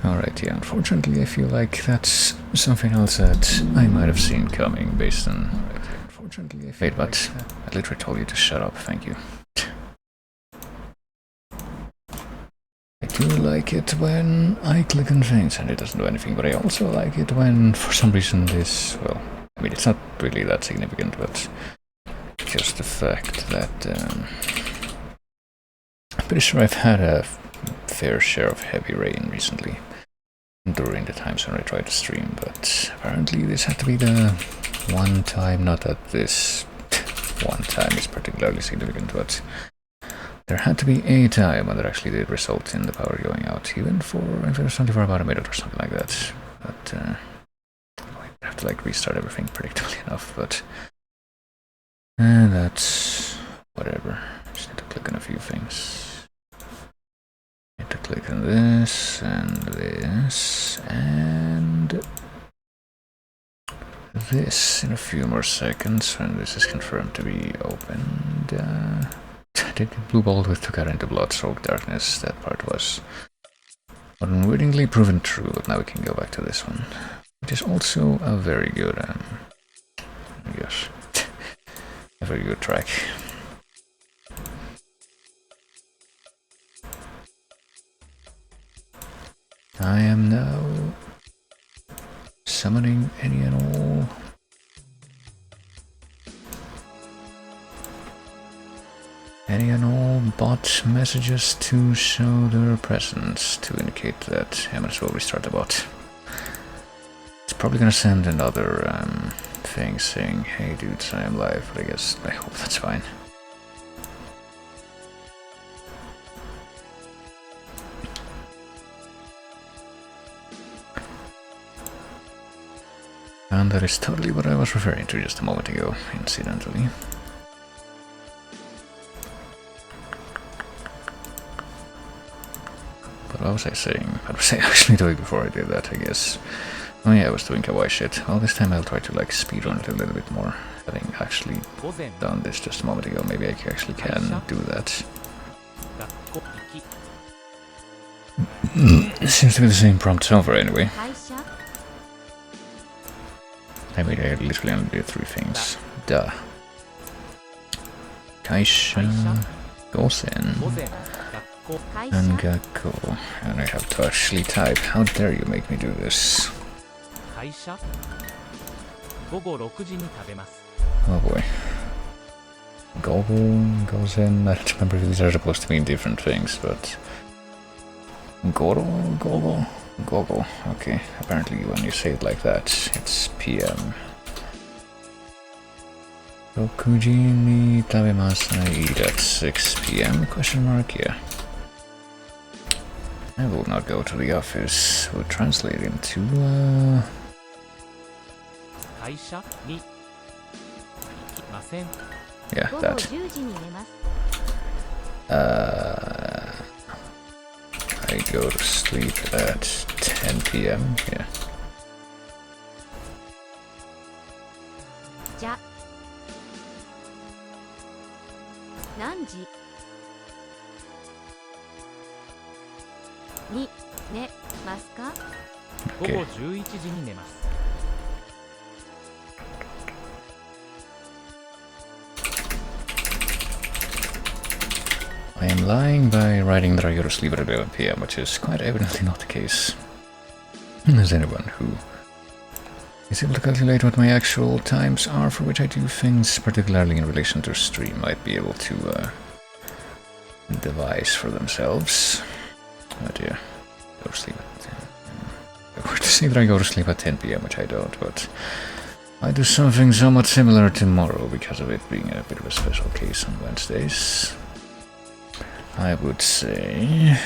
Alright, yeah, unfortunately I feel like that's something else that I might have seen coming based on... Unfortunately I feel but I literally told you to shut up, thank you. I do like it when I click on things and it doesn't do anything, but I also like it when for some reason this... well, I mean it's not really that significant, but just the fact that... I'm pretty sure I've had a fair share of heavy rain recently during the times when I tried to stream, but apparently this had to be the one time, not that this one time is particularly significant, but there had to be a time when that actually did result in the power going out, even for, if it was only for about a minute or something like that. But I have to like restart everything predictably enough, but that's whatever. Just need to click on a few things. Need to click on this and this and this in a few more seconds when this is confirmed to be opened. I did get blue bolt with took out into blood-soaked darkness. That part was unwittingly proven true, but now we can go back to this one, which is also a very good, yes, a very good track. I am now summoning any and all bot messages to show their presence, to indicate that I might as well restart the bot. It's probably gonna send another thing saying, hey dudes, I am live, but I hope that's fine. And that is totally what I was referring to just a moment ago, incidentally. But what was I saying? What was I actually doing before I did that, I guess? Oh yeah, I was doing kawaii shit. Well, this time I'll try to like speedrun it a little bit more. Having actually done this just a moment ago, maybe I actually can do that. Seems to be the same prompt over anyway. I mean, I literally only did 3 things. Duh. Kaisha, Gosen, and Gakko. And I have to actually type. How dare you make me do this? Oh boy. Gogo, Gosen. I don't remember if these are supposed to mean different things, but... Goro, Gogo? Gogo, okay. Apparently when you say it like that, it's PM. Rokuji ni tabemasu, I eat at 6 PM? Question mark, yeah. I will not go to the office. We'll translate into, yeah, that. I go to sleep at 10 PM, yeah. Okay. I am lying by writing that I go to sleep at 11 PM, which is quite evidently not the case. As anyone who is able to calculate what my actual times are for which I do things, particularly in relation to stream, might be able to devise for themselves. Oh dear. Go to sleep at 10. I were to say that I go to sleep at 10 PM, which I don't, but I do something somewhat similar tomorrow because of it being a bit of a special case on Wednesdays. I would say...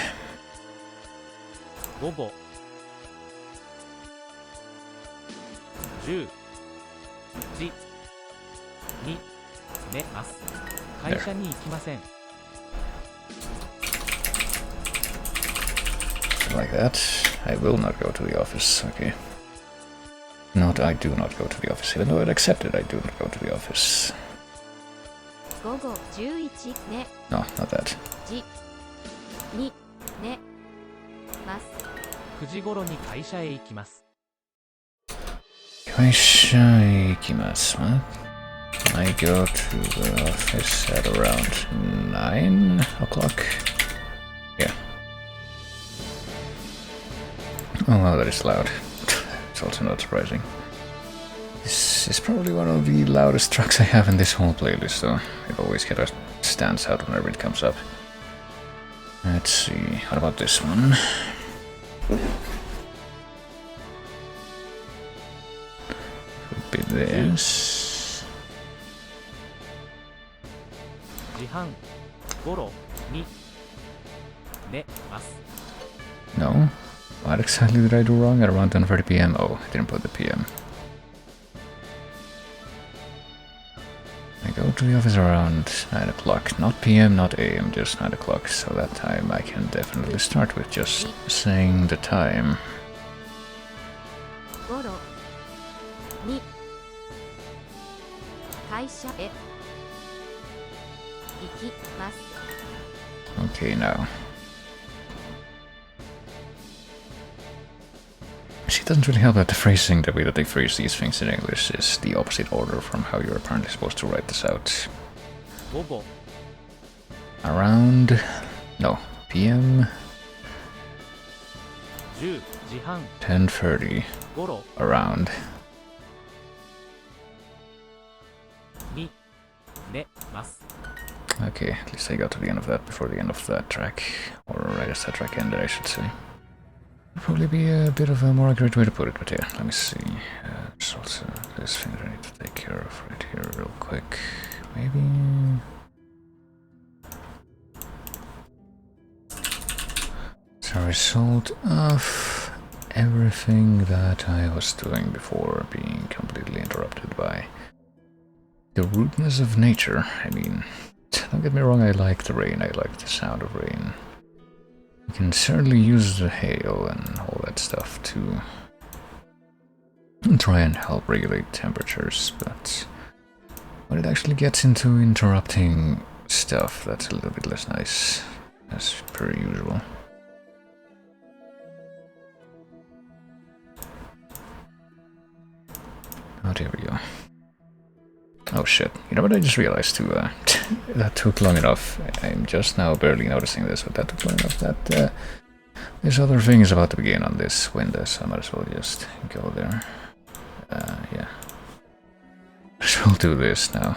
Like that. I will not go to the office, okay. Not I do not go to the office, even though I'd accept it, I do not go to the office. No, not that. 9時頃に会社へ行きます。Kaisha ikimasu. I go to the office at around 9 o'clock. Yeah. Oh wow, that is loud. It's also not surprising. This is probably one of the loudest tracks I have in this whole playlist, so it always kind of stands out whenever it comes up. Let's see, what about this one? Could be this. 時半頃に寝ます。 No. What exactly did I do wrong? At around 10:30 p.m. Oh, I didn't put the p.m. I go to the office around 9 o'clock. Not p.m., not a.m., just 9 o'clock. So that time I can definitely start with just saying the time. 頃に会社へ行きます。 Okay, now. It doesn't really help that the phrasing, the way that they phrase these things in English, is the opposite order from how you're apparently supposed to write this out. 午後 Around... no, p.m. 10時半 10:30. 頃 Around. に寝ます。 Okay, at least I got to the end of that before the end of that track. Or I guess that track ended, I should say. Would probably be a bit of a more accurate way to put it, but yeah, let me see. There's also this thing that I need to take care of right here real quick. Maybe... It's a result of everything that I was doing before being completely interrupted by the rudeness of nature. I mean, don't get me wrong, I like the rain, I like the sound of rain. You can certainly use the hail and all that stuff to try and help regulate temperatures, but when it actually gets into interrupting stuff, that's a little bit less nice, as per usual. Oh, there we go. Oh shit, you know what I just realized too? That took long enough. I'm just now barely noticing this, but that took long enough that this other thing is about to begin on this window, so I might as well just go there. Yeah. Might as well do this now.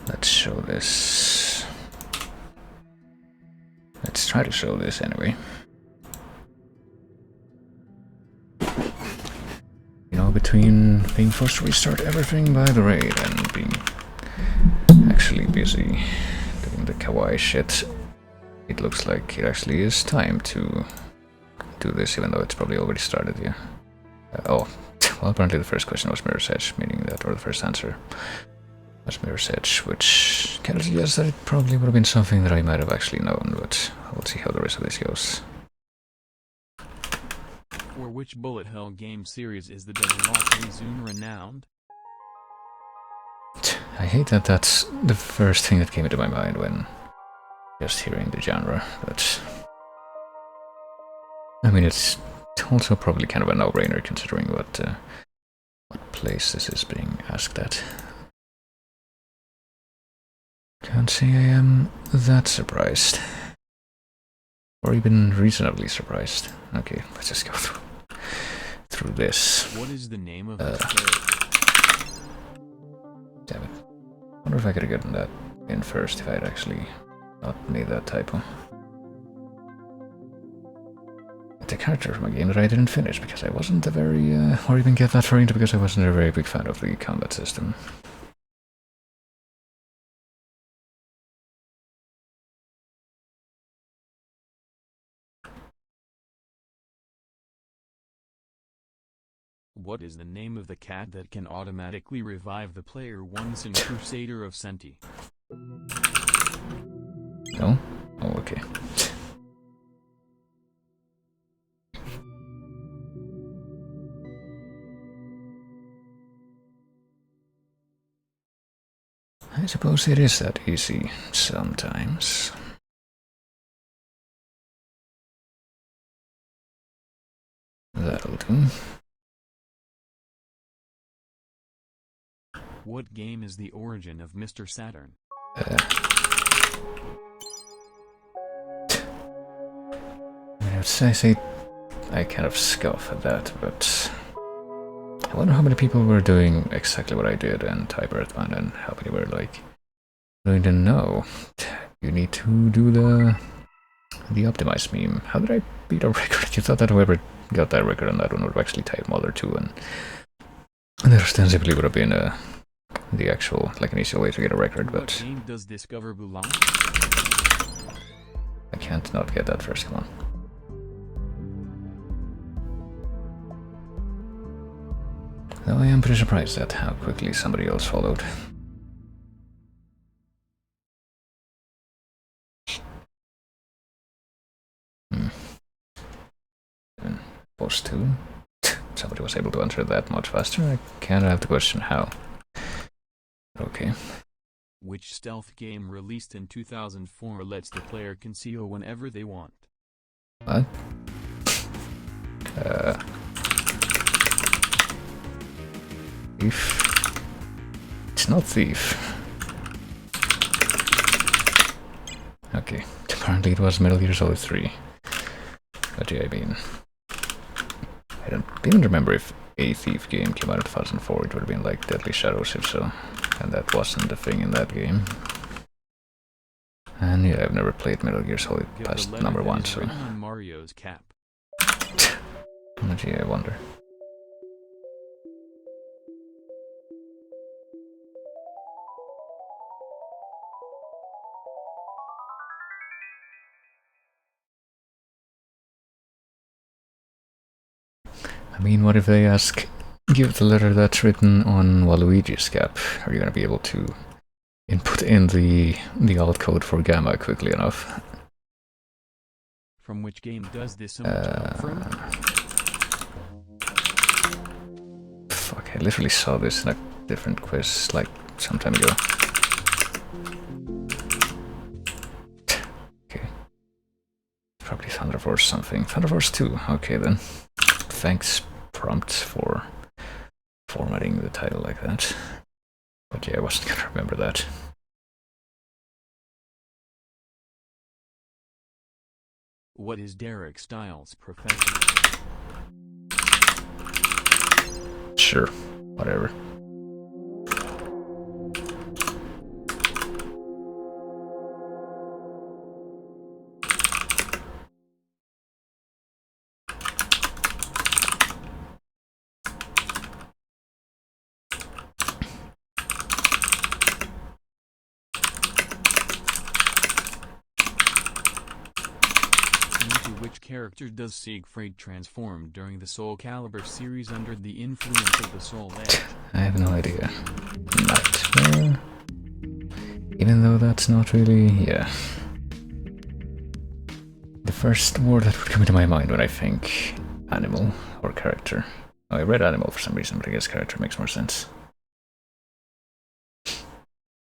Let's show this. Let's try to show this anyway. You know, between being forced to restart everything by the raid and being actually busy doing the kawaii shit, it looks like it actually is time to do this, even though it's probably already started, yeah. Oh, well, apparently the first question was Mirror's Edge, meaning that, or the first answer was Mirror's Edge, which kind of suggests that it probably would have been something that I might have actually known, but we'll see how the rest of this goes. For which bullet hell game series is the Devil's Resume renowned? I hate that that's the first thing that came into my mind when just hearing the genre, but I mean, it's also probably kind of a no-brainer considering what place this is being asked at. Can't say I am that surprised. Or even reasonably surprised. Okay, let's just go through this. What is the name of the character? Damn it. Wonder if I could have gotten that in first if I had actually not made that typo. It's a character from a game that I didn't finish because I wasn't a very, or even get that far into because I wasn't a very big fan of the combat system. What is the name of the cat that can automatically revive the player once in Crusader of Senti? No? Oh, okay. I suppose it is that easy sometimes. Splatoon. What game is the origin of Mr. Saturn? I would say I kind of scoff at that, but I wonder how many people were doing exactly what I did and Type Earthbound, and how many were like, I don't know, you need to do the optimized meme. How did I beat a record? You thought that whoever got that record on that one would actually type Mother 2, and there ostensibly would have been the actual, like an easier way to get a record, but What game does Discover belong? I can't not get that first one. Though I am pretty surprised at how quickly somebody else followed. Boss 2? Somebody was able to answer that much faster. I kind of have to question how. Okay. Which stealth game released in 2004 lets the player conceal whenever they want? What? Thief? It's not Thief. Okay. Apparently it was Metal Gear Solid 3. But yeah, I mean, I don't even remember if a Thief game came out in 2004. It would have been like Deadly Shadows if so. And that wasn't the thing in that game. And yeah, I've never played Metal Gear Solid Give past the letter number that 1, is so... written on Mario's cap. Gee, I wonder. I mean, what if they ask, give the letter that's written on Waluigi's cap? Are you gonna be able to input in the alt code for Gamma quickly enough? From which game does this image come from? Fuck, I literally saw this in a different quiz like some time ago. Okay. Probably Thunder Force something. Thunder Force 2, okay then. Thanks, Prompt, for formatting the title like that. But yeah, I wasn't gonna remember that. What is Derek Styles' profession? Sure, whatever. Into which character does Siegfried transform during the Soul Calibur series under the influence of the Soul Edge? I have no idea. Nightmare? Even though that's not really... yeah. The first word that would come into my mind when I think animal or character. Oh, I read animal for some reason, but I guess character makes more sense.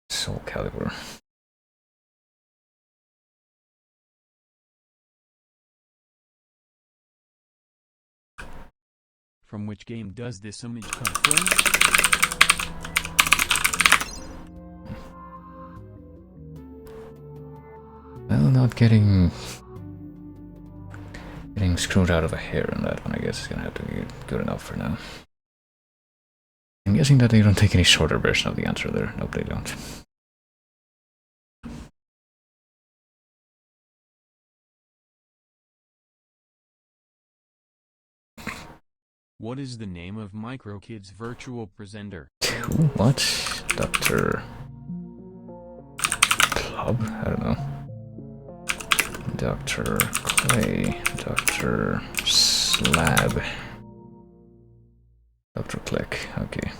Soul Calibur. From which game does this image come from? Well, not getting screwed out of a hair on that one, I guess is gonna have to be good enough for now. I'm guessing that they don't take any shorter version of the answer there. Nope, they don't. What is the name of MicroKid's virtual presenter? Who? What? Dr. Club? I don't know. Dr. Clay. Dr. Slab. Dr. Click. Okay.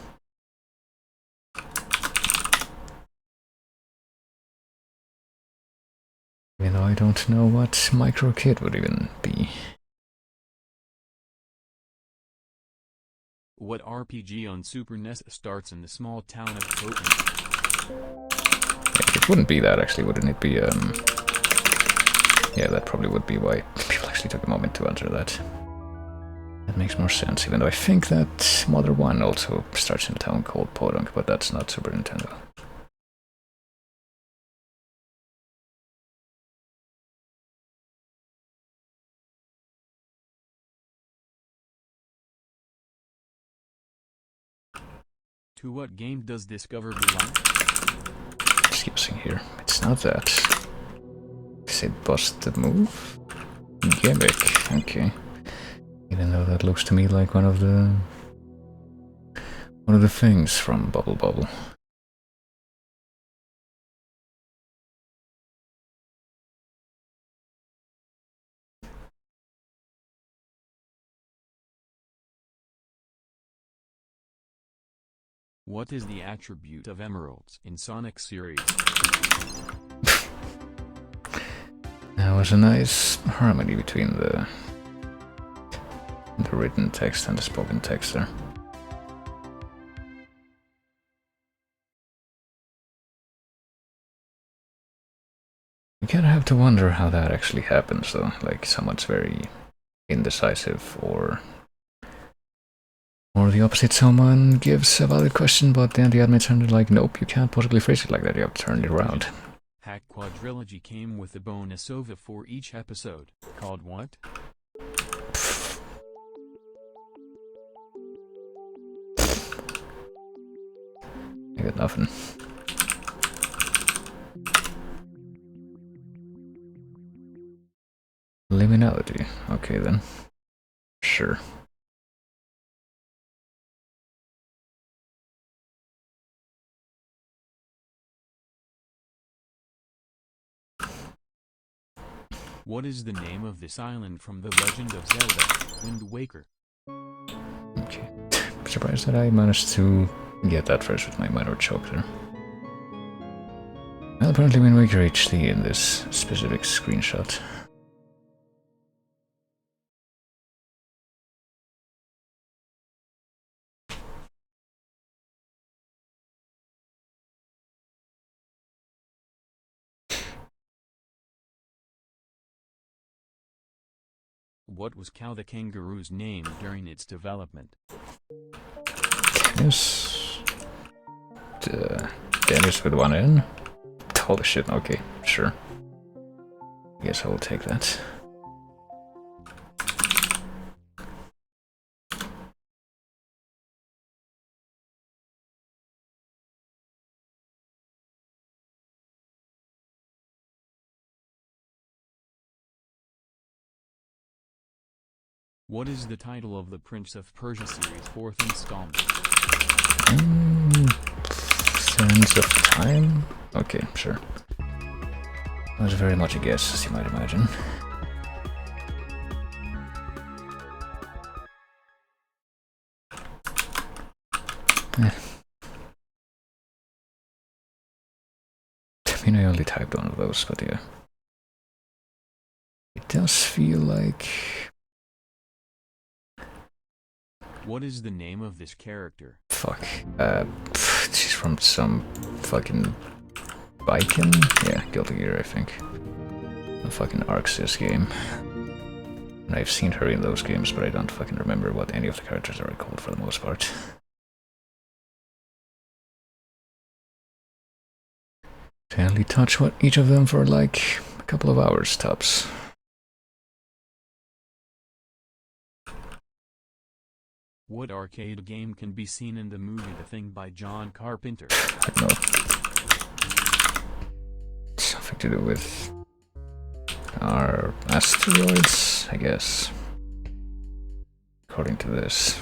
Even though I don't know what MicroKid would even be. What RPG on Super NES starts in the small town of Toten? It wouldn't be that, actually, wouldn't it be, yeah, that probably would be why people actually took a moment to answer that. That makes more sense, even though I think that Mother 1 also starts in a town called Podunk, but that's not Super Nintendo. To what game does Discover belong? Just guessing here. It's not that. Is it Busted Move? Gimmick, okay. Even though that looks to me like one of the things from Bubble Bobble. What is the attribute of emeralds in Sonic series? There was a nice harmony between the written text and the spoken text there. You kind of have to wonder how that actually happens though, like someone's very indecisive or the opposite, someone gives a valid question but then the admins are like, nope, you can't possibly phrase it like that, you have to turn it around. Hack Quadrilogy came with a bonus OVA for each episode, called what? I got nothing. Liminality, okay then. Sure. What is the name of this island from The Legend of Zelda: Wind Waker? Okay. I'm surprised that I managed to get that first with my minor choke there. Well, apparently Wind Waker HD in this specific screenshot. What was Cow the Kangaroo's name during its development? Dennis. Dennis with one N? Holy shit, okay, sure. Guess I will take that. What is the title of the Prince of Persia series' 4th installment? Sands of Time? Okay, sure. That was very much a guess, as you might imagine. I mean, I only typed one of those, but yeah. It does feel like... What is the name of this character? Fuck. She's from some fucking Viking? Yeah, Guilty Gear, I think. A fucking ArcSys game. And I've seen her in those games, but I don't fucking remember what any of the characters are called for the most part. I only touch each of them for like a couple of hours tops. What arcade game can be seen in the movie The Thing by John Carpenter? I don't know. Something to do with our asteroids, I guess. According to this.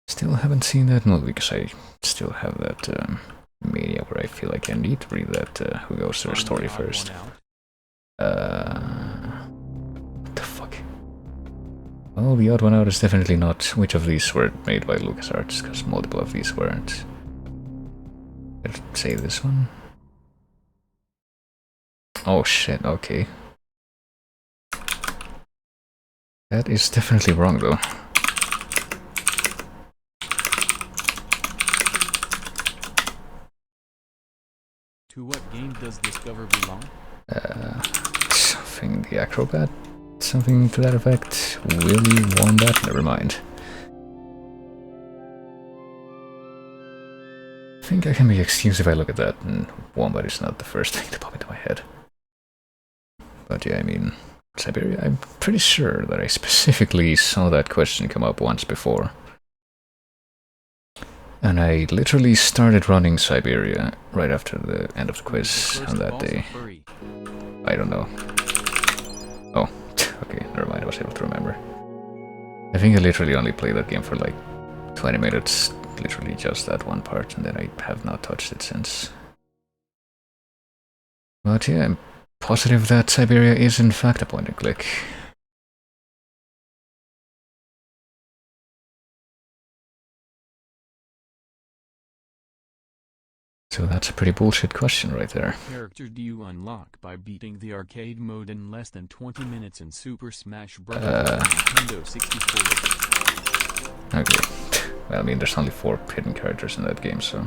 Still haven't seen that movie because I still have that mania where I feel like I need to read that Who Goes to the Story first. What the fuck? Well, The Odd One Out is definitely not which of these were made by LucasArts, because multiple of these weren't. Let's say this one. Oh shit, okay. That is definitely wrong though. To what game does Discover belong? Something the Acrobat? Something to that effect? Willy won that? Never mind. I think I can be excused if I look at that, and Wombat is not the first thing to pop into my head. But yeah, I mean, Siberia, I'm pretty sure that I specifically saw that question come up once before. And I literally started running Siberia right after the end of the quiz on that day. I don't know. Oh, okay, never mind, I was able to remember. I think I literally only played that game for like 20 minutes, literally just that one part, and then I have not touched it since. But yeah, I'm positive that Siberia is in fact a point and click. So that's a pretty bullshit question right there. Character do you unlock by beating the arcade mode in less than 20 minutes in Super Smash Bros. On Nintendo 64? Okay. Well, I mean, there's only 4 hidden characters in that game, so...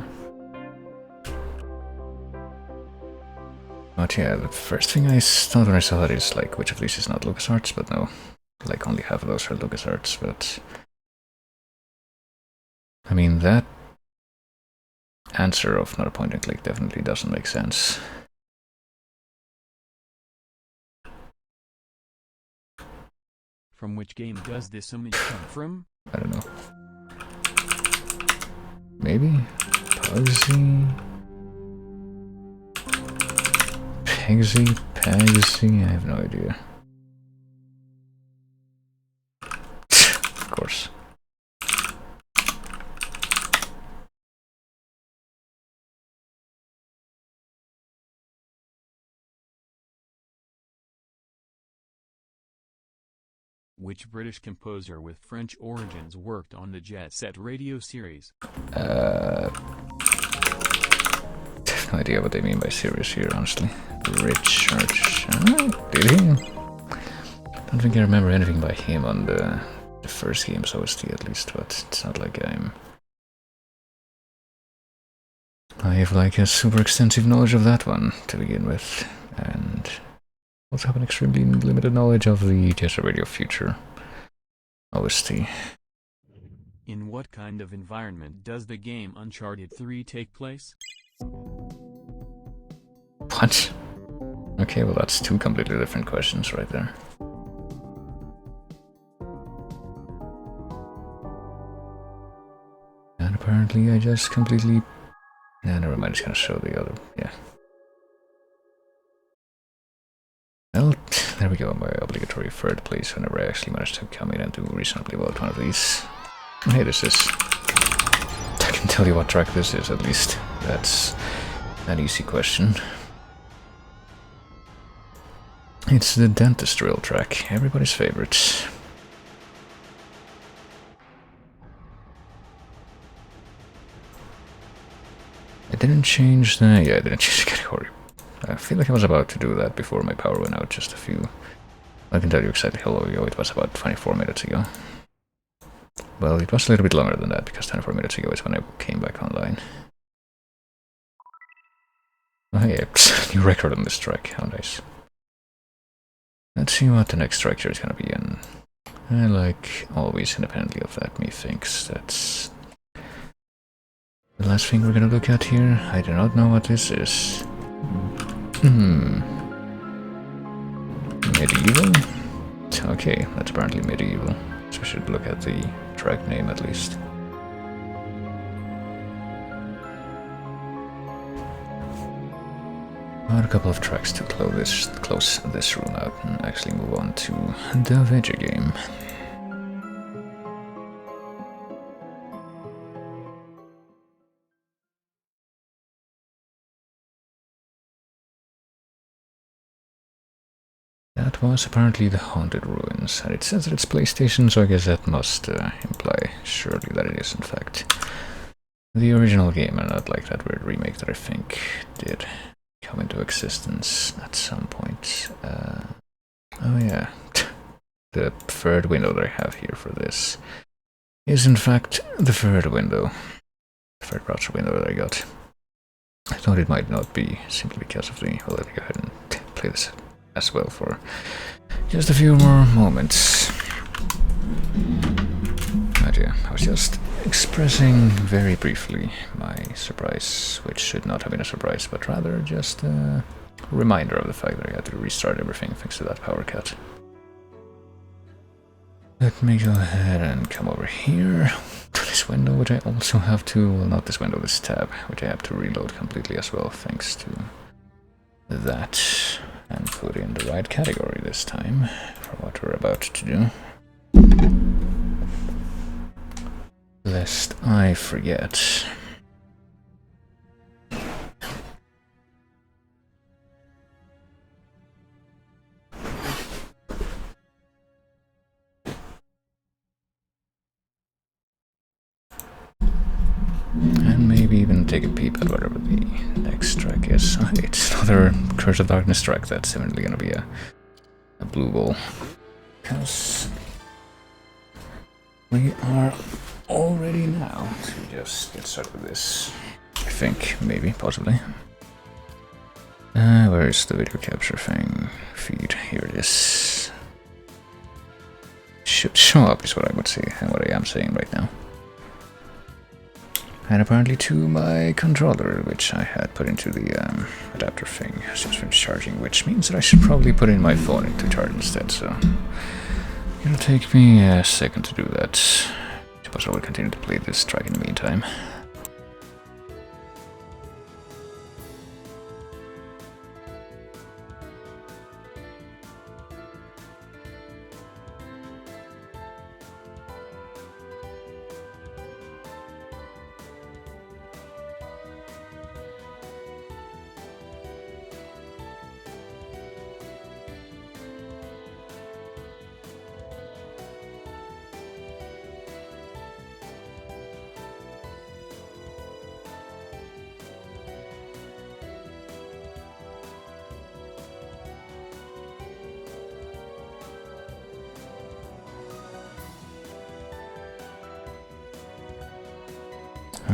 But yeah, the first thing I thought when I saw that is, like, which of these is not LucasArts, but no. Like, only half of those are LucasArts, but... I mean, that answer of not a point and click definitely doesn't make sense. From which game does this image come from? I don't know. Maybe? Pugsy? Pegsy? Pagsy? I have no idea. Of course. Which British composer with French origins worked on the Jet Set radio series? I have no idea what they mean by series here, honestly. Richard... did he? Don't think I remember anything by him on the first game's OST at least, but it's not like I have like a super extensive knowledge of that one to begin with, and also have an extremely limited knowledge of the Jet Set Radio Future OST. In what kind of environment does the game Uncharted 3 take place? What? Okay, well that's 2 completely different questions right there. And apparently I just completely... Yeah, never mind, it's gonna show the other... yeah. Well, there we go, my obligatory 3rd place whenever I actually manage to come in and do reasonably well at one of these. Hey, this is... I can tell you what track this is, at least. That's an easy question. It's the Dentist Drill track, everybody's favorite. I didn't change the... yeah, I didn't change the category. I feel like I was about to do that before my power went out just a few... I can tell you exactly how long ago, it was about 24 minutes ago. Well, it was a little bit longer than that, because 24 minutes ago is when I came back online. Oh yeah, new record on this track, how nice. Let's see what the next track here is gonna be, and I like always independently of that, methinks that's the last thing we're gonna look at here. I do not know what this is. Medieval? Okay, that's apparently medieval, so I should look at the track name at least. Got a couple of tracks to close this room out and actually move on to the Veggie game. That was apparently the Haunted Ruins, and it says that it's PlayStation, so I guess that must imply surely that it is in fact the original game and not like that weird remake that I think did come into existence at some point. Oh yeah, the 3rd window that I have here for this is in fact the 3rd window, the 3rd browser window that I got. I thought it might not be, simply because of the... Well, let me go ahead and play this as well for just a few more moments. But yeah, I was just expressing very briefly my surprise, which should not have been a surprise, but rather just a reminder of the fact that I had to restart everything thanks to that power cut. Let me go ahead and come over here to this window, which I also have to, well, not this window, this tab, which I have to reload completely as well, thanks to that, and put in the right category this time for what we're about to do. Lest I forget. And maybe even take a peep at whatever the next track is. It's another Curse of Darkness track that's evidently gonna be a blue ball. Because we are all ready now to just get started with this. I think, maybe, possibly. Where is the video capture thing? Feed, here it is. Should show up is what I would say, and what I am saying right now. And apparently to my controller, which I had put into the adapter thing, has just finished charging, which means that I should probably put in my phone into charge instead, so it'll take me a second to do that. I suppose I will continue to play this track in the meantime.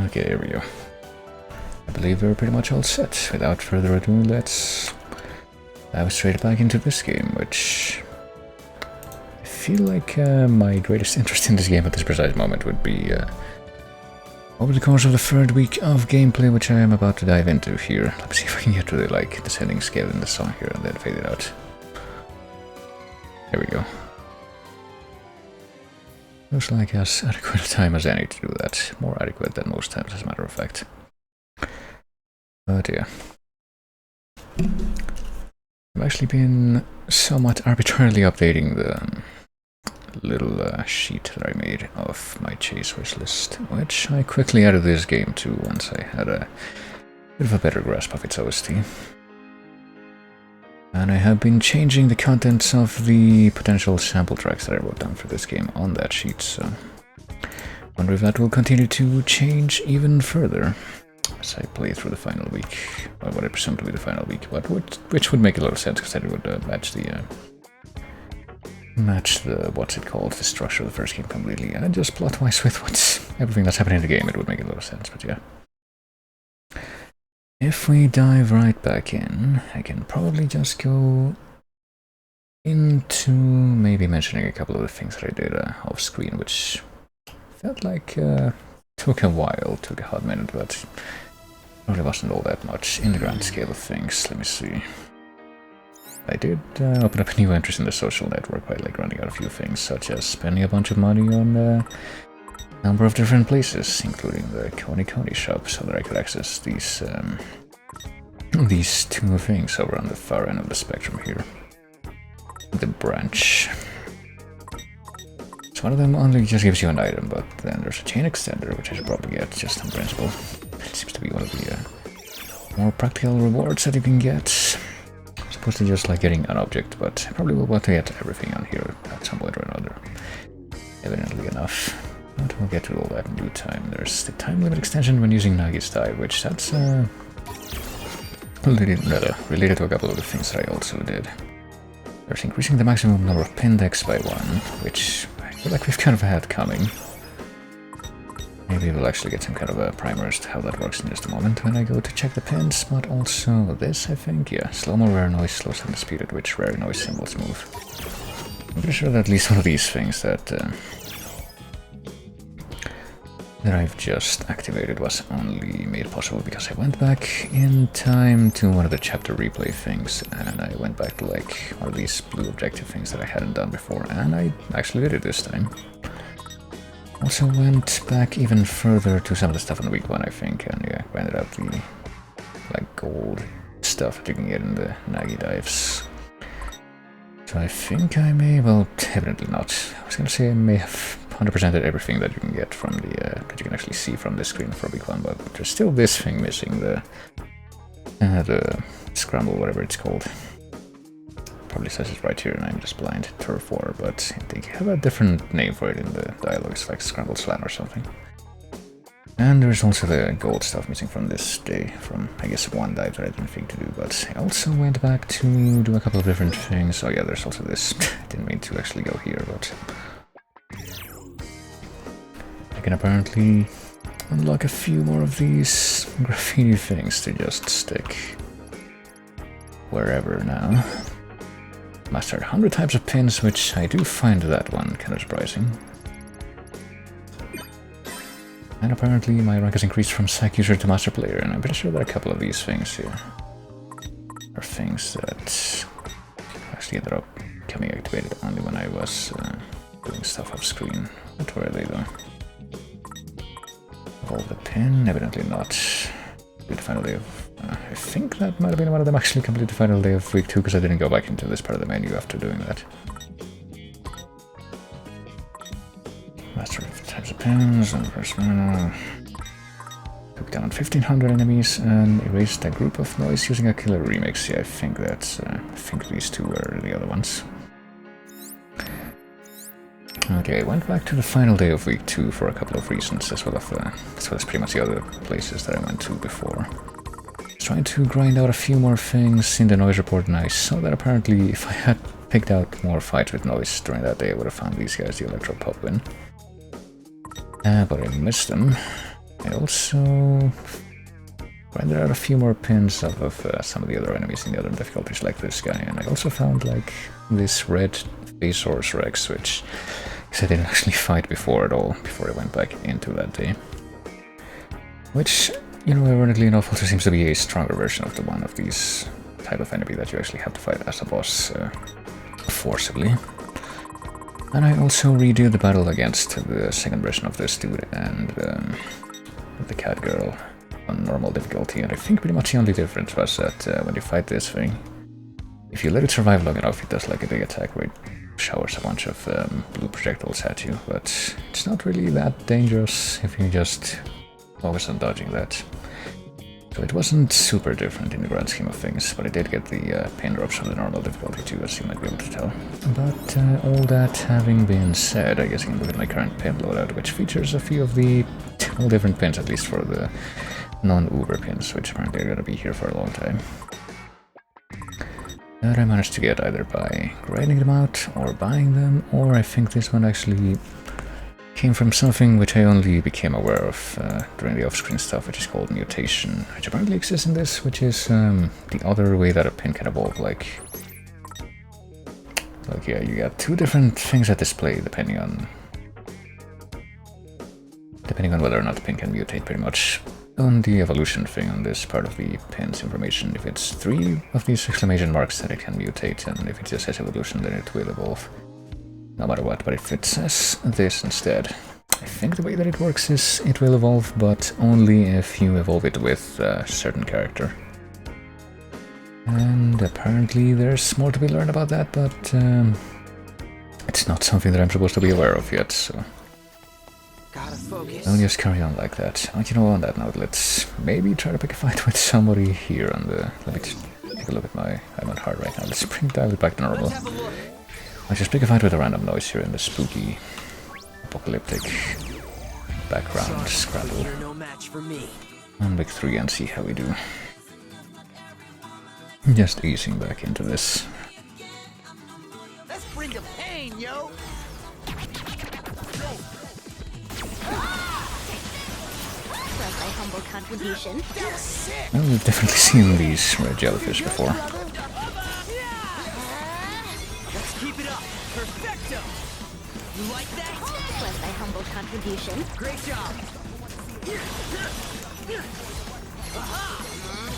Okay, here we go. I believe we're pretty much all set. Without further ado, let's dive straight back into this game, which I feel like my greatest interest in this game at this precise moment would be over the course of the third week of gameplay, which I am about to dive into here. Let me see if I can get to the descending scale in the song here and then fade it out. There we go. Looks like as adequate a time as any to do that. More adequate than most times, as a matter of fact. But yeah. I've actually been somewhat arbitrarily updating the little sheet that I made of my chase wish list, which I quickly added this game to once I had a bit of a better grasp of its OST. And I have been changing the contents of the potential sample tracks that I wrote down for this game on that sheet, so I wonder if that will continue to change even further as I play through the final week, or what I presume to be the final week, but which would make a lot of sense because then it would match the what's it called, the structure of the first game completely, and just plot-wise with everything that's happening in the game, it would make a lot of sense, but yeah. If we dive right back in, I can probably just go into maybe mentioning a couple of the things that I did off screen, which felt like took a while, took a hot minute, but really wasn't all that much in the grand scale of things. Let me see. I did open up a new interest in the social network by running out a few things, such as spending a bunch of money on a number of different places, including the Koni shop, so that I could access these two things over on the far end of the spectrum here. The branch. So one of them only just gives you an item, but then there's a chain extender, which I should probably get just in principle. It seems to be one of the more practical rewards that you can get. As opposed to just getting an object, but I probably will want to get everything on here at some point or another. Evidently enough. But we'll get to all that in due time. There's the time limit extension when using Nagi's dive, which that's related to a couple of the things that I also did. There's increasing the maximum number of pin decks by 1, which I feel like we've kind of had coming. Maybe we'll actually get some kind of a primer as to how that works in just a moment when I go to check the pins, but also this, I think, yeah. Slow-mo rare noise slows down the speed at which rare noise symbols move. I'm pretty sure that at least one of these things that I've just activated was only made possible because I went back in time to one of the chapter replay things, and I went back to like one of these blue objective things that I hadn't done before, and I actually did it this time. Also went back even further to some of the stuff in week 1, I think, and yeah, grinded out the like gold stuff that you can get in the Nagi dives. So I think I may, well, evidently not. I was gonna say I may have 100%ed everything that you can get from the, that you can actually see from this screen for week 1, but there's still this thing missing, the scramble, whatever it's called. Probably says it right here and I'm just blind. Turf War, but they have a different name for it in the dialogues, like Scramble Slam or something. And there's also the gold stuff missing from this day, from I guess one dive that I didn't think to do, but I also went back to do a couple of different things. Oh yeah, there's also this. Didn't mean to actually go here, but I can apparently unlock a few more of these graffiti things to just stick wherever now. Mastered 100 types of pins, which I do find that one kind of surprising. And apparently my rank has increased from Psych User to Master Player, and I'm pretty sure there are a couple of these things here. Are things that actually ended up becoming activated only when I was doing stuff off screen. But where are they though? Evolve the pin? Evidently not. Complete the final day of... I think that might have been one of them actually. Complete the final day of week 2 because I didn't go back into this part of the menu after doing that. Master of types of pins and first mana. Took down 1500 enemies and erased a group of noise using a killer remix. Yeah, I think that's... I think these two were the other ones. Okay, I went back to the final day of week 2 for a couple of reasons, as well as pretty much the other places that I went to before. Trying to grind out a few more things in the noise report, and I saw that apparently if I had picked out more fights with noise during that day, I would have found these guys the Electro Pop win. But I missed them. I also grinded out a few more pins off of some of the other enemies in the other difficulties, like this guy, and I also found like this red Phasaurus Rex, which I didn't actually fight before at all, before I went back into that day. Which, you know, ironically enough, also seems to be a stronger version of the one of these type of enemy that you actually have to fight as a boss forcibly. And I also redid the battle against the second version of this dude and the cat girl on normal difficulty, and I think pretty much the only difference was that when you fight this thing, if you let it survive long enough, it does like a big attack where it showers a bunch of blue projectiles at you, but it's not really that dangerous if you just focus on dodging that. So it wasn't super different in the grand scheme of things, but I did get the pain drops from the normal difficulty too, as you might be able to tell. But all that having been said, I guess I can look at my current pin loadout, which features a few of the all different pins, at least for the non-Uber pins, which apparently are going to be here for a long time. That I managed to get either by grinding them out or buying them, or I think this one actually came from something which I only became aware of during the off-screen stuff, which is called mutation, which apparently exists in this, which is the other way that a pin can evolve. Like yeah, you got two different things at display depending on whether or not the pin can mutate, pretty much. On the evolution thing on this part of the pin's information, if it's 3 of these exclamation marks, then it can mutate, and if it just says evolution, then it will evolve. No matter what, but if it says this instead, I think the way that it works is it will evolve, but only if you evolve it with a certain character. And apparently there's more to be learned about that, but it's not something that I'm supposed to be aware of yet, so gotta focus. I'll just carry on like that. Oh, you know, on that note, let's maybe try to pick a fight with somebody here on the... Let me take a look at my... I'm on hard right now. Let's dial it back to normal. I'll just pick a fight with a random noise here in the spooky, apocalyptic background scramble. You're no match for me. On week 3 and see how we do. Just easing back into this. Let's bring the pain, yo. contribution. Well, we've definitely seen these red jellyfish before. Let's keep it up. Perfecto. You like that? Was thy humble contribution. Great job.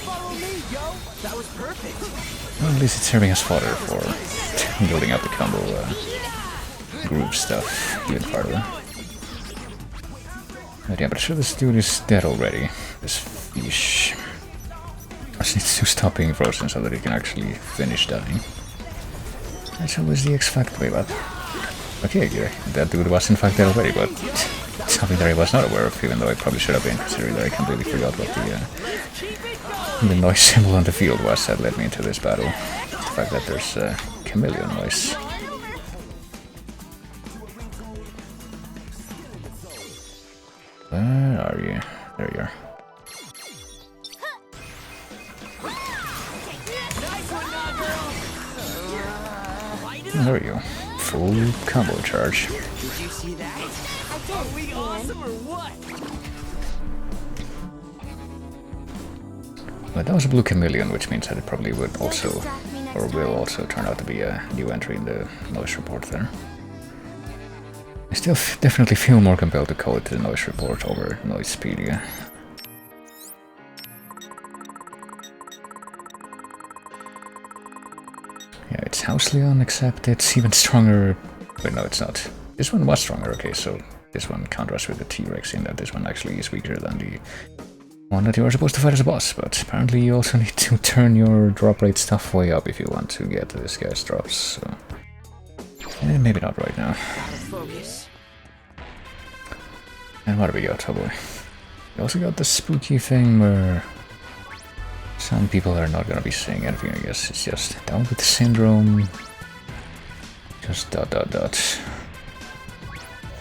Follow me, yo. That was perfect. Well, at least it's serving as fodder for building up the combo groove stuff even farther. But yeah, but sure this dude is dead already. This fish. Just needs to stop being frozen so that he can actually finish dying. That's always the X Factor way, but... Okay, yeah, that dude was in fact dead already, but something that I was not aware of, even though I probably should have been, considering that I completely forgot what the noise symbol on the field was that led me into this battle. The fact that there's chameleon noise. Where are you? There you are. There we go. Full combo charge. Did you see that? Are we awesome or what? But that was a blue chameleon, which means that it probably would also, or will also turn out to be a new entry in the noise report there. I still definitely feel more compelled to call it the noise report over Noisepedia. Yeah, it's House Leon, except it's even stronger. Wait, no, it's not. This one was stronger, okay, so this one contrasts with the T-Rex in that this one actually is weaker than the one that you are supposed to fight as a boss, but apparently you also need to turn your drop rate stuff way up if you want to get this guy's drops, so... maybe not right now. Gotta focus. And what do we got? Oh boy. We also got the spooky thing where... some people are not gonna be saying anything, I guess. It's just down with the syndrome. Just ...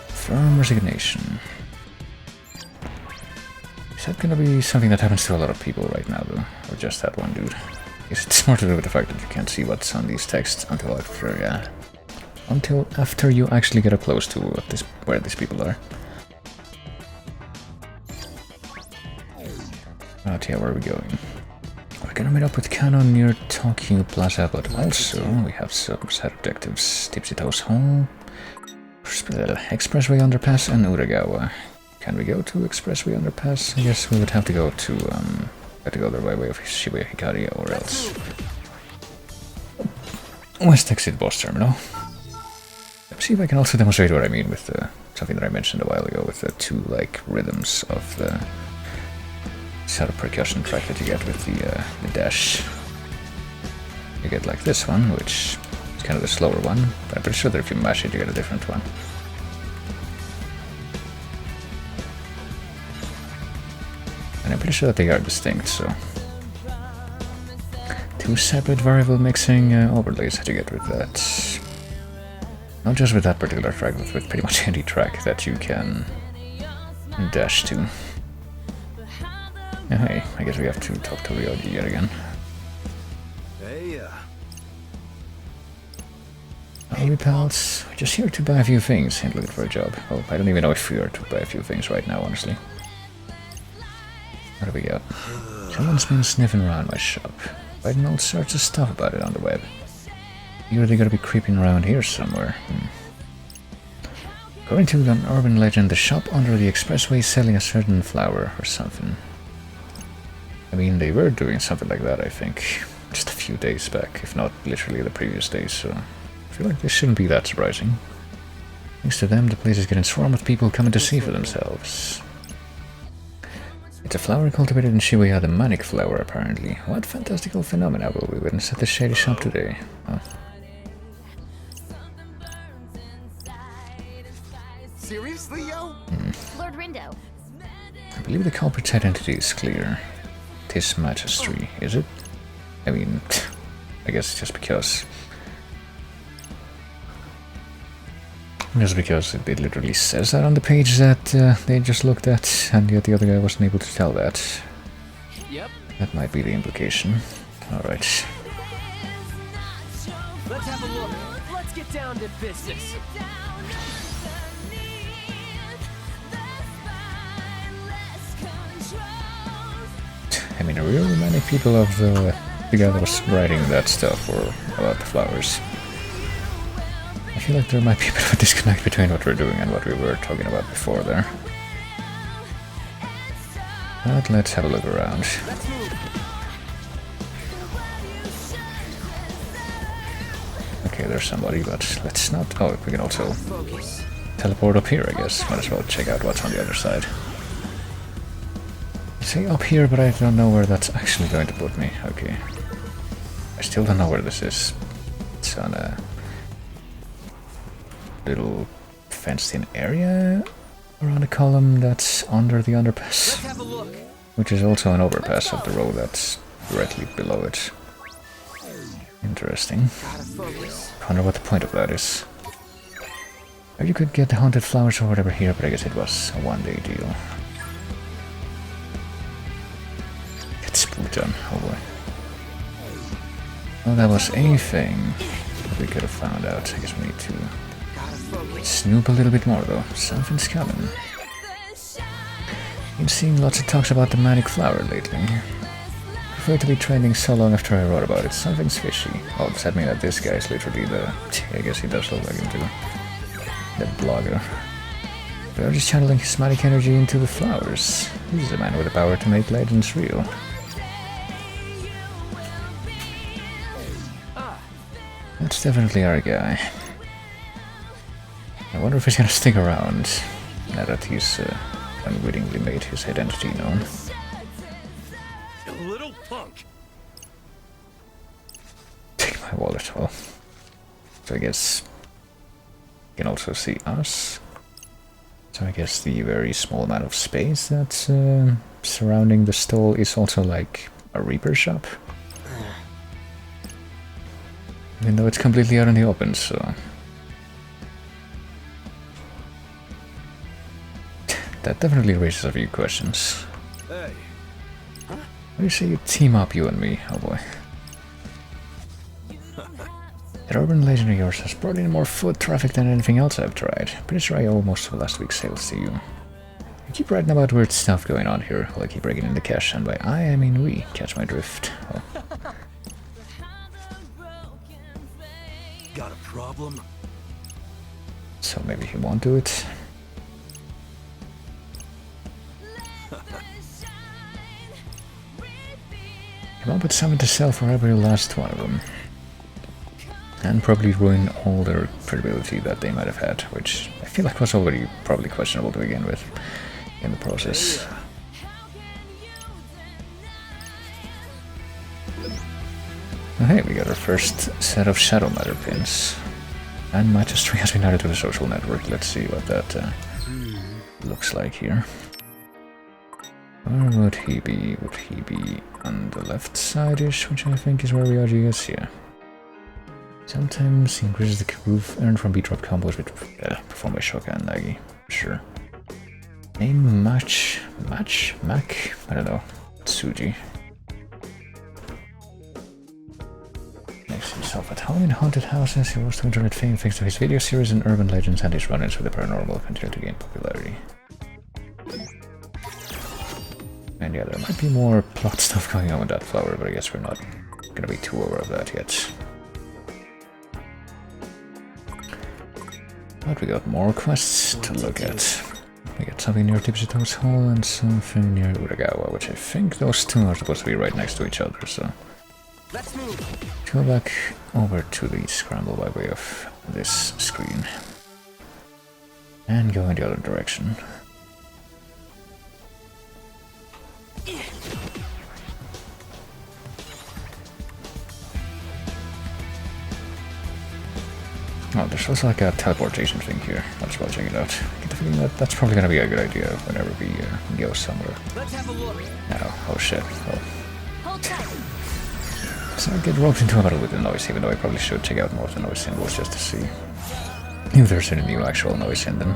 Firm resignation. Is that gonna be something that happens to a lot of people right now, though? Or just that one dude? I guess it's more to do with the fact that you can't see what's on these texts until after you actually get up close to where these people are. Right, yeah, where are we going? We're gonna meet up with Canon near Tokyo Plaza, but also we have some side objectives. Tipsy Toes Hall, Expressway Underpass, and Uragawa. Can we go to Expressway Underpass? I guess we would have to go to the right way of Shibuya Hikari, or else West Exit Boss Terminal. Let's see if I can also demonstrate what I mean with something that I mentioned a while ago with the two rhythms of the sort of percussion track that you get with the dash. You get like this one, which is kind of the slower one, but I'm pretty sure that if you mash it you get a different one. And I'm pretty sure that they are distinct, so... two separate variable mixing overlays that you get with that. Not just with that particular track, but with pretty much any track that you can dash to. Yeah, hey, I guess we have to talk to Ryoji yet again. Hey, Hey pals, we're just here to buy a few things and looking for a job. Oh, I don't even know if we are to buy a few things right now, honestly. What do we got? Someone's been sniffing around my shop. Writing all sorts of stuff about it on the web. You're really gonna be creeping around here somewhere. According to an urban legend, the shop under the expressway is selling a certain flower or something. I mean, they were doing something like that, I think, just a few days back, if not literally the previous days, so I feel like this shouldn't be that surprising. Thanks to them, the place is getting swarmed with people coming to see for themselves. It's a flower cultivated in Shibuya, the manic flower, apparently. What fantastical phenomena will we witness at the shady shop today? Oh. Seriously, yo? Lord Rindo. I believe the culprit's identity is clear. Tis Magistry, is it? I mean, I guess just because... Just because it literally says that on the page that they just looked at, and yet the other guy wasn't able to tell that. Yep. That might be the implication. Alright. Let's have a look. Let's get down to business. I mean, really many people of the guy that was writing that stuff were about the flowers. I feel like there might be a bit of a disconnect between what we're doing and what we were talking about before there. But let's have a look around. Okay, there's somebody, but let's not... Oh, we can also teleport up here, I guess. Might as well check out what's on the other side. I say up here, but I don't know where that's actually going to put me. Okay. I still don't know where this is. It's on a little fenced-in area around a column that's under the underpass, Let's have a look. which is also an overpass of the road that's directly below it. Interesting. Gotta focus. Wonder what the point of that is. Or you could get the haunted flowers or whatever here, but I guess it was a one-day deal. Get spooked on, oh boy. Well, that was a thing that we could have found out. I guess we need to Gotta focus. snoop a little bit more though. Something's coming. Been seeing lots of talks about the manic flower lately. Prefer to be trending so long after I wrote about it. Something's fishy. Oh, does that mean that this guy is literally the... I guess he does look like him too. The blogger. They're just channeling his manic energy into the flowers. He's the man with the power to make legends real. That's definitely our guy. I wonder if he's gonna stick around now that he's unwittingly made his identity known. You little punk. Take my wallet, well. So I guess you can also see us. So I guess the very small amount of space that's surrounding the stall is also like a Reaper shop. Even though it's completely out in the open, so... That definitely raises a few questions. Hey, What do you say you team up, you and me? Oh boy. That urban legend of yours has brought in more foot traffic than anything else I've tried. Pretty sure I owe most of last week's sales to you. You keep writing about weird stuff going on here, while I keep breaking in the cash, and by I mean we. Catch my drift. Oh. got a problem? So maybe he won't do it. Come up with something to sell for every last one of them. And probably ruin all their credibility that they might have had, which I feel like was already probably questionable to begin with in the process. Oh, hey, we got our first set of Shadow Matter pins. And Magistry has been added to the social network. Let's see what that looks like here. Where would he be? Would he be on the left side-ish, which I think is where we are, yes, yeah. Sometimes he increases the groove earned from beat drop combos with performed by Shoka and Nagi. Sure. Name Mac? I don't know. Tsuji. Makes himself at home in haunted houses. He wants to generate fame thanks to his video series and urban legends, and his run-ins with the paranormal continue to gain popularity. And yeah, there might be more plot stuff going on with that flower, but I guess we're not gonna be too aware of that yet. But we got more quests to look at. We got something near Tipsy Toad's Hall and something near Uragawa, which I think those two are supposed to be right next to each other, so... Let's move. Go back over to the scramble by way of this screen. And go in the other direction. Oh, there's also like a teleportation thing here. Might as well check it out. I get the feeling that that's probably gonna be a good idea whenever we go somewhere. Let's have a look. Oh shit. Oh. Hold tight. So I get roped into a battle with the noise, even though I probably should check out more of the noise symbols just to see if there's any new actual noise in them.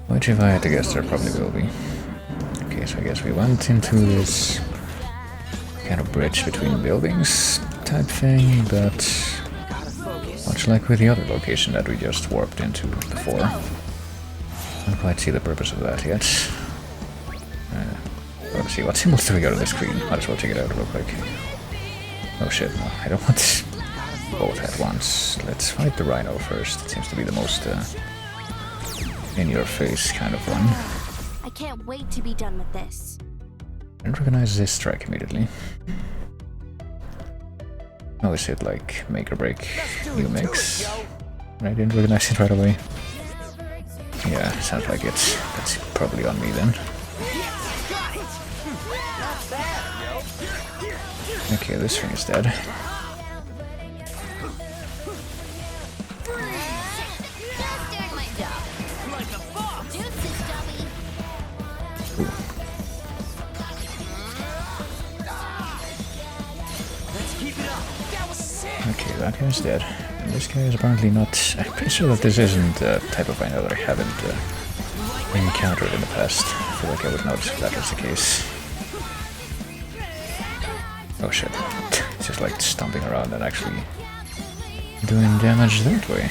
Which, if I had to guess, there probably will be. Okay, so I guess we went into this kind of bridge between buildings type thing, but Gotta focus. much like with the other location that we just warped into before. I don't quite see the purpose of that yet. But Let's see, what symbols do we got on the screen? Might as well check it out real quick. Oh shit, no, I don't want both at once. Let's fight the Rhino first. It seems to be the most in-your-face kind of one. I can't wait to be done with this. I don't recognize this strike immediately. Oh, is it like make or break new mix? I didn't recognize it right away. Yeah, sounds like it's that's probably on me then. Okay, this thing is dead. Just doing my job. Like a boss. Deuces, dummy. Let's keep it up. That was sick. Okay, that guy's dead. And this guy is apparently not... I'm pretty sure that this isn't a type of rhino that I haven't encountered in the past. I feel like I would notice if that was the case. Oh shit. It's just like stomping around and actually doing damage that way.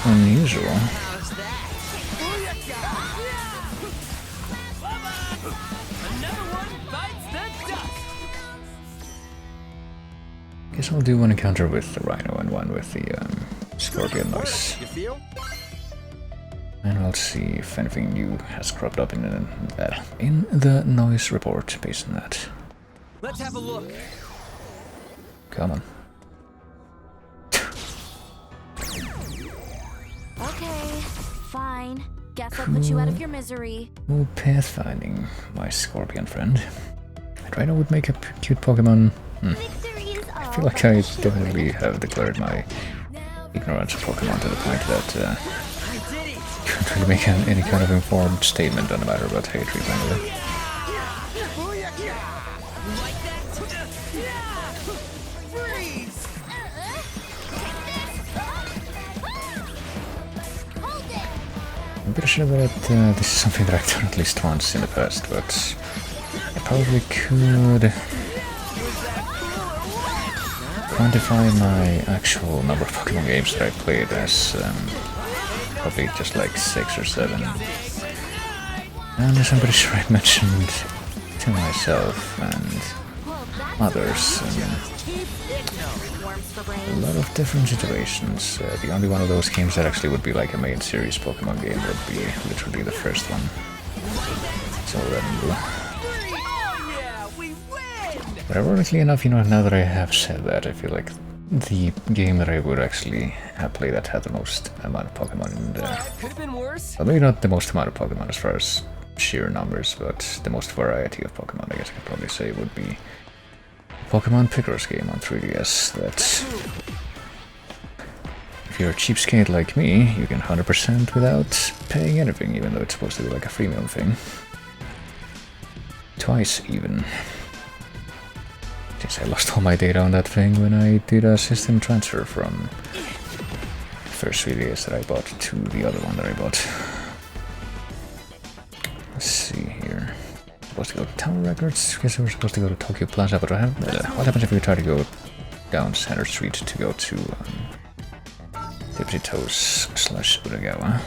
Unusual. How's that? Another one bites the dust. Guess I'll do one encounter with the rhino and one with the scorpion noise. You feel? And I'll see if anything new has cropped up in the noise report based on that. Let's have a look. Come on. Okay, fine. Guess I'll put you out of your misery. Oh, pathfinding, my scorpion friend. A rhino would make a cute Pokemon. Victory is all. I feel like I definitely have declared my ignorance of Pokemon to the point that I did it. can't really make any kind of informed statement on a matter about hatred anyway. You like that? Freeze. Hold it. I'm pretty sure that this is something that I've done at least once in the past, but I probably could quantify my actual number of Pokemon games that I played as probably just like 6 or 7. And as I'm pretty sure I mentioned to myself and others in Worms for a brains. lot of different situations. The only one of those games that actually would be like a main series Pokemon game would be literally the first one. So Yeah, we win. but ironically enough, you know, now that I have said that, I feel like the game that I would actually have played that had the most amount of Pokemon in the... Could have been worse. Well, maybe not the most amount of Pokemon as far as sheer numbers, but the most variety of Pokemon, I guess I could probably say, would be Pokemon Picross game on 3DS. That if you're a cheapskate like me, you can 100% without paying anything, even though it's supposed to be like a freemium thing. Twice even. Since I lost all my data on that thing when I did a system transfer from the first 3DS that I bought to the other one that I bought. Let's see here. Supposed to go to Tower Records. Guess we were supposed to go to Tokyo Plaza, but what happens if we try to go down Center Street to go to Tipsy Toes / Uragawa?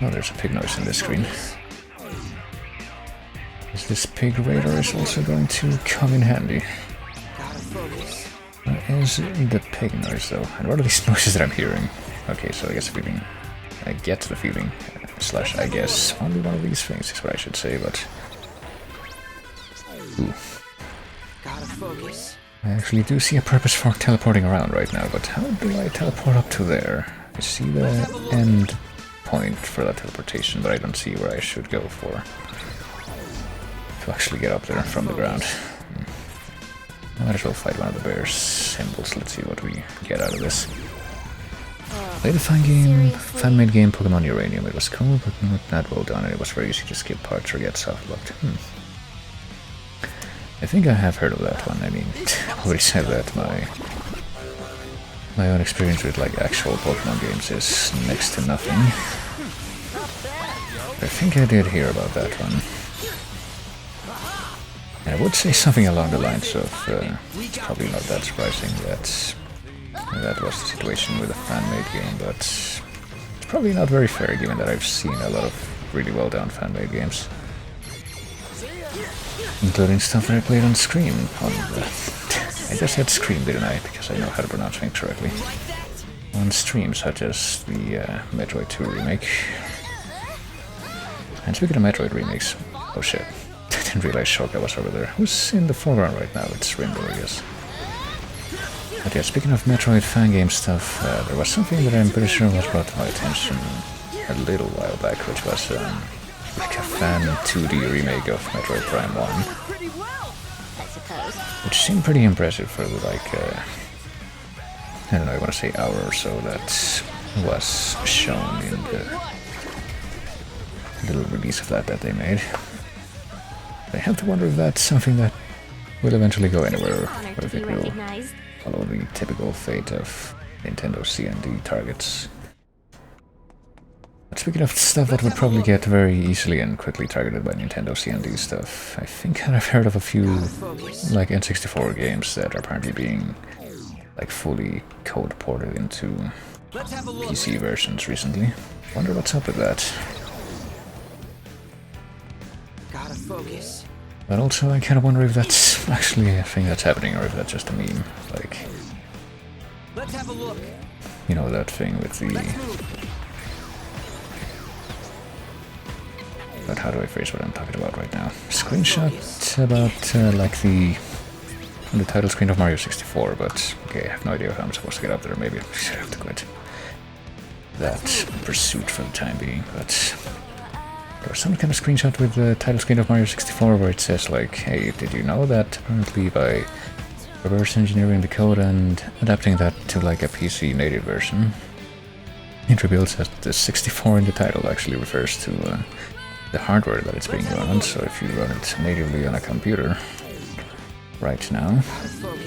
Oh, there's a pig noise on this screen. Is this pig radar is also going to come in handy? What is the pig noise though? And what are these noises that I'm hearing? Okay, so I guess I get the feeling, / I guess only one of these things is what I should say, but... Ooh. Gotta focus. I actually do see a purpose for teleporting around right now, but how do I teleport up to there? I see the end point for that teleportation, but I don't see where I should go for to actually get up there from the ground. I might as well fight one of the bear's symbols. Let's see what we get out of this. Played a fan-made game, Pokemon Uranium. It was cool, but not that well done, and it was very easy to skip parts or get soft-locked. I think I have heard of that one. I mean, I already said that my own experience with like actual Pokemon games is next to nothing. But I think I did hear about that one. And I would say something along the lines of, it's probably not that surprising that that was the situation with a fan-made game, but it's probably not very fair given that I've seen a lot of really well done fan-made games. Including stuff that I played on Scream. I just said Scream, didn't I? Because I know how to pronounce things correctly. On streams such as the Metroid 2 remake. And speaking of Metroid remakes, oh shit, I didn't realize Shoka was over there. Who's in the foreground right now? It's Rimbo, I guess. But yeah, speaking of Metroid fan game stuff, there was something that I'm pretty sure was brought to my attention a little while back, which was like a fan 2D remake of Metroid Prime 1. Which seemed pretty impressive for the like, I don't know, I want to say hour or so that was shown in the little release of that they made. I have to wonder if that's something that will eventually go anywhere, or if it will follow the typical fate of Nintendo C&D targets. But speaking of stuff that would probably get very easily and quickly targeted by Nintendo C&D stuff, I think I've heard of a few like N64 games that are apparently being like fully code ported into PC versions recently. Wonder what's up with that. Gotta focus. But also I kind of wonder if that's actually a thing that's happening or if that's just a meme. Like, Let's have a look. you know that thing with the... But how do I phrase what I'm talking about right now? Screenshot about like the title screen of Mario 64, but okay, I have no idea how I'm supposed to get up there. Maybe I should have to quit that pursuit for the time being, but there was some kind of screenshot with the title screen of Mario 64 where it says like, hey, did you know that apparently by reverse engineering the code and adapting that to like a PC native version, it reveals that the 64 in the title actually refers to the hardware that it's being run on, so if you run it natively on a computer right now,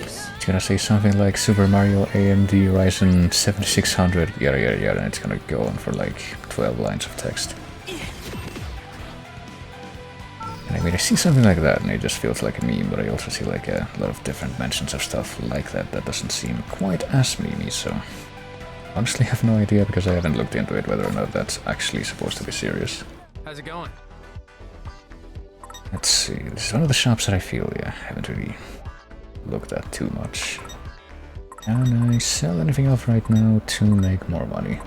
it's gonna say something like Super Mario AMD Ryzen 7600 yada yada yada, and it's gonna go on for like 12 lines of text. And I mean, I see something like that and it just feels like a meme, but I also see like a lot of different mentions of stuff like that that doesn't seem quite as memey, so honestly I have no idea because I haven't looked into it whether or not that's actually supposed to be serious. How's it going? Let's see, this is one of the shops that I feel, yeah, haven't really looked at too much. Can I sell anything off right now to make more money?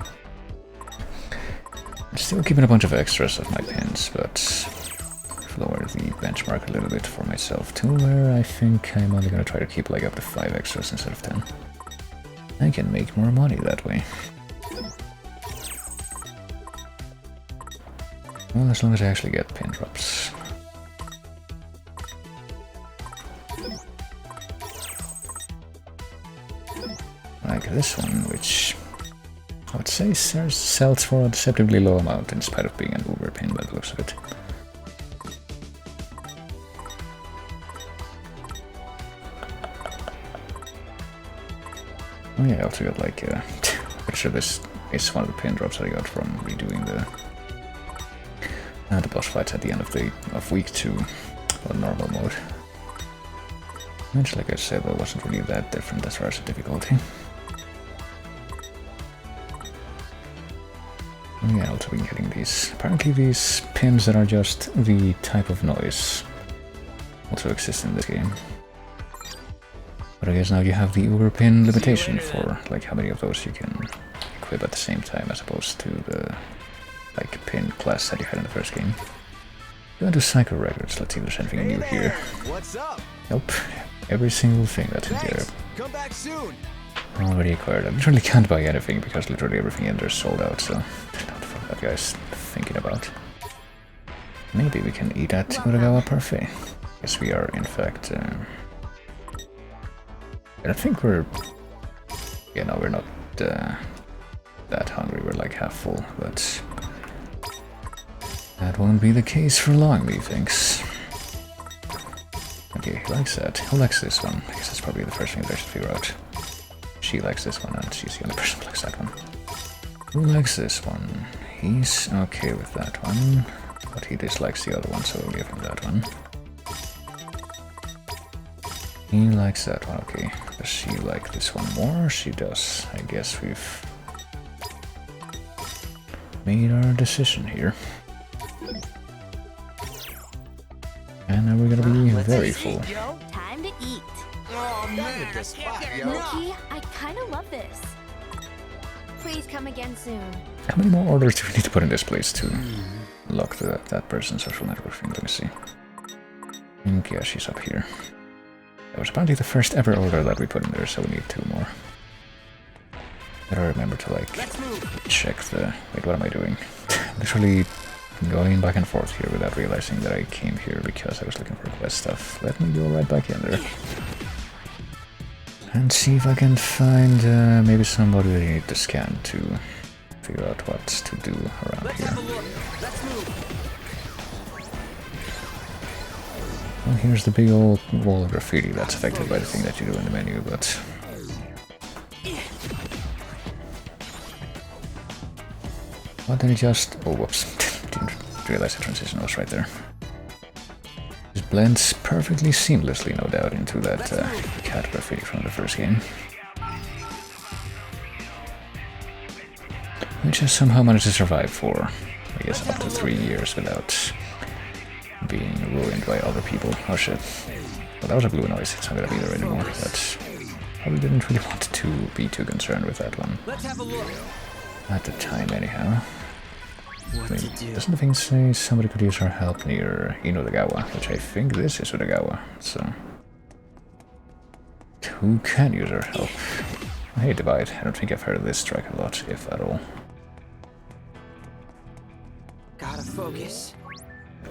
I'm still keeping a bunch of extras of my pins, but I've lowered the benchmark a little bit for myself to where I think I'm only gonna try to keep like up to 5 extras instead of 10. I can make more money that way. Well, as long as I actually get pin drops. Like this one, which I would say sells for a deceptively low amount in spite of being an Uber pin by the looks of it. Oh yeah, I also got like, pretty sure this is one of the pin drops that I got from redoing the boss fights at the end of week 2 on normal mode. Which, like I said, though, wasn't really that different as far as the difficulty. Oh yeah, also been getting these. Apparently these pins that are just the type of noise also exist in this game. But I guess now you have the Uber pin limitation for like how many of those you can equip at the same time as opposed to the like pin class that you had in the first game. Go to Psycho Records, let's see if there's anything new here. What's up? Nope, every single thing that's in here Thanks. Come back soon. already acquired. I literally can't buy anything because literally everything in there is sold out, so what the fuck that guy's thinking about. Maybe we can eat at Uragawa Parfait. Yes, we are, in fact. I think we're... Yeah, no, we're not that hungry. We're like half full, but that won't be the case for long, methinks. Okay, he likes that. Who likes this one? I guess that's probably the first thing that I should figure out. She likes this one, and she's the only person who likes that one. Who likes this one? He's okay with that one, but he dislikes the other one, so we'll give him that one. He likes that one, okay. Does she like this one more? She does. I guess we've made our decision here. And now we're gonna be very full. Yo. Time to eat. Oh, I'm not at this spot, yo. Mookie, I kind of love this. Please come again soon. How many more orders do we need to put in this place to lock that person's social network thing? Let me see. I think, yeah, she's up here. That was apparently the first ever order that we put in there, so we need 2 more. Gotta remember to, like, check the... Wait, what am I doing? Literally going back and forth here without realizing that I came here because I was looking for quest stuff. Let me go right back in there. And see if I can find maybe somebody I need to scan to figure out what to do around here. Well, here's the big old wall of graffiti that's affected by the thing that you do in the menu, but... Why didn't it just... Oh, whoops. Didn't realize the transition was right there. This blends perfectly seamlessly, no doubt, into that cat graffiti from the first game. Which has somehow managed to survive for, I guess, up to 3 years without being ruined by other people. Oh shit. Well, that was a blue noise, it's not gonna be there anymore, but probably didn't really want to be too concerned with that one. Let's have a look. At the time, anyhow. Wait, doesn't the thing say somebody could use our help near Inudagawa? Which I think this is Udagawa, so... Who can use our help? Hey, Divide. I don't think I've heard of this track a lot, if at all. Gotta focus.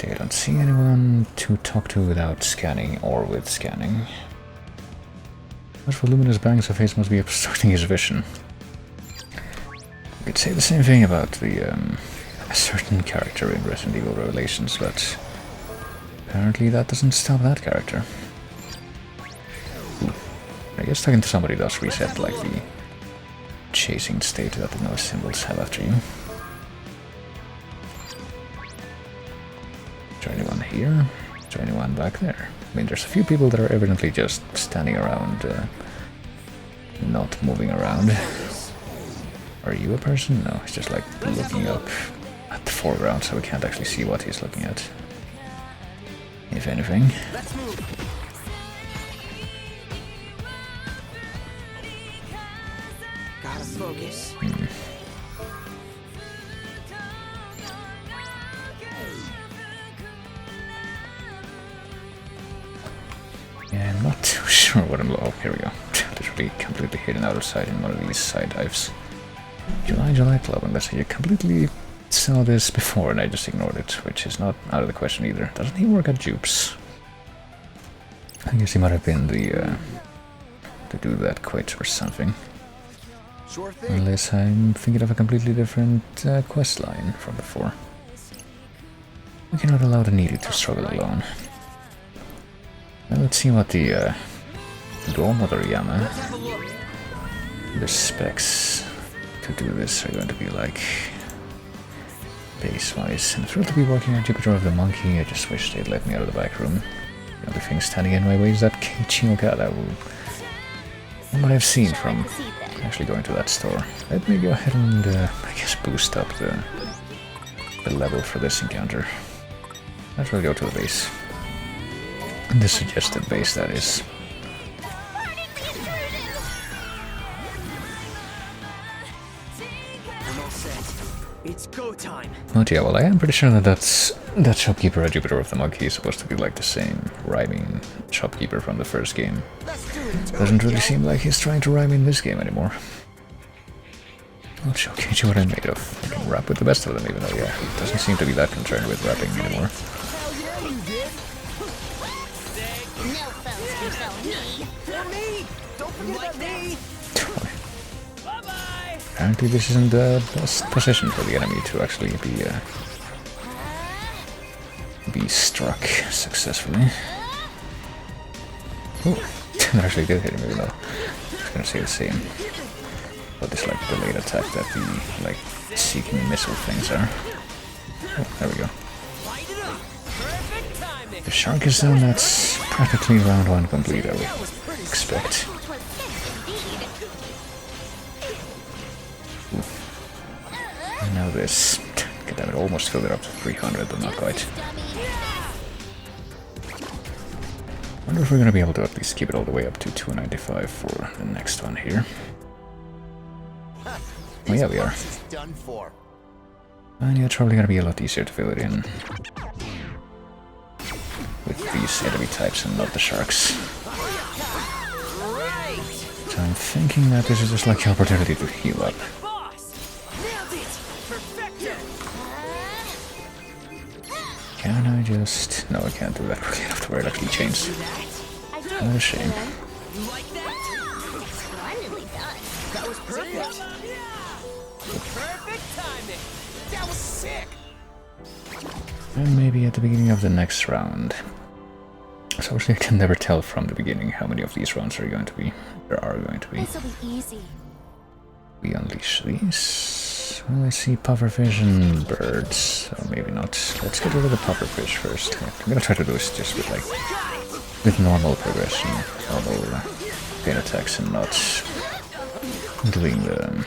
I don't see anyone to talk to without scanning or with scanning. Those voluminous bangs of his must be obstructing his vision. You could say the same thing about the, a certain character in Resident Evil Revelations, but apparently that doesn't stop that character. Ooh. I guess talking to somebody does reset, like, the chasing state that the noise symbols have after you. Is there anyone here? Is there anyone back there? I mean, there's a few people that are evidently just standing around, not moving around. Are you a person? No, he's just like looking up at the foreground, so we can't actually see what he's looking at. If anything. Let's move. Gotta focus. Yeah, I'm not too sure what I'm... Oh, here we go. Literally completely hidden outside in one of these side dives. July Club, unless you completely saw this before and I just ignored it, which is not out of the question either. Doesn't he work at Jupes? I guess he might have been the, to do that quit or something. Sure thing. Unless I'm thinking of a completely different quest line from before. We cannot allow the needy to struggle alone. Well, let's see what the Godmother Yama, the specs to do this are going to be like base-wise. I'm thrilled to be working on Jupiter of the Monkey. I just wish they'd let me out of the back room. The only thing standing in my way is that Keiichi Okada, from what I've seen from actually going to that store. Let me go ahead and, I guess, boost up the level for this encounter. Let's really go to the base. The suggested base, that is. It's go time. But yeah, well, I am pretty sure that that shopkeeper at Jupiter of the Monkey is supposed to be like the same rhyming shopkeeper from the first game. Doesn't really seem like he's trying to rhyme in this game anymore. I'll show Keiichi what I'm made of. I can rap with the best of them, even though, yeah, he doesn't seem to be that concerned with rapping anymore. No foes can tell me. For me! Don't forget about me! Apparently this isn't the best position for the enemy to actually be struck successfully. Oh, that actually did hit him, even though I was gonna say the same. But this like delayed attack that the like seeking missile things are. Oh, there we go. The shark is done, that's practically round 1 complete, I would expect. And now this. God damn it, almost filled it up to 300, but not quite. Wonder if we're gonna be able to at least keep it all the way up to 295 for the next one here. Oh yeah, we are. This is done for. And yeah, it's probably gonna be a lot easier to fill it in with these enemy types and not the sharks. So I'm thinking that this is just like the opportunity to heal up. Boss! Nailed it! Perfecto! Can I just... No, I can't do that quickly enough to where it actually changes. I did. What a shame. You like that? Splendidly done. That was perfect. Perfect timing! That was sick. And maybe at the beginning of the next round. So obviously I can never tell from the beginning how many of these rounds are going to be. There are going to be. This'll be easy. We unleash these. Well, I see pufferfish and birds, so maybe not. Let's get rid of the pufferfish first. I'm gonna try to do this just with like with normal progression, normal pain attacks, and not doing the.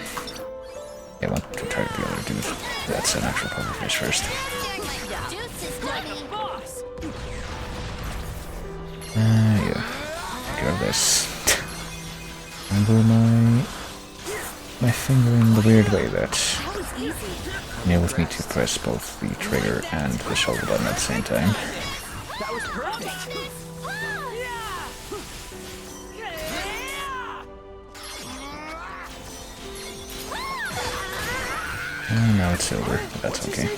Yeah, I want to try to be able to do that's an actual pufferfish first. Juice is dummy. Boss! Yeah. Take care of this. Angle my finger in the weird way that That was easy. enables me to press both the trigger and the shoulder button at the same time. That was perfect! And now it's over, but that's okay.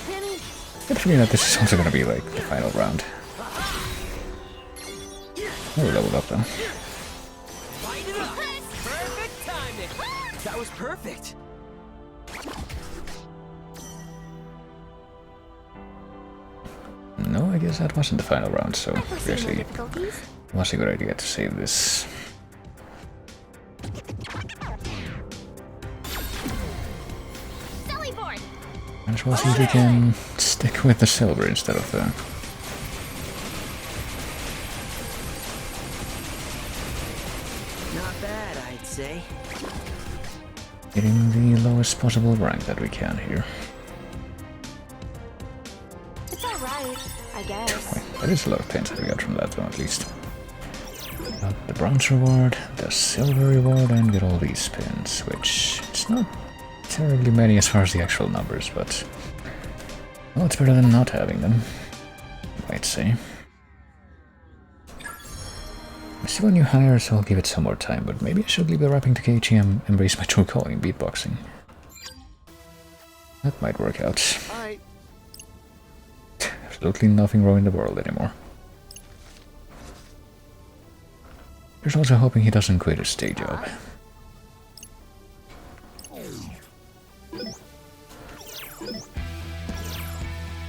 Good for me that this is also gonna be like the final round. Oh, we leveled up though. Light it up! Perfect timing! That was perfect! No, I guess that wasn't the final round, so Foreseen no actually it difficulties. was a good idea to save this. Silly board. Might as well see if we can stick with the silver instead of the... Not bad, I'd say. getting the lowest possible rank that we can here. It's alright, I guess. Wait, there is a lot of pins that we got from that though, at least. Got the bronze reward, the silver reward, and get all these pins, which it's not terribly many as far as the actual numbers, but well, it's better than not having them, I'd say. I still a new hire, so I'll give it some more time, but maybe I should leave the rapping to Keiichi and embrace my true calling, beatboxing. That might work out. Alright. Absolutely nothing wrong in the world anymore. Here's also hoping he doesn't quit his day job.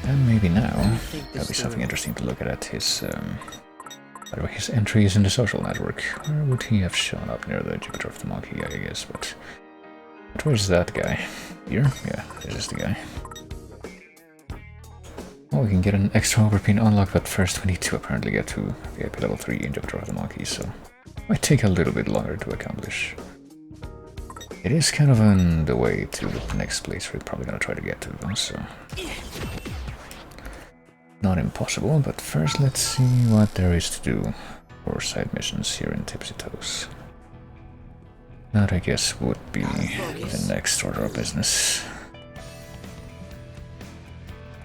And maybe now, that'll be something interesting to look at his, by the way, his entries in the social network. Where would he have shown up? Near the Jupiter of the Monkey, I guess, but where's that guy? Here? Yeah, this is the guy. Oh, we can get an extra overpin unlock, but first we need to apparently get to VIP level 3 in Jupiter of the Monkey, so might take a little bit longer to accomplish. It is kind of on the way to the next place we're probably gonna try to get to, though, so not impossible, but first let's see what there is to do for side missions here in Tipsy Toes. That, I guess, would be the next order of business.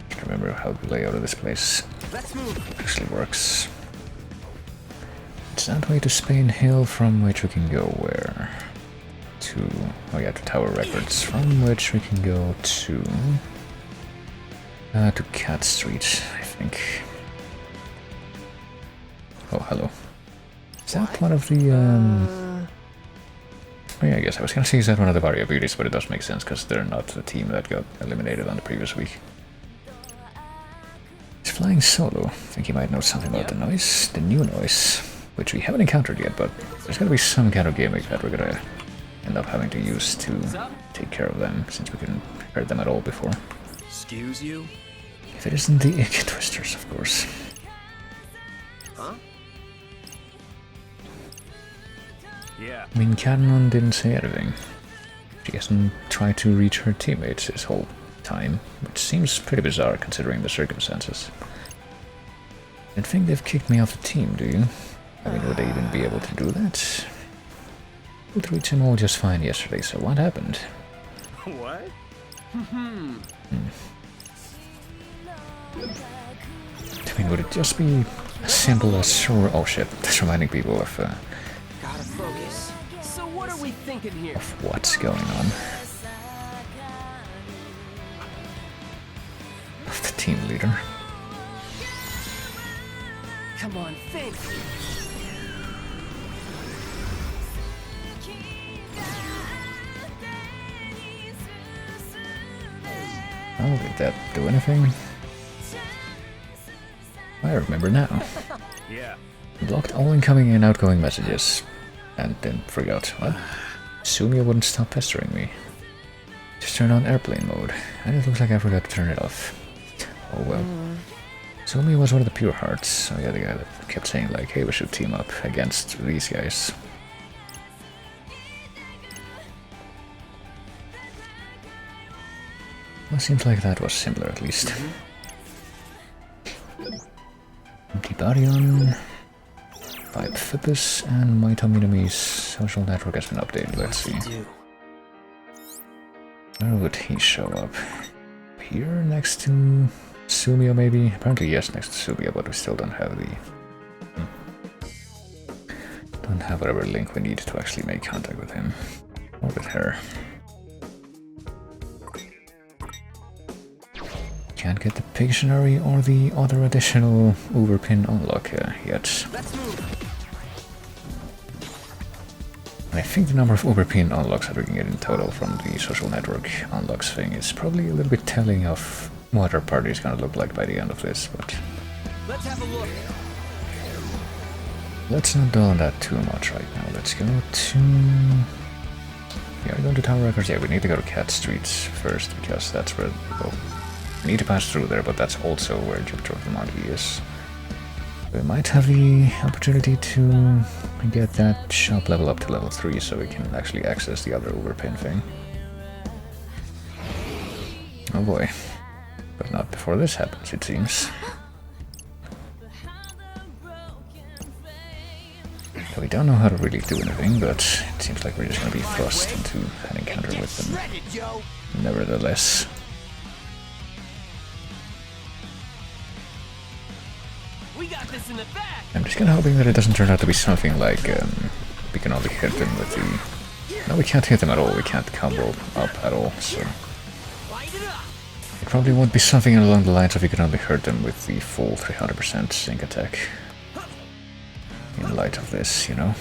Can't remember how the layout of this place actually works. It's that way to Spain Hill, from which we can go where? To... oh yeah, to Tower Records, from which we can go to Cat Street, I think. Oh, hello. Is that one of the, oh yeah, I guess I was gonna say is that one of the Varia Beauties, but it does make sense, because they're not the team that got eliminated on the previous week. He's flying solo. I think you might know something about the noise, the new noise, which we haven't encountered yet, but there's gotta be some kind of gimmick that we're gonna end up having to use to take care of them, since we couldn't prepare them at all before. Excuse you? If it isn't the Ick Twisters, of course. Huh? Yeah. I mean, Cadnon didn't say anything. She hasn't tried to reach her teammates this whole time, which seems pretty bizarre considering the circumstances. I think they've kicked me off the team, do you? I mean, would they even be able to do that? We treated him all just fine yesterday, so what happened? What? I mean, would it just be as simple as... Oh shit, that's reminding people of Gotta focus. So what are we thinking here? what's going on. Of the team leader. Come on, think. Oh, did that do anything? I remember now. Yeah. Blocked all incoming and outgoing messages. And then forgot. What? Sumia wouldn't stop pestering me. Just turn on airplane mode. And it looks like I forgot to turn it off. Oh well. Sumia was one of the pure hearts. So yeah, the guy that kept saying like, hey, we should team up against these guys. Well, seems like that was simpler at least. Antibarion, 5 Phippus, and my Tominami's social network has been updated. Let's see. Where would he show up? Here, next to Sumia, maybe? Apparently, yes, next to Sumia, but we still don't have the... Don't have whatever link we need to actually make contact with him. Or with her. Can't get the Pictionary or the other additional overpin unlock yet. Let's move. I think the number of overpin unlocks that we can get in total from the social network unlocks thing is probably a little bit telling of what our party is gonna look like by the end of this, but Let's have a look. let's not dwell on that too much right now. Let's go to... Yeah, we're going to Tower Records. Yeah, we need to go to Cat Streets first, because that's where... Well, we need to pass through there, but that's also where Jupiter of the Monkey is. We might have the opportunity to get that shop level up to level 3 so we can actually access the other overpin thing. Oh boy. But not before this happens, it seems. We don't know how to really do anything, but it seems like we're just going to be thrust into an encounter with them. Shredded, yo. Nevertheless. We got this in the back. I'm just kind of hoping that it doesn't turn out to be something like we can only hit them with the... No, we can't hit them at all. We can't combo up at all, so... Light it up. It probably won't be something along the lines of you can only hurt them with the full 300% sync attack. In light of this, you know.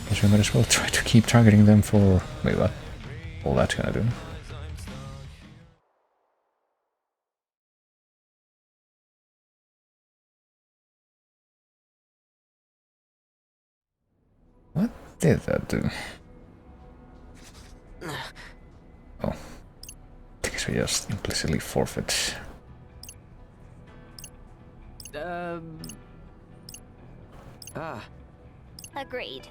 Guess we might as well try to keep targeting them for... Wait, what? All that's gonna do. What did that do? Oh. I guess we just implicitly forfeit. Agreed.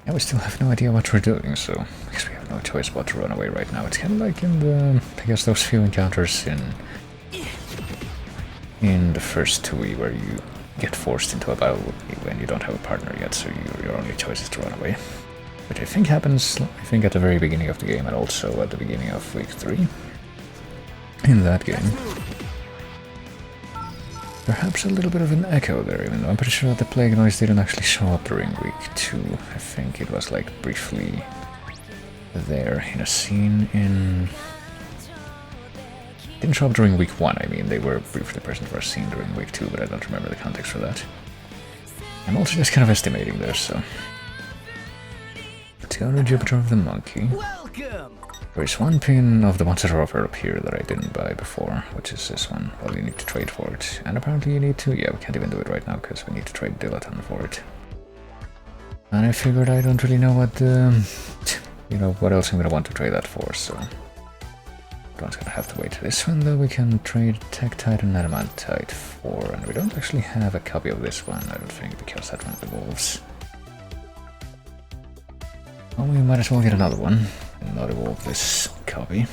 Yeah, we still have no idea what we're doing, so I guess we have no choice but to run away right now. It's kind of like in the, I guess, those few encounters in the first 2E where you get forced into a battle when you don't have a partner yet, so your only choice is to run away. Which I think happens, I think, at the very beginning of the game and also at the beginning of week 3. In that game. Perhaps a little bit of an echo there, even though I'm pretty sure that the Plague Noise didn't actually show up during week 2. I think it was like briefly there in a scene in... Didn't show up during week 1, I mean, they were briefly present for a scene during week 2, but I don't remember the context for that. I'm also just kind of estimating there, so... Let's go to Jupiter of the Monkey. Welcome. There's one pin of the Monster offer up here that I didn't buy before, which is this one. Well, you need to trade for it. And apparently you need to... Yeah, we can't even do it right now because we need to trade Dilaton for it. And I figured I don't really know what you know, what else I'm gonna want to trade that for, so... one's gonna have to wait. This one, though, we can trade Tektite and Adamantite for, and we don't actually have a copy of this one, I don't think, because that one evolves. Well, we might as well get another one and not evolve this copy.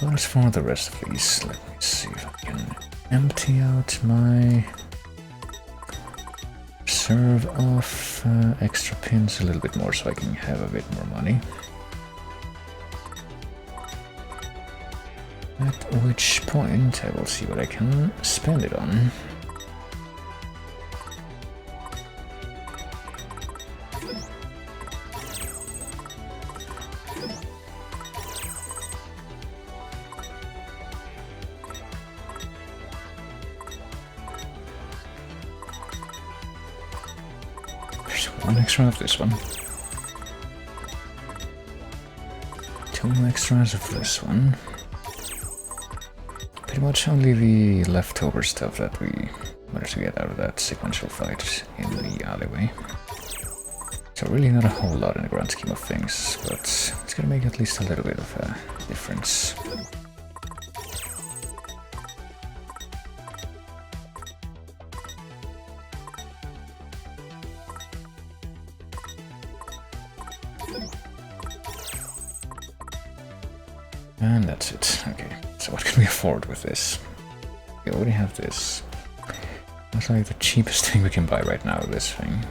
Well, as for the rest of these, let me see if I can empty out my reserve of extra pins a little bit more so I can have a bit more money. At which point I will see what I can spend it on. There's one extra of this one. 2 extras of this one. Pretty much only the leftover stuff that we managed to get out of that sequential fight in the alleyway. So really not a whole lot in the grand scheme of things, but it's gonna make at least a little bit of a difference. And that's it. Okay, so what can we afford with this? We already have this. That's like the cheapest thing we can buy right now, this thing.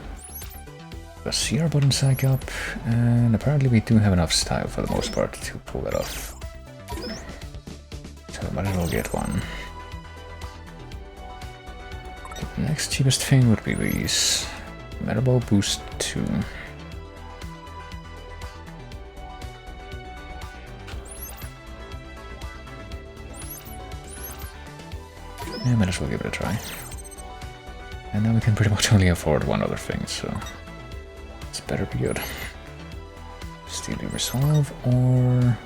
The Sierra button psych up, and apparently we do have enough style for the most part to pull that off. So might as well get one. The next cheapest thing would be these. Metabol Boost 2. Yeah, might as well give it a try. And now we can pretty much only afford one other thing, so it's better be good. Steely Resolve or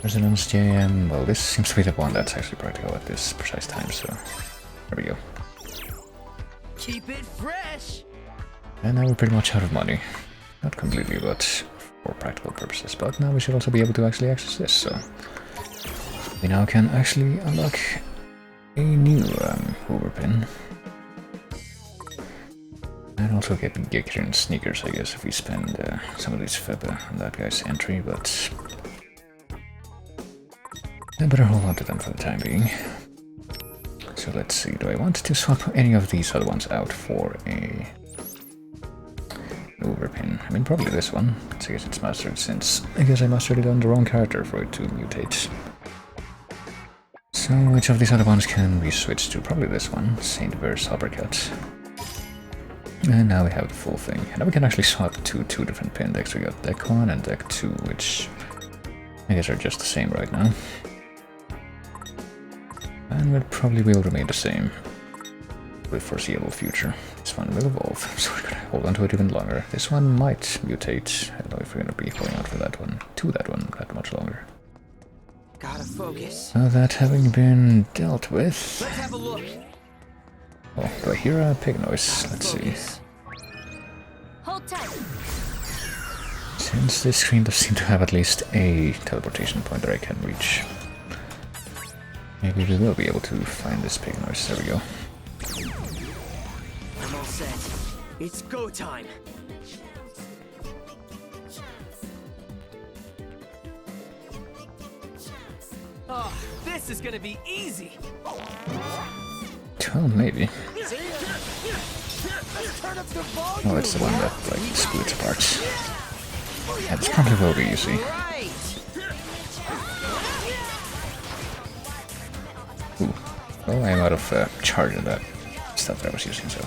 Resonance JM. Well, this seems to be the one that's actually practical at this precise time, so there we go. Keep it fresh. And now we're pretty much out of money. Not completely, but for practical purposes. But now we should also be able to actually access this, so we now can actually unlock a new Hoover pin. And also get Gekrin sneakers, I guess, if we spend some of these Febe on that guy's entry, but I better hold on to them for the time being. So let's see, do I want to swap any of these other ones out for a Hoover pin? I mean, probably this one, I guess it's mastered, since I guess I mastered it on the wrong character for it to mutate. So which of these other ones can we switch to? Probably this one, Saint Verse Uppercut. And now we have the full thing. And now we can actually swap to 2 different pin decks. We got deck 1 and deck 2, which I guess are just the same right now. And will probably will remain the same for the foreseeable future. This one will evolve, so we're gonna hold on to it even longer. This one might mutate. I don't know if we're gonna be holding on for that one, that much longer. Gotta focus. So that having been dealt with... Let's have a look. Oh, do I hear a pig noise? Let's see. Hold tight. Since this screen does seem to have at least a teleportation point that I can reach, maybe we will be able to find this pig noise. There we go. I'm all set. It's go time. Oh, this is gonna be easy. Well, maybe. Let's turn up the volume. Oh, it's the one that, like, splits apart. Yeah, this probably will be easy. Right. Ooh. Well, I'm out of charge of that stuff that I was using, so...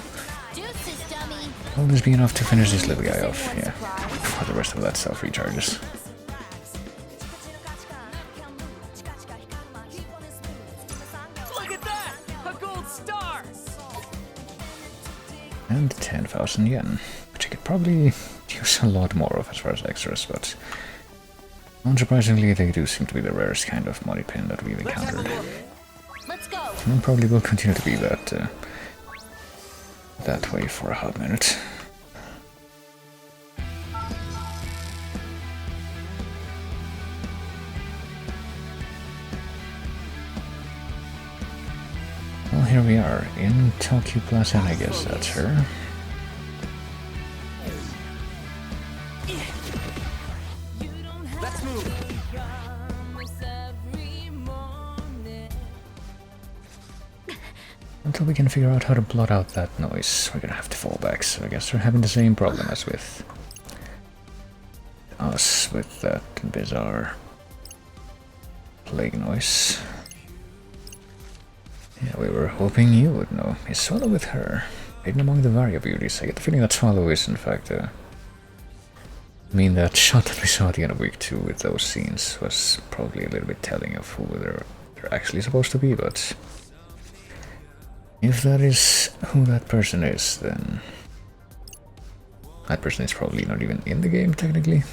Deuces, dummy. Will this be enough to finish this little guy off? Yeah. Before the rest of that stuff recharges. Look at that! A gold star! And 10,000 yen, which I could probably use a lot more of as far as extras, but unsurprisingly they do seem to be the rarest kind of money pin that we've Let's have a encountered. look. Let's go. And probably will continue to be that that way for a hot minute. here we are in Tokyo Plaza, and I guess that's her. Let's move. Until we can figure out how to blot out that noise, we're gonna have to fall back, so I guess we're having the same problem as with us with that bizarre plague noise. Yeah, we were hoping you would know. Is Swallow with her? Hidden among the Varia beauties. I get the feeling that Swallow is in fact I mean, that shot that we saw at the end of week 2 with those scenes was probably a little bit telling of who they're actually supposed to be, but if that is who that person is, then that person is probably not even in the game, technically.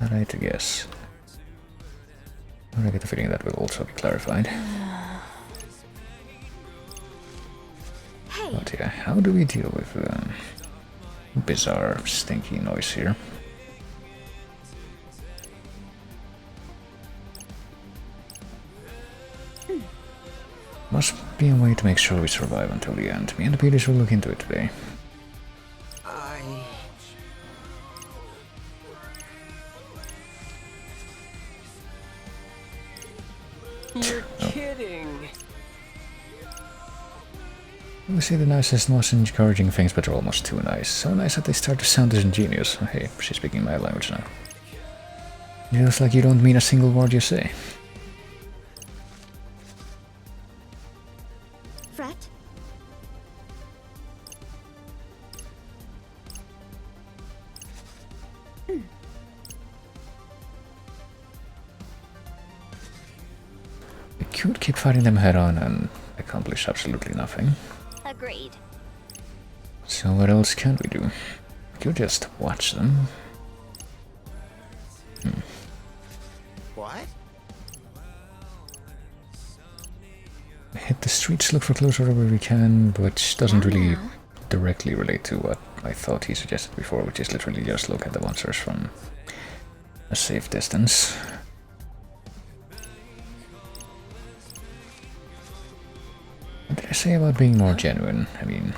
I'd like to guess. But I get the feeling that will also be clarified. Hey, But yeah, how do we deal with the bizarre, stinky noise here? Must be a way to make sure we survive until the end. Me and the Peters will look into it today. You're kidding. We say the nicest, most encouraging things, but they're almost too nice. So nice that they start to sound disingenuous. Oh, hey, she's speaking my language now. It feels like you don't mean a single word you say. Fret? We could keep fighting them head on and accomplish absolutely nothing. Agreed. So what else can we do? We could just watch them. What? Hit the streets, look for clues wherever we can, which doesn't really directly relate to what I thought he suggested before, which is literally just look at the monsters from a safe distance. What did I say about being more genuine? I mean,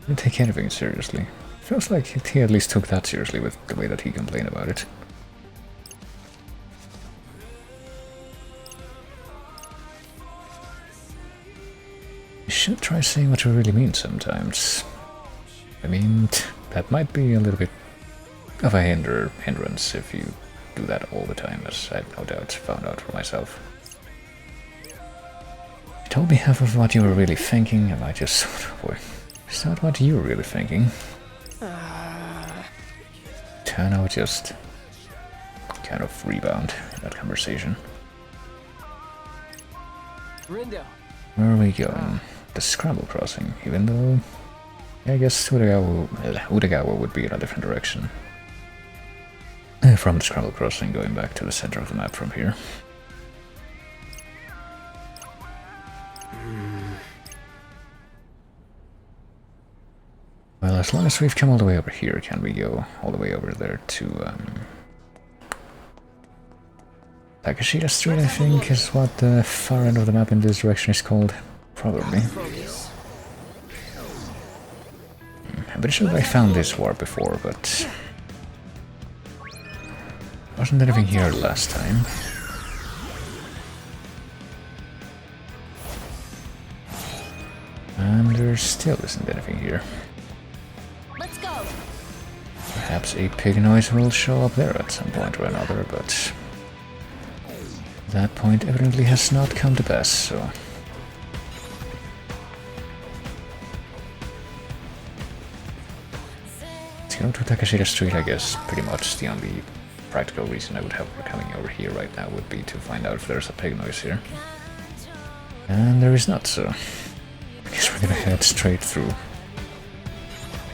I didn't take anything seriously. Feels like he at least took that seriously with the way that he complained about it. You should try saying what you really mean sometimes. I mean, that might be a little bit of a hindrance if you do that all the time, as I no doubt found out for myself. You told me half of what you were really thinking, and I just boy, is that what you were really thinking? Tana would just kind of rebound in that conversation. Rindo. Where are we going? The Scramble Crossing, even though I guess Udagawa would be in a different direction. From the Scramble Crossing, going back to the center of the map from here. Well, as long as we've come all the way over here, can we go all the way over there to Takashita Street, I think, is what the far end of the map in this direction is called. Probably. I'm pretty sure that I found this warp before, but wasn't anything here last time. And there still isn't anything here. Let's go. Perhaps a pig noise will show up there at some point or another, but that point evidently has not come to pass, so let's go to Takashita Street. I guess pretty much the only practical reason I would have for coming over here right now would be to find out if there's a pig noise here. And there is not, so I guess we're gonna head straight through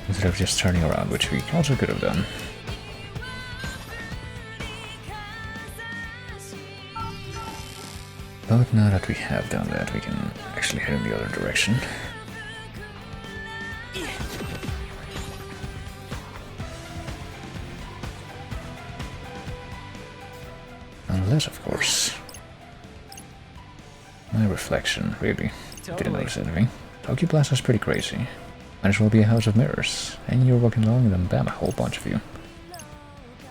instead of just turning around, which we also could have done. But now that we have done that, we can actually head in the other direction. Unless, of course, my reflection really Didn't Totally. notice anything. Tokyo Plaza's pretty crazy. Might as well be a house of mirrors. And you're walking along and then bam, a whole bunch of you.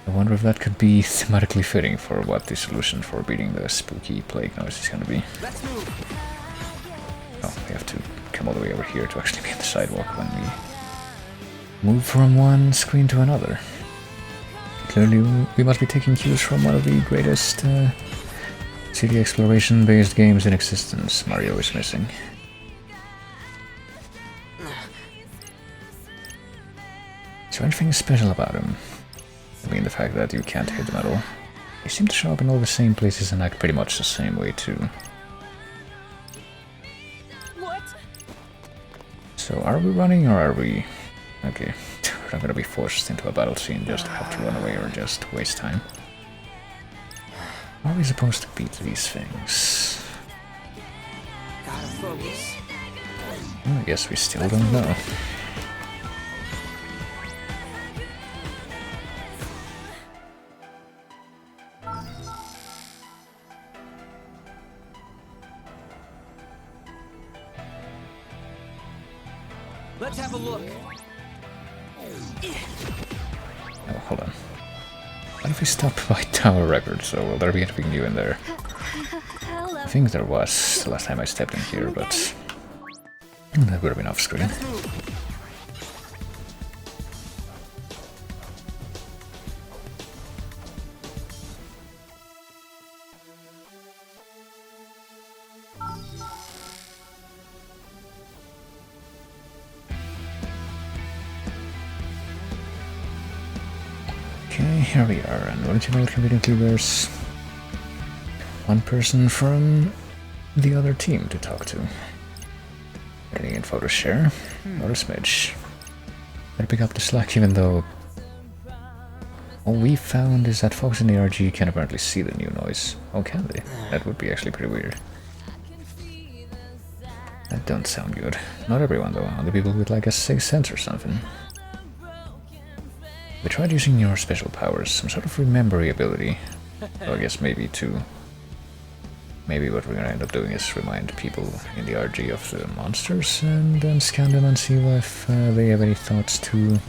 I wonder if that could be thematically fitting for what the solution for beating the spooky plague noise is gonna be. Let's move. Oh, we have to come all the way over here to actually be on the sidewalk when we move from one screen to another. Clearly, we must be taking cues from one of the greatest city exploration-based games in existence. Mario is missing. Is there anything special about him? I mean, the fact that you can't hit them at all. They seem to show up in all the same places and act pretty much the same way too. What? So are we running or are we... Okay, we're not gonna be forced into a battle scene just to have to run away or just waste time. How are we supposed to beat these things? Gotta focus. Well, I guess we still don't know. Let's have a look. Oh, hold on. What if we stop by Tower Records? So will there be anything new in there? Hello. I think there was the last time I stepped in here, but that would have been off screen. Let's move. Okay, here we are, and Original conveniently there's one person from the other team to talk to. Any info to share? Or a smidge. Better pick up the slack even though all we found is that folks in the RG can apparently see the new noise. Oh, can they? That would be actually pretty weird. That don't sound good. Not everyone though, only people with like a sixth sense or something. We tried using your special powers, some sort of remembery ability. So I guess maybe what we're gonna end up doing is remind people in the RG of the monsters and then scan them and see if they have any thoughts to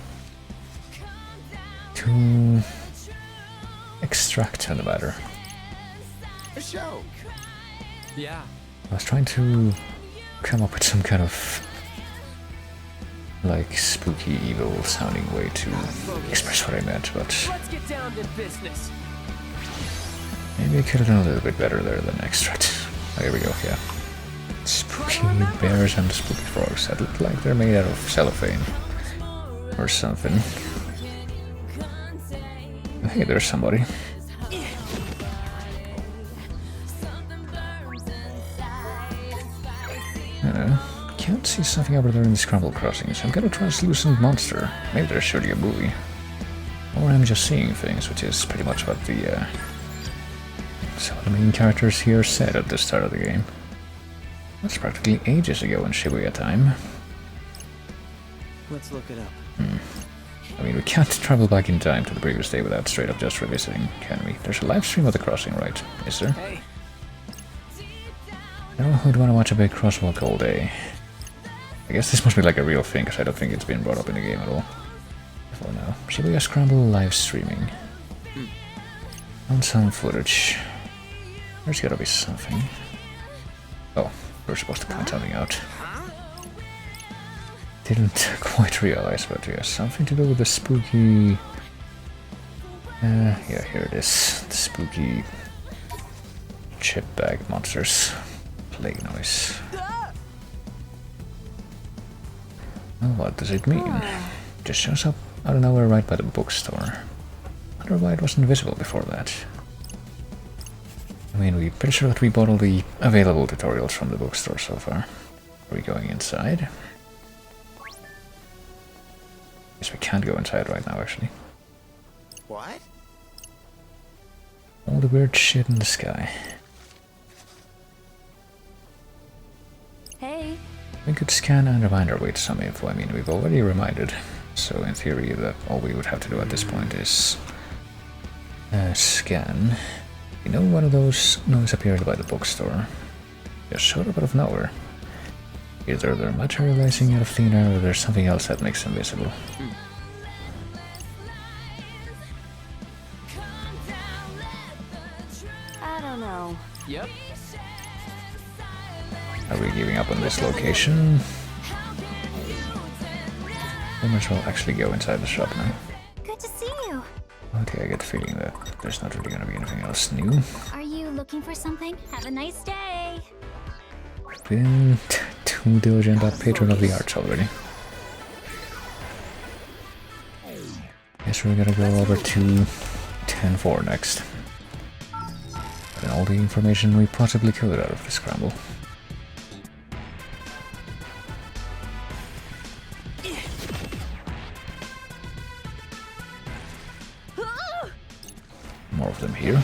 extract on the matter. A show. Yeah. I was trying to come up with some kind of like spooky, evil sounding way to express what I meant, but Let's get down to business. maybe I could have done a little bit better there than extract. Oh, here we go, yeah. Spooky bears and spooky frogs that look like they're made out of cellophane or something. Oh, hey, there's somebody. Can't see something over there in the Scramble Crossing, so I've got a translucent monster. Maybe they're shooting a movie. Or I'm just seeing things, which is pretty much what some of the main characters here said at the start of the game. That's practically ages ago in Shibuya time. Let's look it up. I mean, we can't travel back in time to the previous day without straight up just revisiting, can we? There's a live stream of the crossing, right? Is there? Hey, I don't know who'd want to watch a big crosswalk all day. I guess this must be like a real thing, because I don't think it's been brought up in the game at all. For now. Shibuya Scramble live streaming. On some footage. There's gotta be something. Oh, we're supposed to point something out. Didn't quite realize, but yeah, something to do with the spooky... yeah, here it is. The spooky... chip bag monsters. Plague noise. Well, what does it mean? Just shows up out of nowhere right by the bookstore. Wonder why it wasn't visible before that. I mean, we're pretty sure that we bought all the available tutorials from the bookstore so far. Are we going inside? Guess we can't go inside right now, actually. What? All the weird shit in the sky. Hey. We could scan and remind our way to some info. I mean, we've already reminded, so in theory that all we would have to do at this point is scan. You know, one of those noise appeared by the bookstore. Just showed up out of nowhere. Either they're materializing out of thin air or there's something else that makes them visible. I don't know. Yep. Are we giving up on this location? We might as well actually go inside the shop now. Good to see you. Okay, I get the feeling that there's not really gonna be anything else new. Are you looking for something? Have a nice day. Been too diligent at Patron of the Arts already. Guess we're gonna go over to 10-4 next. Getting all the information we possibly could out of the scramble. More of them here.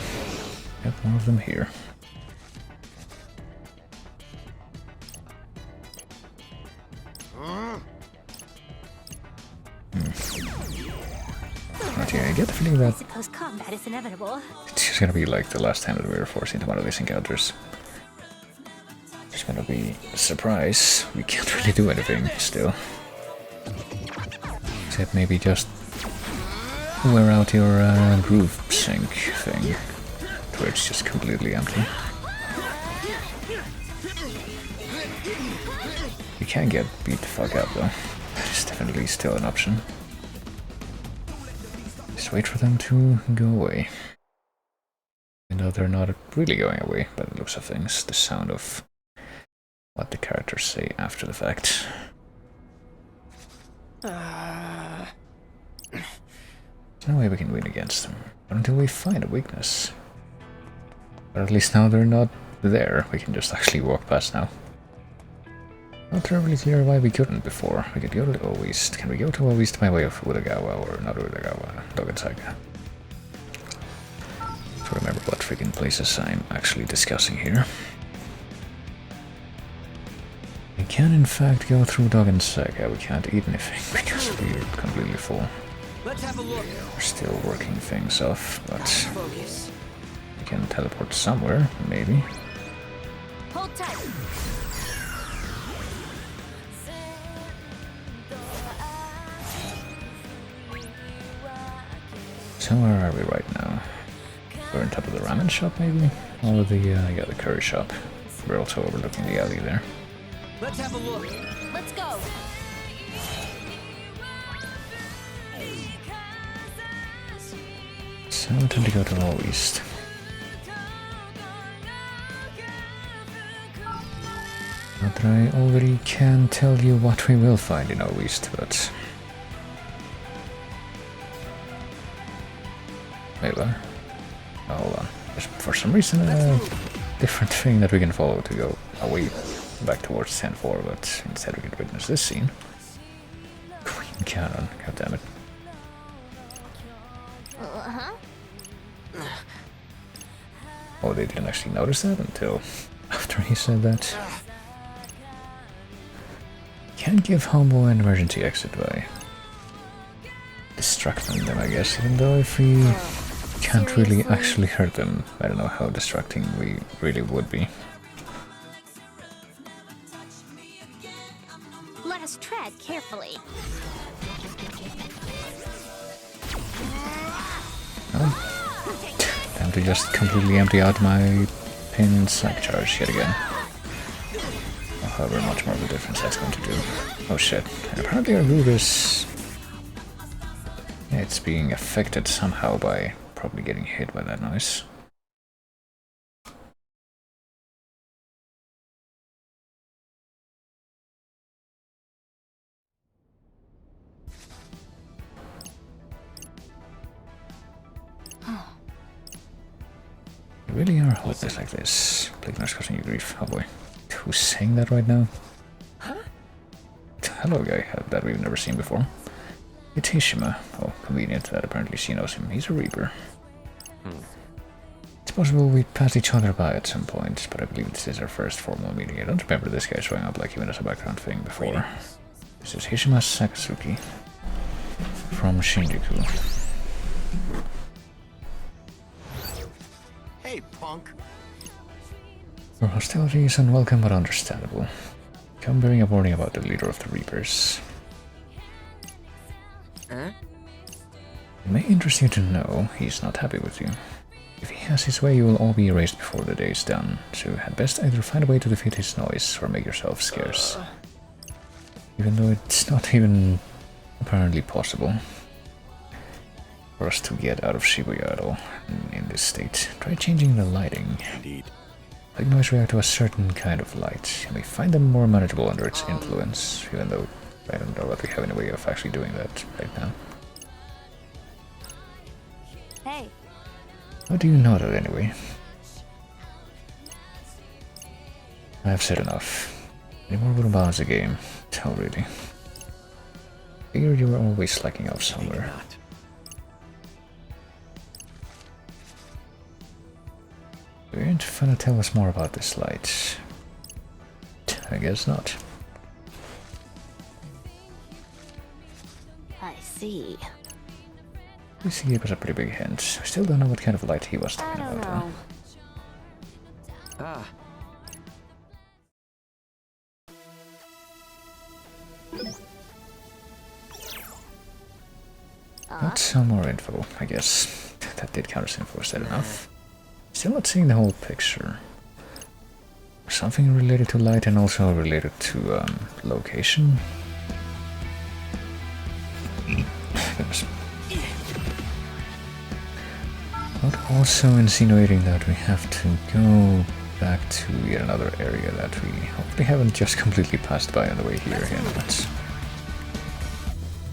Yep, more of them here. But yeah, I get the feeling I that suppose combat is inevitable. it's just gonna be like the last time that we were forced into one of these encounters. It's gonna be a surprise. We can't really do anything still. Except maybe just wear out your groove sync thing, where it's just completely empty. You can get beat the fuck up though. That is definitely still an option. Just wait for them to go away. Even though they're not really going away by the looks of things, the sound of what the characters say after the fact. There's no way we can win against them, but until we find a weakness. But at least now they're not there, we can just actually walk past now. Not terribly clear why we couldn't before. We could go to O East. Can we go to O East by way of Udagawa or not Udagawa? Dogensaka. To remember what freaking places I'm actually discussing here. We can in fact go through Dogensaka. We can't eat anything because we're completely full. Let's have a look. We're still working things off, but Focus. we can teleport somewhere, maybe. Hold tight. So where are we right now? We're on top of the ramen shop, maybe? Or the, yeah, the curry shop. We're also overlooking the alley there. Let's have a look. Let's go. So time to go to All East. Not that I already can tell you what we will find in All East, but... Wait, what? Oh, hold on. There's for some reason a different thing that we can follow to go away back towards 10-4, but instead we can witness this scene. Queen Cannon, goddammit. Uh-huh. Oh, they didn't actually notice that until after he said that. Can't give Homeboy an emergency exit by distracting them, I guess, even though if we can't really actually hurt them, I don't know how distracting we really would be. Let us tread carefully. Oh. Time to just completely empty out my pin sack charge yet again. However much more of a difference that's going to do. Oh shit. And apparently our groove is... Yeah, it's being affected somehow by probably getting hit by that noise. You really are hopeless like this. Plague nurse causing you grief. Oh boy. Who's saying that right now? Huh? Hello, guy that we've never seen before. It's Hishima. Oh, convenient that apparently she knows him. He's a Reaper. It's possible we passed each other by at some point, but I believe this is our first formal meeting. I don't remember this guy showing up like even as a background thing before. This is Hishima Sakatsuki from Shinjuku. Hey, punk. Your hostility is unwelcome but understandable. Come bearing a warning about the leader of the Reapers. Huh? It may interest you to know he's not happy with you. If he has his way, you will all be erased before the day is done, so you had best either find a way to defeat his noise or make yourself scarce. Even though it's not even apparently possible for us to get out of Shibuya at all in this state. Try changing the lighting. Indeed. Like noise react to a certain kind of light. You may find them more manageable under its influence, even though I don't know that we have any way of actually doing that right now. Hey, How do you know that anyway? I've said enough. Any more wouldn't balance the game. Oh, really. Figured you were always slacking off somewhere. Not. You ain't finna tell us more about this light. I guess not. I see. This gave us a pretty big hint. I still don't know what kind of light he was I talking don't about. know. Ah, Not some more info, I guess. That did count as info, is that enough? Still not seeing the whole picture. Something related to light and also related to location. Goodness. But also insinuating that we have to go back to yet another area that we hopefully haven't just completely passed by on the way here again, but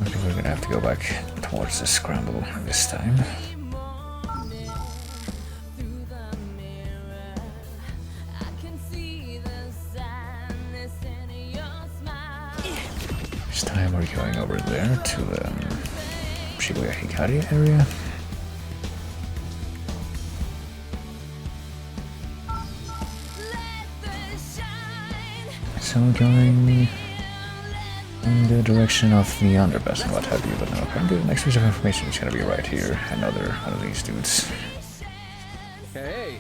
I think we're gonna have to go back towards the scramble this time. This time we're going over there to the Shibuya Hikari area. So going in the direction of the underpass and what have you, but no, apparently the next piece of information is gonna be right here. Another one of these dudes. hey.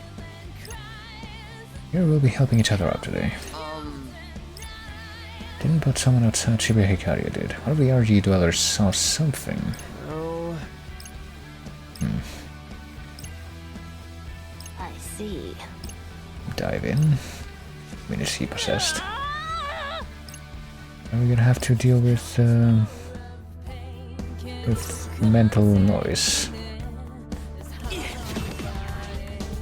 Here we'll be helping each other out today. Didn't put someone outside Shibuya Hikari, did. One of the RG dwellers saw something. Oh, I see. Dive in. I mean, is he possessed? And we're gonna have to deal with mental noise.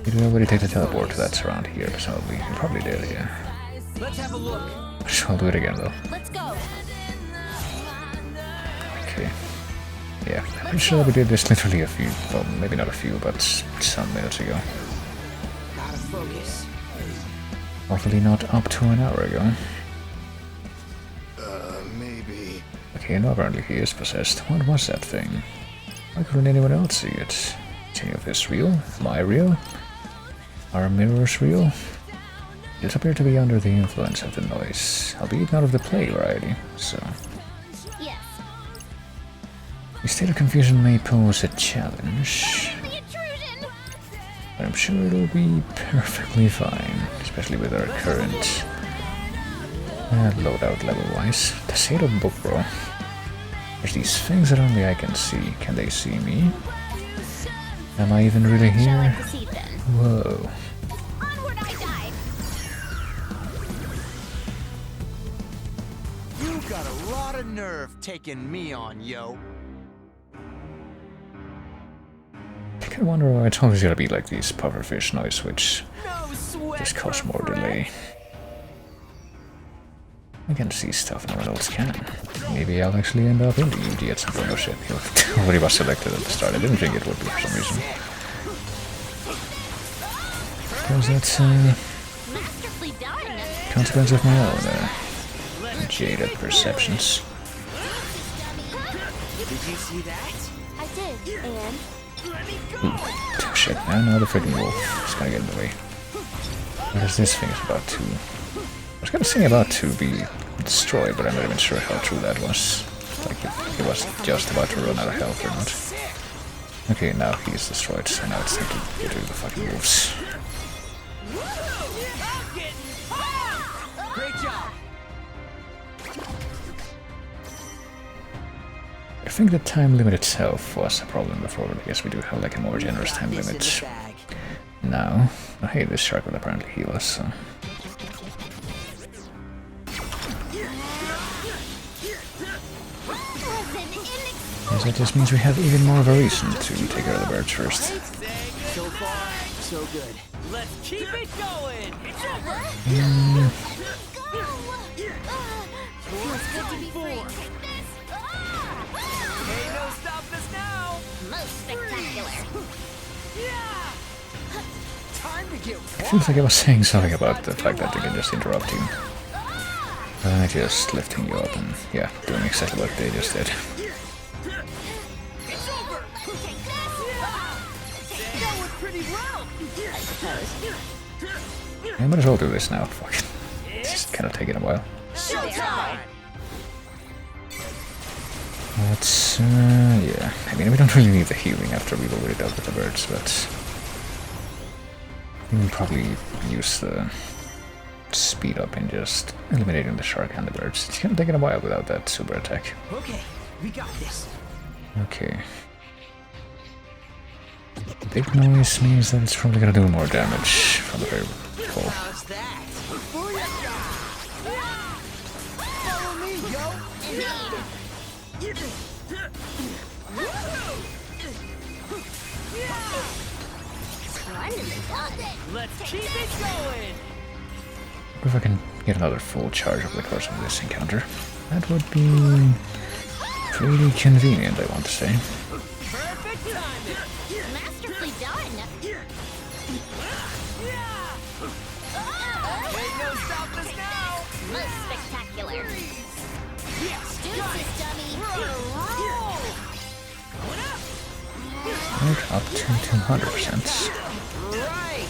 Did we already take the teleport that's around here? Presumably, we probably did, yeah. let's have a look. I'll do it again though. Let's go. Okay. Yeah, I'm pretty sure we did this literally a few, well, maybe not a few, but some minutes ago. Gotta focus. Hopefully not up to an hour ago. Maybe. Okay, now apparently he is possessed. What was that thing? Why couldn't anyone else see it? Is any of this real? Am I real? Are mirrors real? It appear to be under the influence of the noise, albeit not of the play variety, so... Yes. The state of confusion may pose a challenge, The intrusion! but I'm sure it'll be perfectly fine, especially with our current loadout level-wise. The Sado book, bro. There's these things that only I can see. Can they see me? Am I even really Shall I here? proceed then? Whoa. Onward I dive! You got a lot of nerve taking me on, yo. I kind of wonder why it's always gotta be like these pufferfish noise, which No sweat. just cause for more Fred. delay. I can see stuff no one else can. Maybe I'll actually end up in the UD at some point. Oh shit, he already was selected at the start. I didn't think it would be for some reason. Because that's Masterfully done! consequence of my own jaded perceptions. Did you see that? I did, and Oh shit, now the freaking wolf is gonna get in the way. What is this thing is about to... I was gonna say about to be destroyed, but I'm not even sure how true that was. Like if he was just about to run out of health or not. Okay, now he's destroyed, so now it's time to get rid of the fucking wolves. Great job. think the time limit itself was a problem before, but I guess we do have like a more generous time This in limit the bag. now. Oh, hey, this shark will apparently heal us, so... Yes, that just means we have even more of a reason to take care of the birds first. So far, so good. Let's keep it going. It's over. Feels good to be free. Take this. Ain't no stopping us now. Most spectacular. Yeah. Time to get Feels like I was saying something about the fact that they can just interrupt you. By just lifting you up and, yeah, doing exactly what they just did. It's over. Take this. That went pretty well. I suppose. I might as well do this now, fuck. It's kind of taking a while. Showtime. But, yeah. I mean, we don't really need the healing after we've already dealt with the birds, but... we can probably use the speed up in just eliminating the shark and the birds. It's kind of taking a while without that super attack. Okay, we got this. Okay. Big noise means that it's probably gonna do more damage from the very fall. How's that? follow me, yo. Splendidly done. Let's keep it going. What if I can get another full charge over the course of this encounter? That would be pretty convenient, I want to say. Perfect timing. Masterfully done. Ain't no stopping us now. Most spectacular. Yes. Deuces, dummy. Right, up to 200%. Right.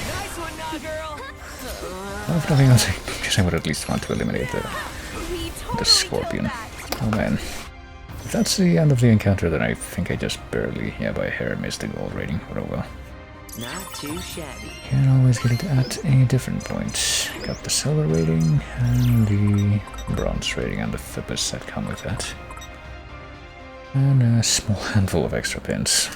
Nice one, nah, girl. Well, if nothing else, I guess I would at least want to eliminate the scorpion. Oh man. If that's the end of the encounter, then I think I just barely, yeah, by a hair missed the gold rating, but oh well. Not too shabby. Can always get it at a different point. Got the silver rating and the bronze rating and the thippers that come with that. And a small handful of extra pins.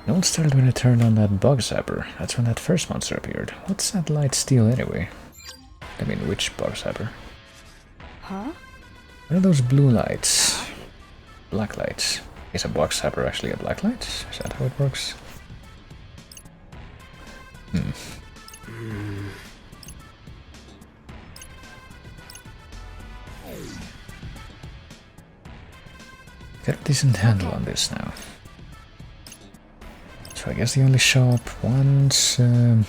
It all started when I turned on that bug zapper. That's when that first monster appeared. What's that light steal anyway? I mean, which bug zapper? Huh? What are those blue lights? Black lights. Is a bug zapper actually a black light? Is that how it works? Got a decent handle on this now. So I guess they only show up once in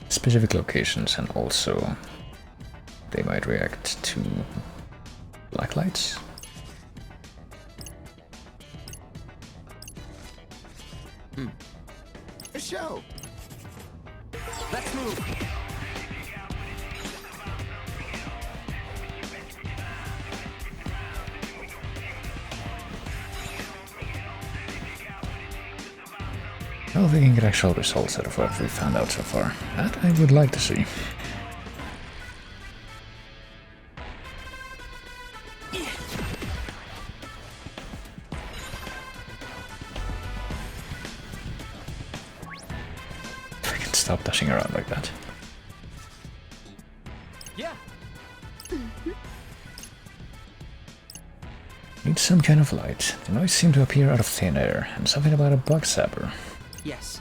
specific locations, and also they might react to black lights. A show. Let's move. I don't think we can get actual results out of what we found out so far. That I would like to see. If I can stop dashing around like that. Yeah. Need some kind of light. The noise seemed to appear out of thin air, and something about a bug zapper. Yes.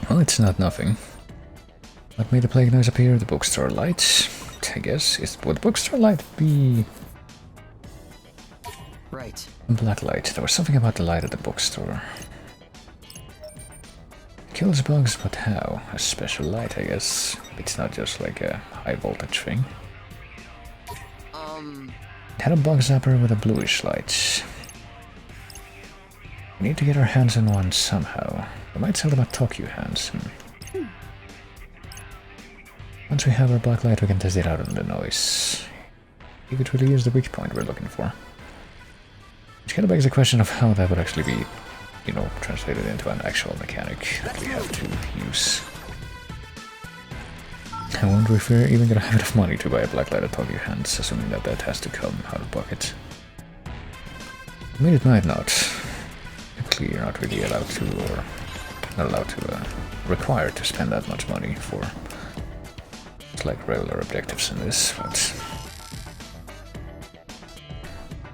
Well, it's not nothing. What made the plague noise appear? The bookstore light, I guess. Would the bookstore light be Right. a black light? There was something about the light at the bookstore. Kills bugs, but how? A special light, I guess. It's not just like a high voltage thing. It had a bug zapper with a bluish light. We need to get our hands on one somehow. We might sell them at Tokyo Hands. Once we have our black light, we can test it out on the noise. If it really is the weak point we're looking for. Which kind of begs the question of how that would actually be you know, translated into an actual mechanic that we have to use. I wonder if we're even gonna have enough money to buy a Blacklight at Tokyo Hands, assuming that that has to come out of pocket. I mean, it might not. Typically, you're not really allowed to, or not allowed to, required to spend that much money for like regular objectives in this, but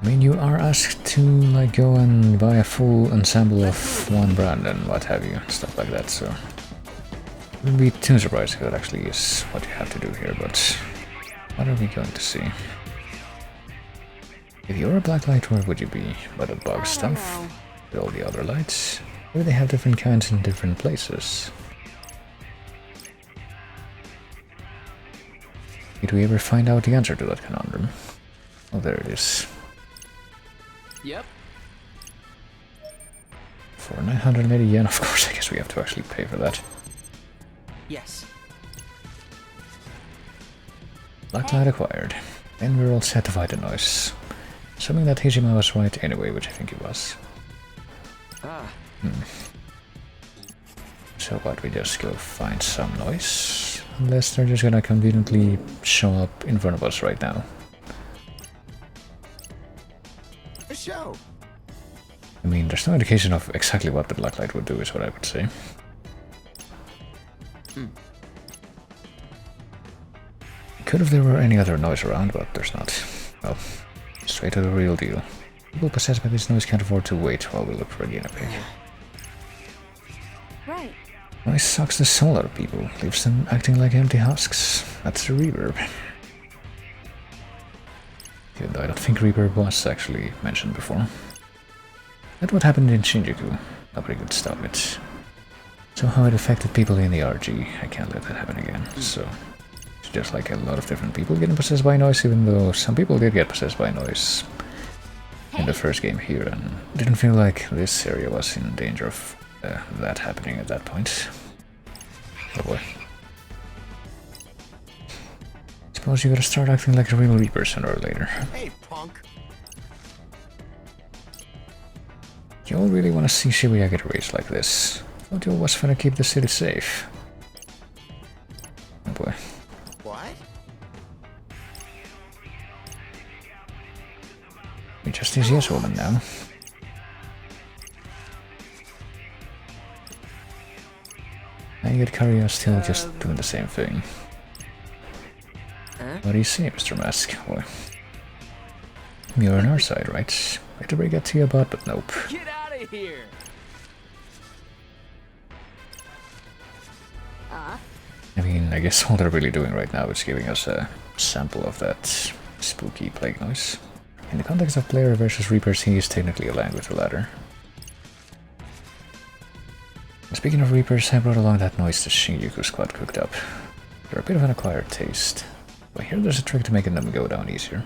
I mean, you are asked to like go and buy a full ensemble of one brand and what have you, stuff like that, so I wouldn't be too surprised if that actually is what you have to do here, but what are we going to see? If you're a Blacklight, where would you be? By the bug stuff? With all the other lights? Maybe they have different kinds in different places. Did we ever find out the answer to that conundrum? Oh, there it is. Yep. For 980 yen, of course, I guess we have to actually pay for that. Yes. Blacklight acquired. And we're all set to fight the noise. Assuming that Hijima was right anyway, which I think he was. Ah. So what, we just go find some noise? Unless they're just gonna conveniently show up in front of us right now. A show. I mean, there's no indication of exactly what the Blacklight would do, is what I would say. Could if there were any other noise around, but there's not. Well, straight to the real deal. People possessed by this noise can't afford to wait while we look for a guinea pig. Right. Noise sucks the soul out of people, leaves them acting like empty husks. That's the reverb. Even though I don't think reverb was actually mentioned before. That's what happened in Shinjuku. Nobody could stop it. So how it affected people in the RG, I can't let that happen again. So it's just like a lot of different people getting possessed by noise, even though some people did get possessed by noise in the first game here, and didn't feel like this area was in danger of that happening at that point. Oh boy. Suppose you gotta start acting like a real Reaper sooner or later. Hey, punk. You all really wanna see Shibuya get erased like this? Thought you all was gonna keep the city safe. Oh boy. What? You're just his yes woman now. And yet Karya still just doing the same thing. What do you say, Mr. Mask? Well, you're on our side, right? Way to break it to you about, but nope. Get out of here. I mean, I guess all they're really doing right now is giving us a sample of that spooky plague noise. In the context of player versus Reapers, he is technically aligned with the latter. Speaking of Reapers, I brought along that noise the Shinjuku squad cooked up. They're a bit of an acquired taste, but here there's a trick to making them go down easier.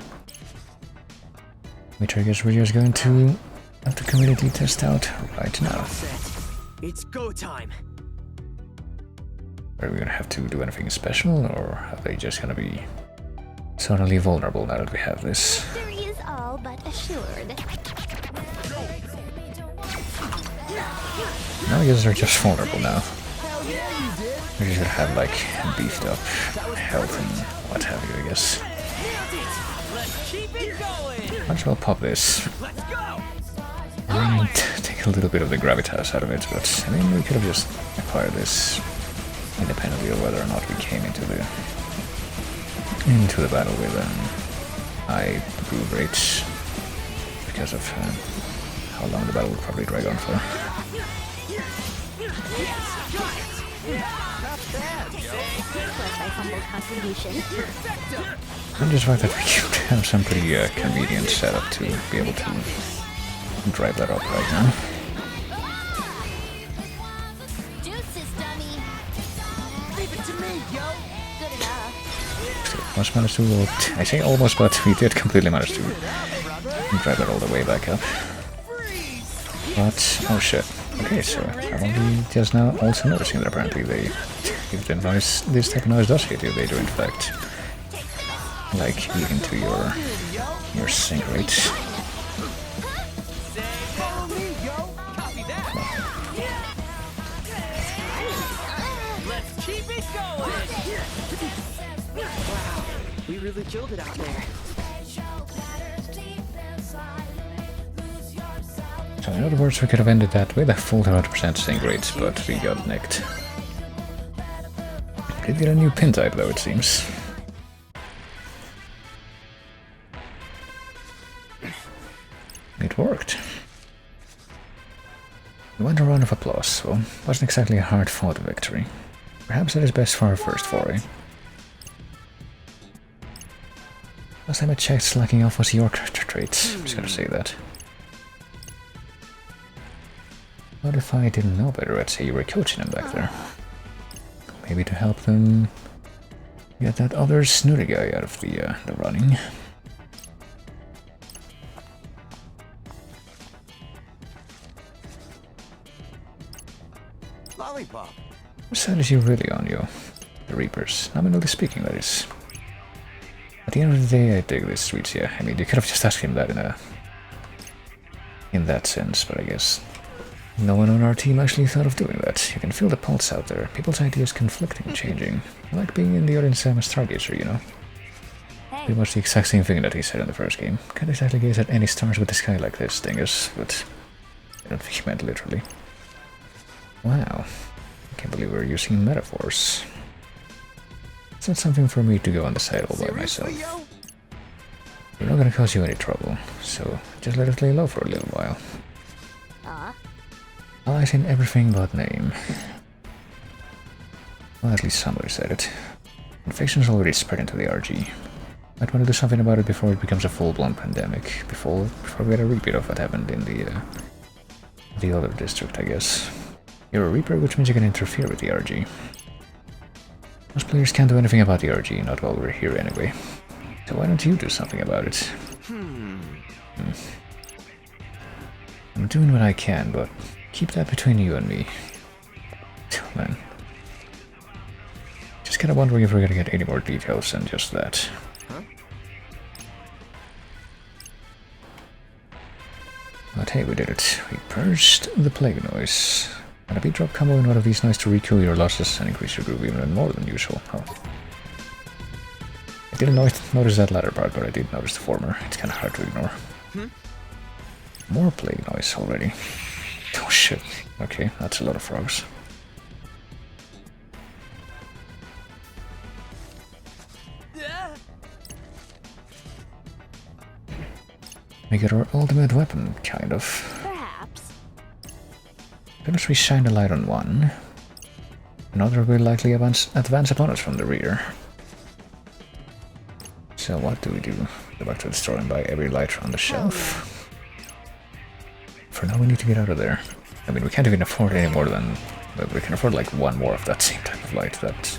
Which I guess we're just going to have to community test out right now. It's go time. Are we gonna have to do anything special, or are they just gonna be suddenly vulnerable now that we have this? Victory is all but assured. No, I guess they're just vulnerable now. We just gonna have like beefed up health and what have you, I guess. Let's keep it going. Might as well pop this. Let's go. And take a little bit of the gravitas out of it, but I mean, we could have just acquired this independently of whether or not we came into the battle with high move rates because of how long the battle will probably drag on for. And just fact that we could have some pretty convenient setup to be able to drive that up right now. Almost managed to, I say almost, but we did completely manage to drive that all the way back up. But, oh shit. Okay, so I'm only just now also noticing that apparently they, if the noise, this type of noise does hit you, they do in fact, like, eat into your sync rate. Well, Wow, we really killed it out there. So in other words, we could have ended that with a full 100% sync rate, but we got nicked. Did get a new pin type though, it seems. It worked. We won a round of applause. Well, wasn't exactly a hard-fought victory. Perhaps that is best for our first foray. Last time I checked, slacking off was your character trait. I'm just gonna say that. What if I didn't know better? I'd say you were coaching them back there. Maybe to help them get that other snooty guy out of the running. Lollipop. What side is he really on, you? The Reapers. Nominally speaking, that is. At the end of the day, I dig these streets, yeah. I mean, you could have just asked him that in that sense, but I guess no one on our team actually thought of doing that. You can feel the pulse out there. People's ideas conflicting, changing. Like being in the audience as Stargazer, you know? Pretty much the exact same thing that he said in the first game. Can't exactly gaze at any stars with the sky like this, dingus, but I don't think he meant literally. Wow. I can't believe we're using metaphors. It's not something for me to go on the side all by myself. We're not gonna cause you any trouble, so just let us lay low for a little while. Allies in everything but name. Well, at least somebody said it. Infection's already spread into the RG. Might want to do something about it before it becomes a full-blown pandemic. Before we get a repeat of what happened in the other district, I guess. You're a Reaper, which means you can interfere with the RG. Most players can't do anything about the RG, not while we're here anyway. So why don't you do something about it? I'm doing what I can, but keep that between you and me. Oh, man. Just kinda wondering if we're gonna get any more details than just that. But hey, we did it. We purged the Plague Noise. And a beat drop combo in one of these nice to recoup your losses and increase your groove even more than usual. Oh. I didn't notice that latter part, but I did notice the former. It's kinda hard to ignore. More Plague Noise already. Oh shit. Okay, that's a lot of frogs. Make it our ultimate weapon, kind of. Perhaps. As we shine a light on one, another will likely advance upon us from the rear. So what do we do? Go back to the store and buy every light on the shelf? For now we need to get out of there. I mean, we can't even afford any more than... But we can afford like one more of that same type of light. That's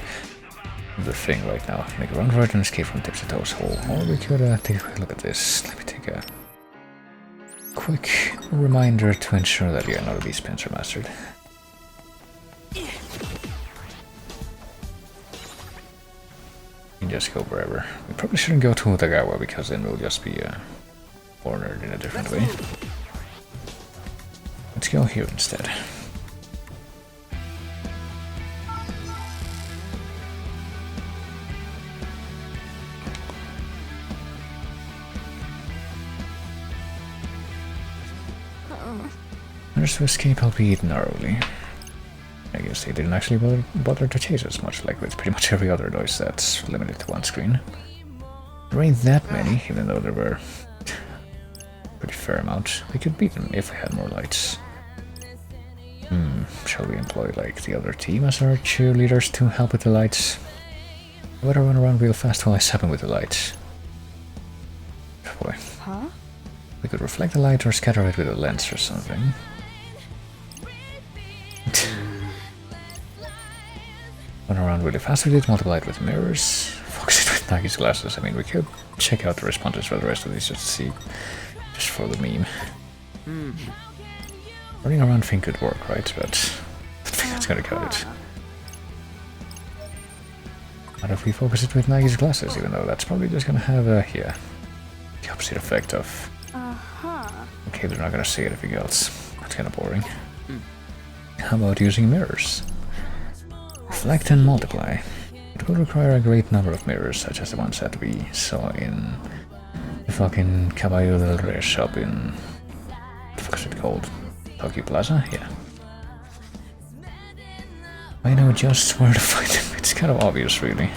the thing right now. Make a run for it and escape from Tipsy Toes Hole. Or we could take a quick look at this. Let me take a quick reminder to ensure that none of these pins are mastered. You can just go wherever. We probably shouldn't go to Utagawa because then we'll just be cornered in a different way. Let's go here instead. Managed to escape, albeit narrowly. I guess they didn't actually bother to chase us much, like with pretty much every other noise that's limited to one screen. There ain't that many, even though there were a pretty fair amount. We could beat them if we had more lights. Shall we employ like the other team as our cheerleaders to help with the lights? I better run around real fast while I zap him with the lights. Boy. Huh? We could reflect the light or scatter it with a lens or something. Run around really fast with it, multiply it with mirrors, focus it with Nagi's glasses. I mean, we could check out the responses for the rest of these just to see, just for the meme. Running around thing could work, right? But I think that's gonna cut it. What if we focus it with Nagi's glasses, even though that's probably just gonna have the opposite effect of... Okay, they're not gonna say anything else. That's kinda boring. How about using mirrors? Reflect and multiply. It will require a great number of mirrors, such as the ones that we saw in the fucking Caballo del Rey shop in... what the fuck is it called? Tokyo Plaza? Yeah. I know just where to find them. It's kind of obvious, really.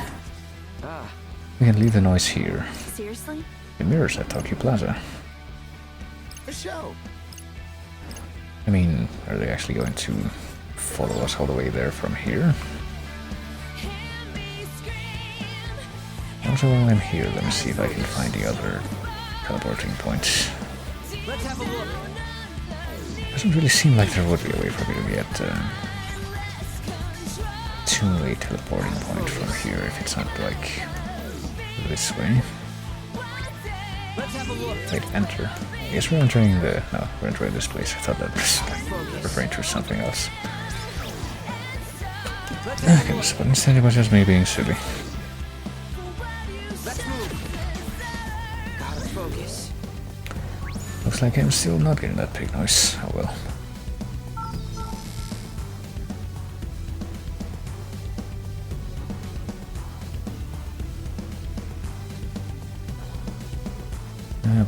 We can leave the noise here. Seriously? The mirrors at Tokyo Plaza. A show. I mean, are they actually going to follow us all the way there from here? Also, while I'm here, let me see if I can find the other teleporting points. Let's have a look. Doesn't really seem like there would be a way for me to get to a teleporting point from here if it's not like this way. Let's have a look. Wait, enter. I guess we're entering the... no, we're entering this place. I thought that was like referring to something else. Okay, but instead it was just me being silly. Let's move. Gotta focus. Looks like I'm still not getting that pig noise. Oh well.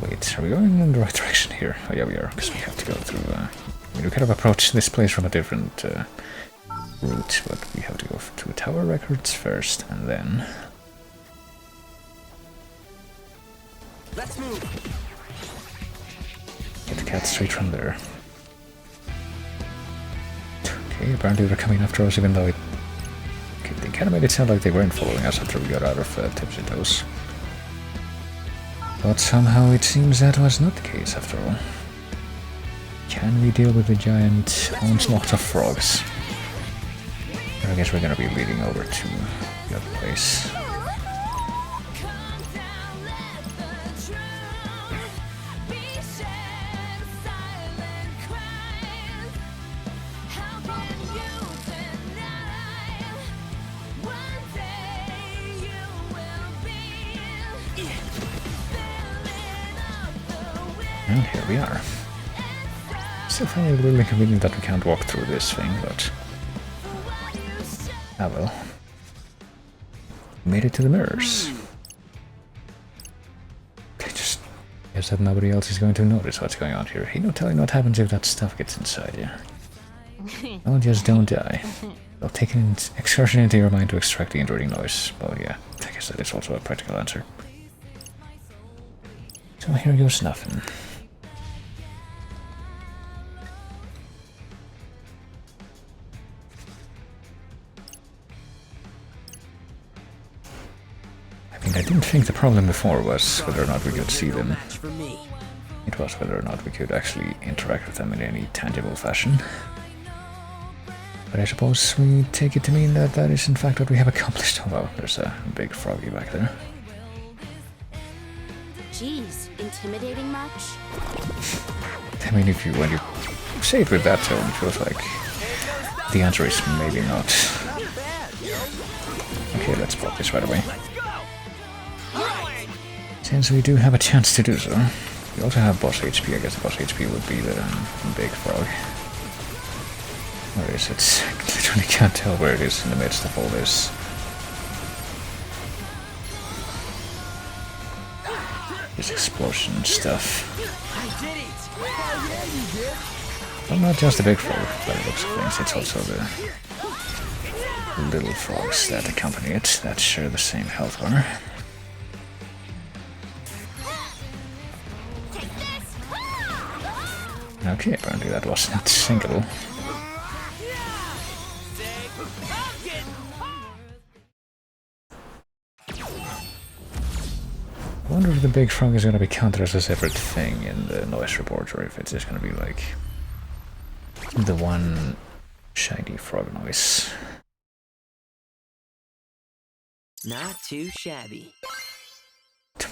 Wait, are we going in the right direction here? Oh yeah, we are, because we have to go through... I mean, we could have approached this place from a different route, but we have to go to Tower Records first, and then... Let's move. get the cat straight from there. Okay, apparently they're coming after us, even though it... okay, they kind of made it sound like they weren't following us after we got out of Tipsy Toes. But somehow it seems that was not the case after all. Can we deal with the giant onslaught of frogs? I guess we're gonna be leading over to the other place. And here we are. Still find it really convenient that we can't walk through this thing, but... ah well. Made it to the mirrors. I just guess that nobody else is going to notice what's going on here. Ain't no telling what happens if that stuff gets inside you. Oh, just don't die. They'll take an excursion into your mind to extract the intruding noise. Well, yeah, I guess that is also a practical answer. So here goes nothing. I didn't think the problem before was whether or not we could see them. Match for me. It was whether or not we could actually interact with them in any tangible fashion. But I suppose we take it to mean that that is in fact what we have accomplished. Oh wow, there's a big froggy back there. Jeez, intimidating much? I mean, when you say it with that tone, it feels like the answer is maybe not. Okay, let's pop this right away. Since we do have a chance to do so. We also have boss HP. I guess the boss HP would be the big frog. Where is it? I literally can't tell where it is in the midst of all this. This explosion stuff. I did it. Hell yeah, you did. Well, not just the big frog, but it looks like things. It's also the little frogs that accompany it that share the same health bar. Okay, apparently that wasn't sinkable. I wonder if the big frog is gonna be counted as a separate thing in the noise report, or if it's just gonna be like the one shiny frog noise. Not too shabby.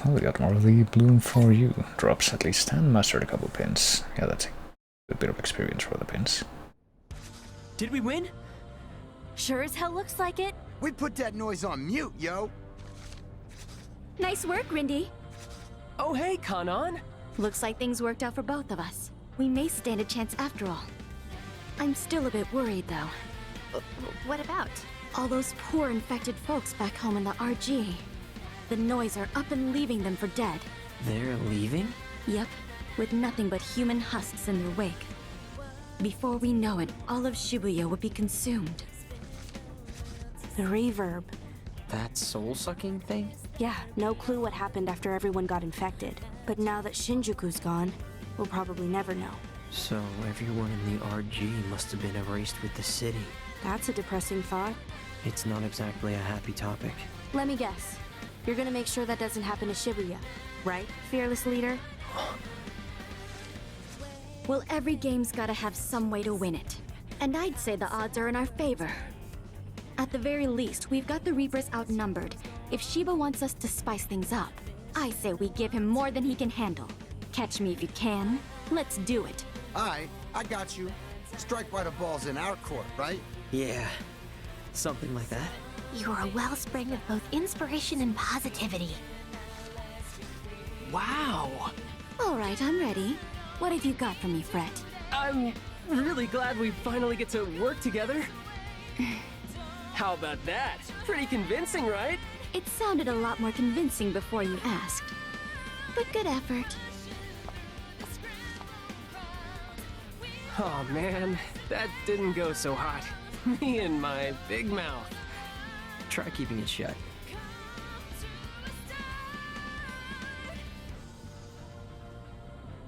Well, we got more of the Bloom for You drops at least, and mastered a couple pins. Yeah, that's a bit of experience for the pins. Did we win? Sure as hell looks like it. We put that noise on mute, yo. Nice work, Rindy. Oh hey, Kanan. Looks like things worked out for both of us. We may stand a chance after all. I'm still a bit worried, though. What about? All those poor infected folks back home in the RG. The Noise are up and leaving them for dead. They're leaving? Yep, with nothing but human husks in their wake. Before we know it, all of Shibuya would be consumed. The reverb. That soul-sucking thing? Yeah, no clue what happened after everyone got infected. But now that Shinjuku's gone, we'll probably never know. So everyone in the RG must have been erased with the city. That's a depressing thought. It's not exactly a happy topic. Let me guess. You're gonna make sure that doesn't happen to Shibuya, right, fearless leader? Well, every game's gotta have some way to win it. And I'd say the odds are in our favor. At the very least, we've got the Reapers outnumbered. If Shiba wants us to spice things up, I say we give him more than he can handle. Catch me if you can. Let's do it. Alright, I got you. Strike while the ball's in our court, right? Yeah, something like that. You're a wellspring of both inspiration and positivity. Wow! All right, I'm ready. What have you got for me, Fred? I'm really glad we finally get to work together. How about that? Pretty convincing, right? It sounded a lot more convincing before you asked. But good effort. Oh man, that didn't go so hot. Me and my big mouth. Try keeping it shut.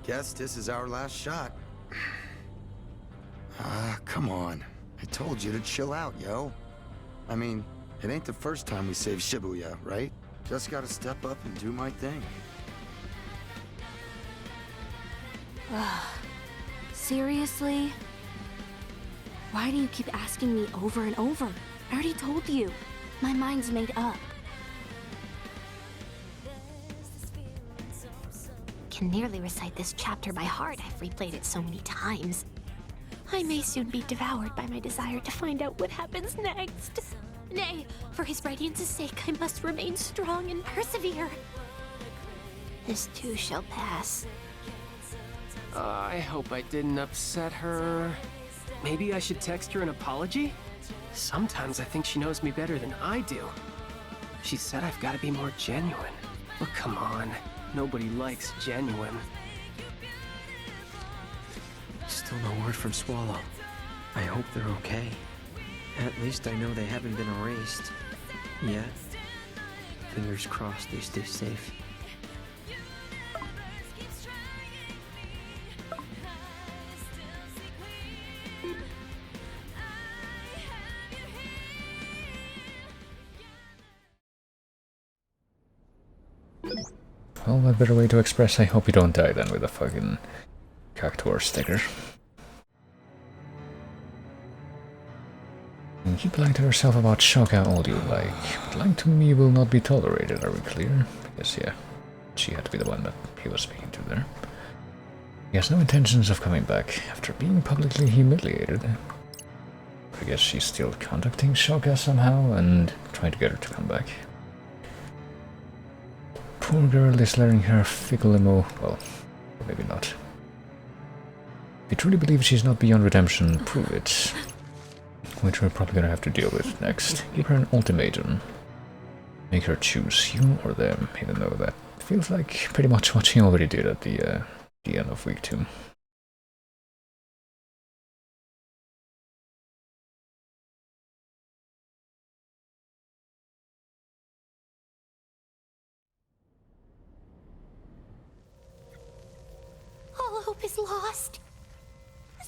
Guess this is our last shot. Come on. I told you to chill out, yo. I mean, it ain't the first time we saved Shibuya, right? Just gotta step up and do my thing. Seriously? Why do you keep asking me over and over? I already told you. My mind's made up. Can nearly recite this chapter by heart. I've replayed it so many times. I may soon be devoured by my desire to find out what happens next. Nay, for his radiance's sake, I must remain strong and persevere. This too shall pass. I hope I didn't upset her. Maybe I should text her an apology? Sometimes I think she knows me better than I do. She said I've got to be more genuine. But come on, nobody likes genuine. Still no word from Swallow. I hope they're okay. At least I know they haven't been erased. Yet. Fingers crossed they stay safe. Well, what better way to express I hope you don't die than with a fucking Cactuar sticker. You keep lying to yourself about Shoka all you like, but lying to me will not be tolerated, are we clear? Yes, yeah. She had to be the one that he was speaking to there. He has no intentions of coming back after being publicly humiliated. I guess she's still contacting Shoka somehow and trying to get her to come back. Poor girl is letting her fickle emo, well, maybe not. If you truly believe she's not beyond redemption, prove it. Which we're probably gonna have to deal with next. Give her an ultimatum. Make her choose you or them, even though that feels like pretty much what she already did at the end of week 2. All hope is lost.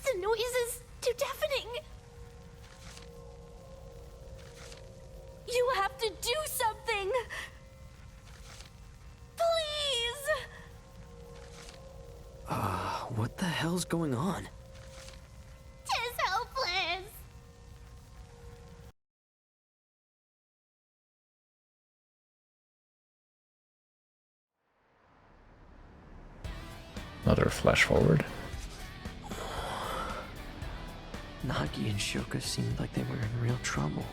The noise is too deafening. You have to do something! Please! What the hell's going on? Tis helpless! Another flash forward. Nagi and Shoka seemed like they were in real trouble.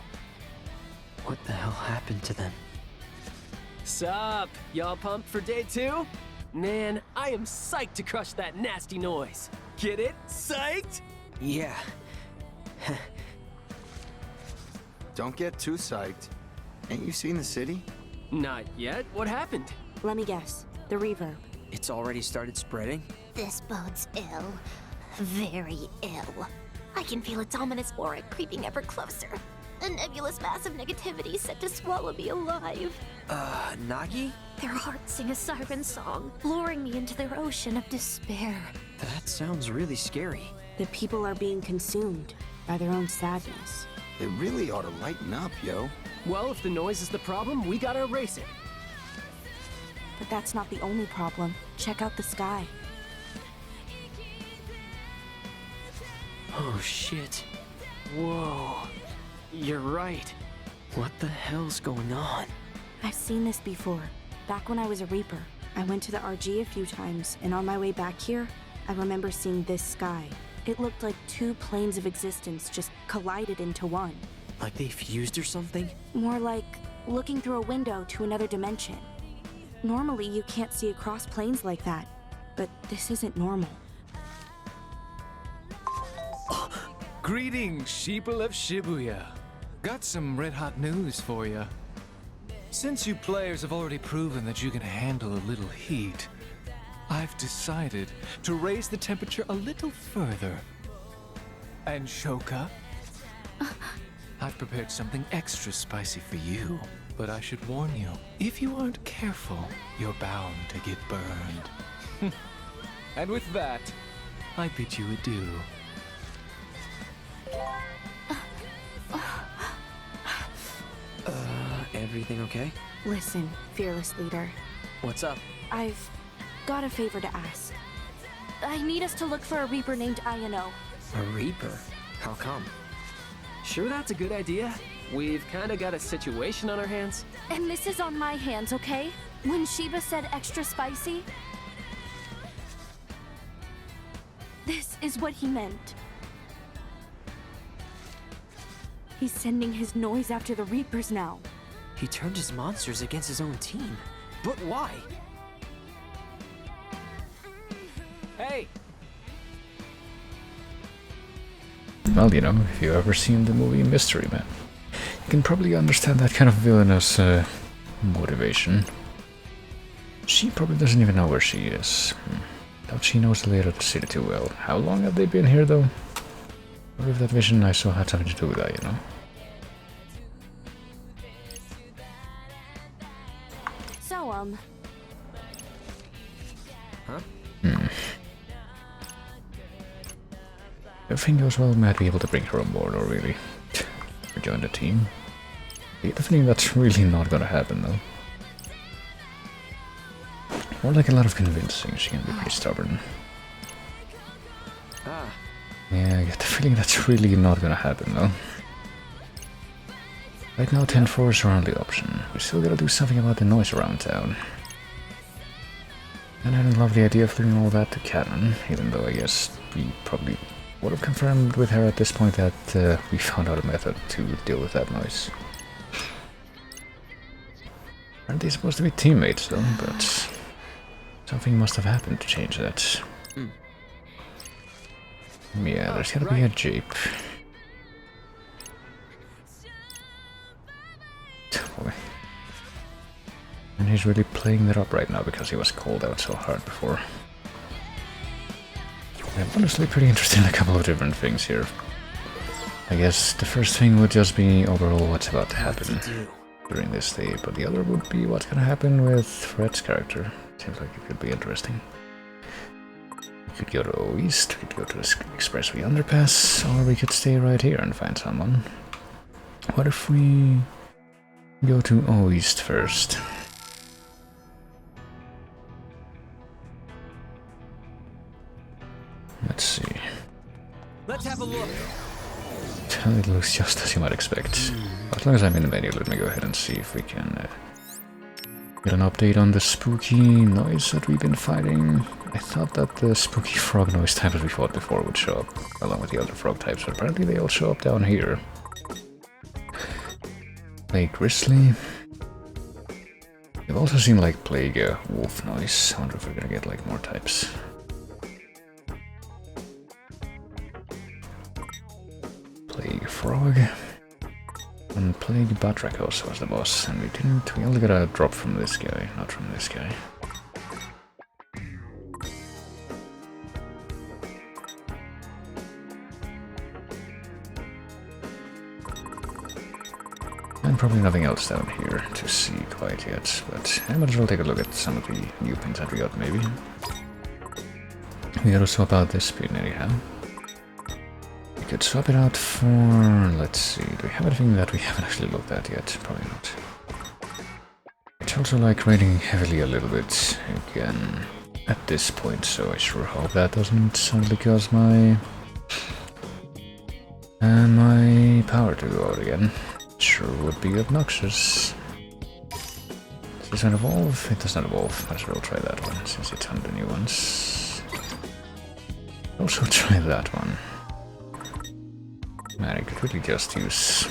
What the hell happened to them? Sup? Y'all pumped for day 2? Man, I am psyched to crush that nasty noise. Get it? Psyched? Yeah. Don't get too psyched. Ain't you seen the city? Not yet? What happened? Let me guess. The reverb. It's already started spreading? This bodes ill. Very ill. I can feel its ominous aura creeping ever closer. A nebulous mass of negativity set to swallow me alive. Nagi? Their hearts sing a siren song, luring me into their ocean of despair. That sounds really scary. The people are being consumed by their own sadness. They really ought to lighten up, yo. Well, if the noise is the problem, we gotta erase it. But that's not the only problem. Check out the sky. Oh shit. Whoa. You're right. What the hell's going on? I've seen this before. Back when I was a Reaper, I went to the RG a few times, and on my way back here, I remember seeing this sky. It looked like two planes of existence just collided into one. Like they fused or something? More like looking through a window to another dimension. Normally, you can't see across planes like that, but this isn't normal. Greetings, sheeple of Shibuya. Got some red-hot news for you. Since you players have already proven that you can handle a little heat, I've decided to raise the temperature a little further. And Shoka, I've prepared something extra spicy for you. But I should warn you, if you aren't careful, you're bound to get burned. And with that, I bid you adieu. Everything okay? Listen, fearless leader. What's up? I've got a favor to ask. I need us to look for a Reaper named Ayano. A Reaper? How come? Sure that's a good idea? We've kinda got a situation on our hands. And this is on my hands, okay? When Shiba said extra spicy, this is what he meant. He's sending his noise after the Reapers now. He turned his monsters against his own team. But why? Hey! Well, you know, if you've ever seen the movie Mystery Man, you can probably understand that kind of villainous motivation. She probably doesn't even know where she is. Doubt she knows the layout of the city too well. How long have they been here, though? Or if that vision I saw had something to do with that, you know? So, Huh? If everything goes well, we might be able to bring her on board, or really join the team. I get the feeling that's really not gonna happen, though. More like a lot of convincing. She can be pretty stubborn. Ah, Yeah, I get the feeling that's really not gonna happen, though. Right now, 10-4 is our only option. We still gotta do something about the noise around town. And I don't love the idea of doing all that to Cannon, even though I guess we probably would have confirmed with her at this point that we found out a method to deal with that noise. Aren't they supposed to be teammates, though? But something must have happened to change that. Yeah, there's gotta be a Jape. Boy. And he's really playing that up right now because he was called out so hard before. I'm honestly pretty interested in a couple of different things here. I guess the first thing would just be overall what's about to happen during this day, but the other would be what's gonna happen with Fred's character. Seems like it could be interesting. We could go to O East, we could go to the Expressway Underpass, or we could stay right here and find someone. What if we go to O East first? Let's see. Let's have a look. It looks just as you might expect. As long as I'm in the menu, let me go ahead and see if we can get an update on the spooky noise that we've been fighting. I thought that the spooky frog noise types we fought before would show up, along with the other frog types, but apparently they all show up down here. Plague Grizzly. I've also seen like Plague Wolf noise. I wonder if we're gonna get like more types. Plague Frog. And Plague Batrakos was the boss, and we only got a drop from this guy, not from this guy. And probably nothing else down here to see quite yet, but I might as well take a look at some of the new things that we got, maybe. We gotta swap out this pin anyhow. We could swap it out for... let's see, do we have anything that we haven't actually looked at yet? Probably not. It's also like raining heavily a little bit again at this point, so I sure hope that doesn't suddenly cause my power to go out again. Sure would be obnoxious. Does this one evolve? It does not evolve. Might as well try that one, since it's one of the new ones. Also try that one. Man, I could really just use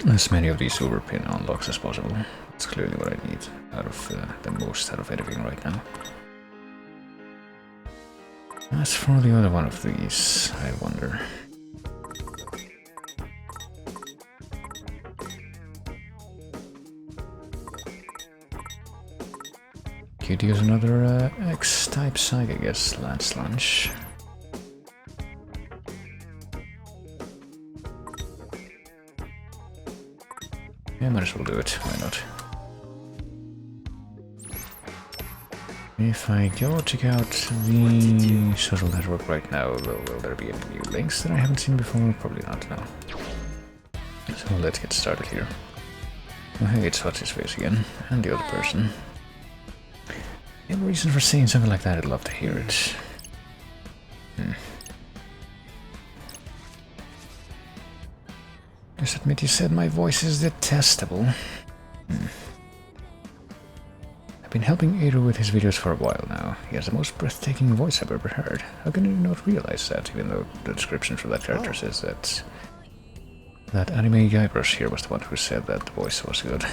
as many of these overpin unlocks as possible. That's clearly what I need out of the most out of anything right now. As for the other one of these, I wonder. Could use another X-type psych, I guess, Lance Lunch. Yeah, might as well do it, why not? If I go check out the social network right now, will there be any new links that I haven't seen before? Probably not, no. So let's get started here. Oh hey, it's what's his face again, and the other person. You have a reason for saying something like that, I'd love to hear it. Just admit you said my voice is detestable. I've been helping Eru with his videos for a while now. He has the most breathtaking voice I've ever heard. How can you not realize that, even though the description for that character says that... that anime Guybrush here was the one who said that the voice was good.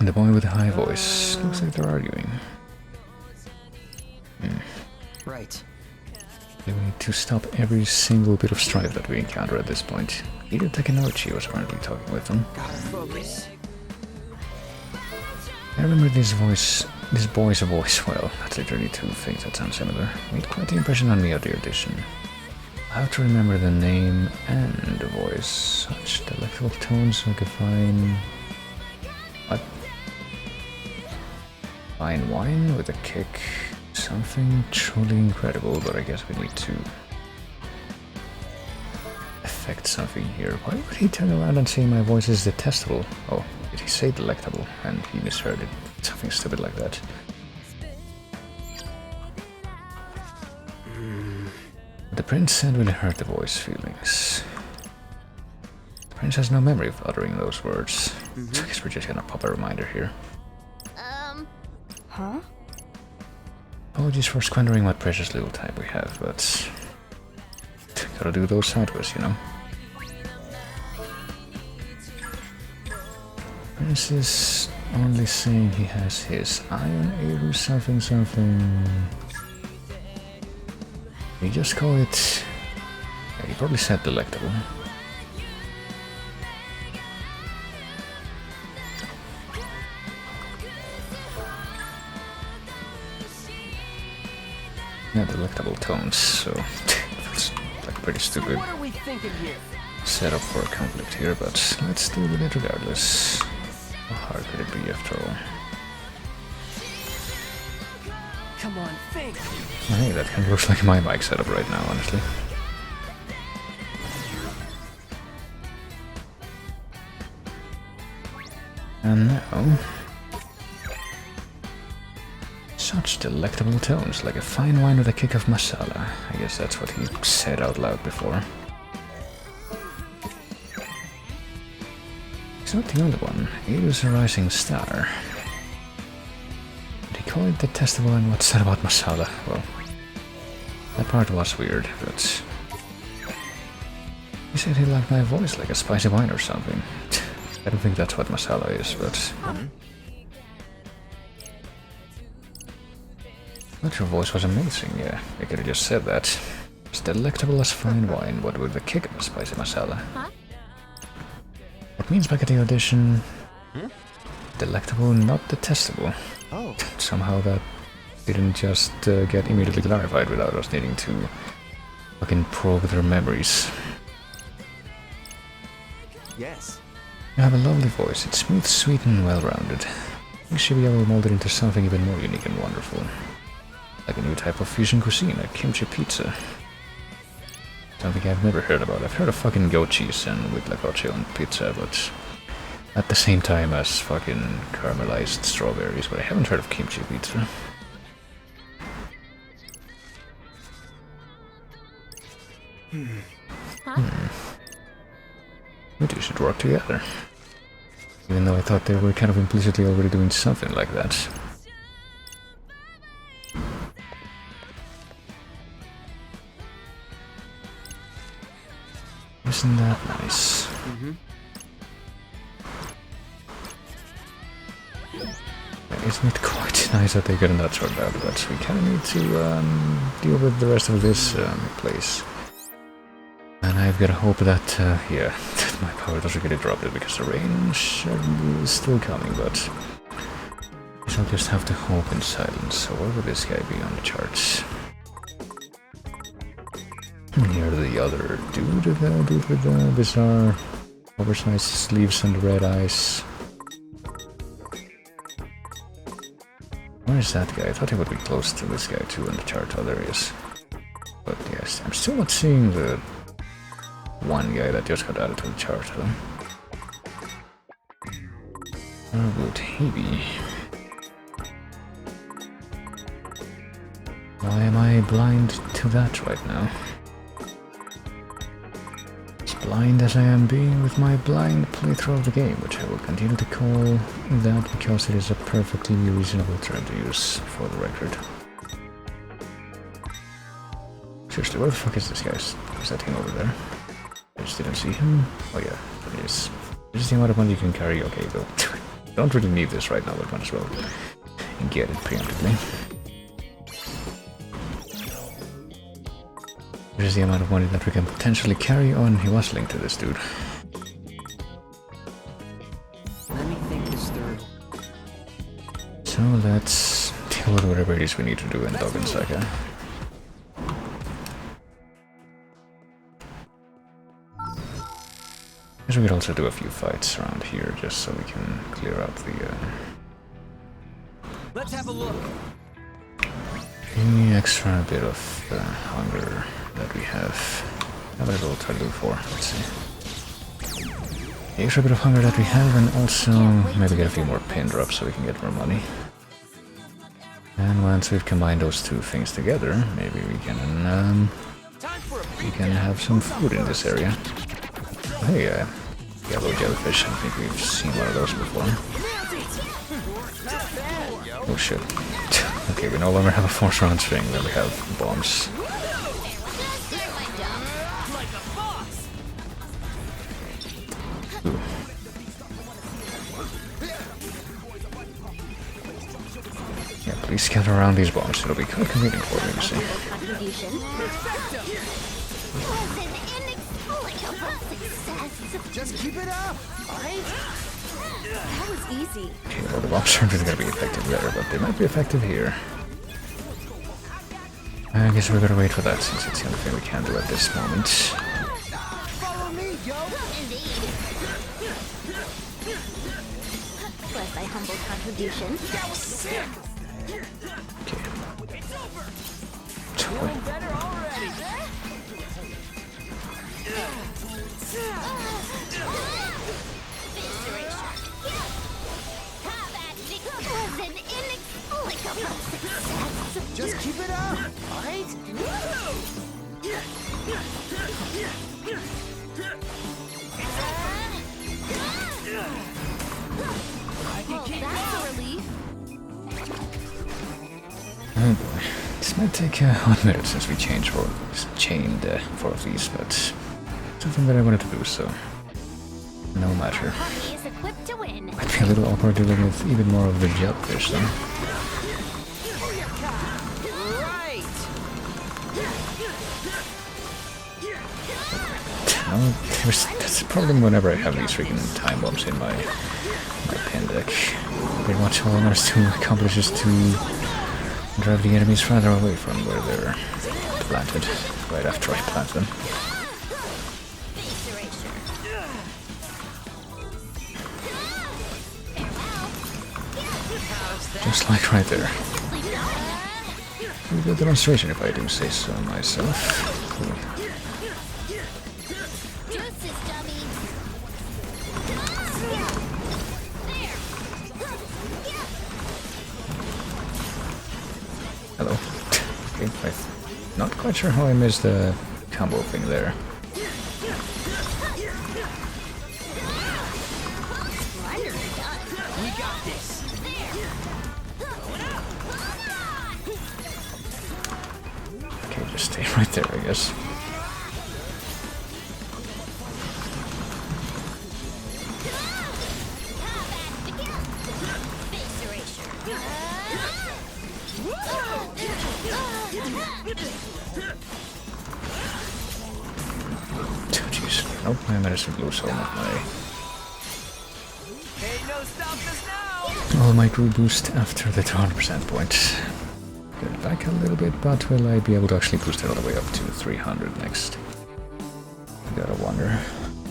The boy with the high voice. Looks like they're arguing. Right. We need to stop every single bit of strife that we encounter at this point. Either Takenouchi was apparently talking with them. Gotta focus. I remember this boy's voice well. That's literally two things that sound similar. Made quite the impression on me at the audition. I have to remember the name and the voice. Such delectable tones like a fine... what? Fine wine with a kick. Something truly incredible, but I guess we need to affect something here. Why would he turn around and say my voice is detestable? Oh, did he say delectable? And he misheard it. Something stupid like that. The prince said when it hurt the voice feelings. The prince has no memory of uttering those words. So I guess we're just gonna pop a reminder here. Huh? Apologies for squandering what precious little time we have, but gotta do those sideways, you know. Prince is only saying he has his eye on Eru something something. You just call it... yeah, he probably said delectable. Yeah, delectable tones, so it's like pretty stupid What are we thinking here? setup for a conflict here, but let's deal with it regardless. How hard could it be after all? Come on, think. Oh, hey, that kind of looks like my mic setup right now, honestly. And now... such delectable tones, like a fine wine with a kick of masala. I guess that's what he said out loud before. He's not the only one. Eru's a rising star. Did he call it detestable and what's that about masala? Well, that part was weird, but... he said he liked my voice like a spicy wine or something. I don't think that's what masala is, but... But your voice was amazing, yeah. I could have just said that. It's delectable as fine wine, but with a kick of spicy masala. Huh? That means back at the audition... Delectable, not detestable. Oh. Somehow that didn't just get immediately clarified without us needing to fucking probe their memories. Yes. You have a lovely voice. It's smooth, sweet, and well-rounded. I think Shibuya will mold it into something even more unique and wonderful. Like a new type of fusion cuisine, a kimchi pizza. Something I've never heard about. I've heard of fucking goat cheese and huitlacoche on pizza, but at the same time as fucking caramelized strawberries, but I haven't heard of kimchi pizza. We two should work together. Even though I thought they were kind of implicitly already doing something like that. Isn't that nice? Isn't it quite nice that they got that sorted out, but we kind of need to deal with the rest of this place. And I've got to hope that, yeah, that my power doesn't get interrupted because the rain is still coming, but I shall just have to hope in silence. So where would this guy be on the charts? Here the other dude, the dude with the bizarre oversized sleeves and red eyes. Where is that guy? I thought he would be close to this guy too on the chart. Oh, there he is. But yes, I'm still not seeing the one guy that just got added to the chart, though. Where would he be? Why am I blind to that right now? As blind as I am being with my blind playthrough of the game, which I will continue to call that because it is a perfectly reasonable term to use for the record. Seriously, where the fuck is this guy? Is that him over there? I just didn't see him. Oh yeah, it is. This is the amount of money you can carry. Okay, go. Don't really need this right now, but might as well get it preemptively. This is the amount of money that we can potentially carry on. He was linked to this dude. Let me think this through. So let's deal with whatever it is we need to do in Dogen Saga. I guess we could also do a few fights around here just so we can clear out the Let's have a look. any extra bit of hunger that we have. How about we'll try to do 4, let's see. The extra bit of hunger that we have, and also maybe get a few more pin drops so we can get more money. And once we've combined those two things together, maybe we can have some food in this area. Hey, yellow jellyfish. I think we've seen one of those before. Oh shit. Okay, we no longer have a force round string, then we have bombs. Ooh. Yeah, please scatter around these bombs. It'll be quite convenient for me, you see. Just keep it up, alright? That was easy. Okay, well, the bombs aren't really gonna be effective there, but they might be effective here. I guess we're gonna wait for that, since it's the only thing we can do at this moment. Follow me, yo! Indeed. Plus thy humble contribution. That was sick. Okay. Feeling better already. Just keep it up, alright? That's a relief. Oh boy. This might take a hot minute since we chained 4 of these, but something that I wanted to do, so no matter. Hockey is equipped to win. Might be a little awkward dealing with even more of the jellyfish though. Right. That's the problem whenever I have these freaking time bombs in my pin deck. Pretty much all I manage to accomplish is to drive the enemies farther away from where they're planted, right after I plant them. Just like right there. A good demonstration if I do say so myself. Cool. Hello. Okay, I'm not quite sure how I missed the combo thing there. Okay, just stay right there, I guess. Oh, jeez. Nope, my medicine blue soul, not my... Oh, my crew boost after the 200% point. Get it back a little bit, but will I be able to actually boost it all the way up to 300 next? Gotta wonder.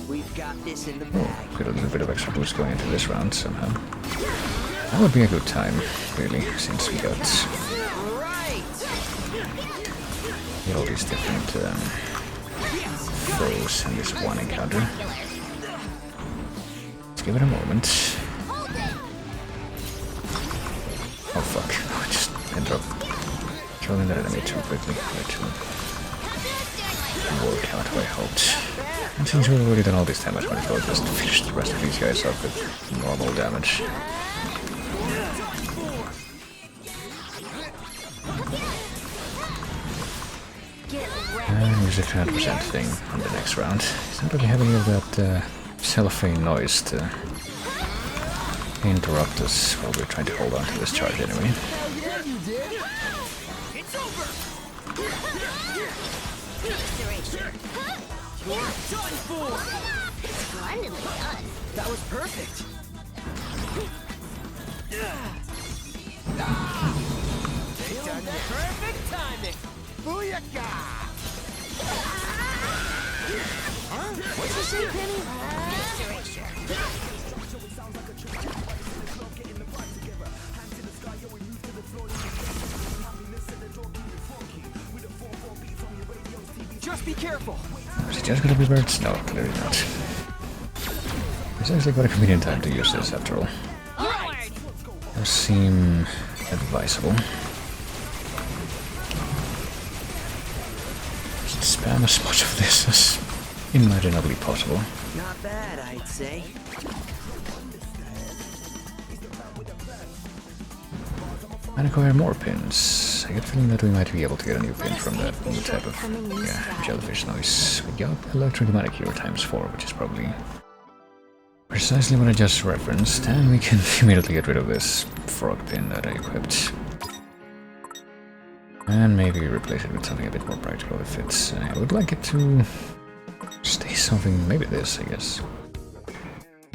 We've got this in the Oh, get a little bit of extra boost going into this round somehow. That would be a good time, really, since we got all these different foes in this one encounter. Let's give it a moment. Oh fuck, I just ended up killing that enemy too quickly. Way too work out what I hoped. And since we've already done all this damage, might as well just finish the rest of these guys off with normal damage. And use the 200% thing on the next round. It's not really having any of that cellophane noise to interrupt us while we're trying to hold on to this charge anyway. That was perfect. Perfect timing. Booyaka! Huh? What's you say, Penny? Just be careful. Is it just gonna be birds? No, clearly not. It's actually quite a convenient time to use this after all. Does seem advisable. Just spam as much of this as imaginably possible. Not bad, I'd say. And acquire more pins. I get the feeling that we might be able to get a new pin from that new type of jellyfish noise. We got electromagnetic here ×4, which is probably precisely what I just referenced, and we can immediately get rid of this frog pin that I equipped. And maybe replace it with something a bit more practical if it's... I would like it to stay something, maybe this, I guess.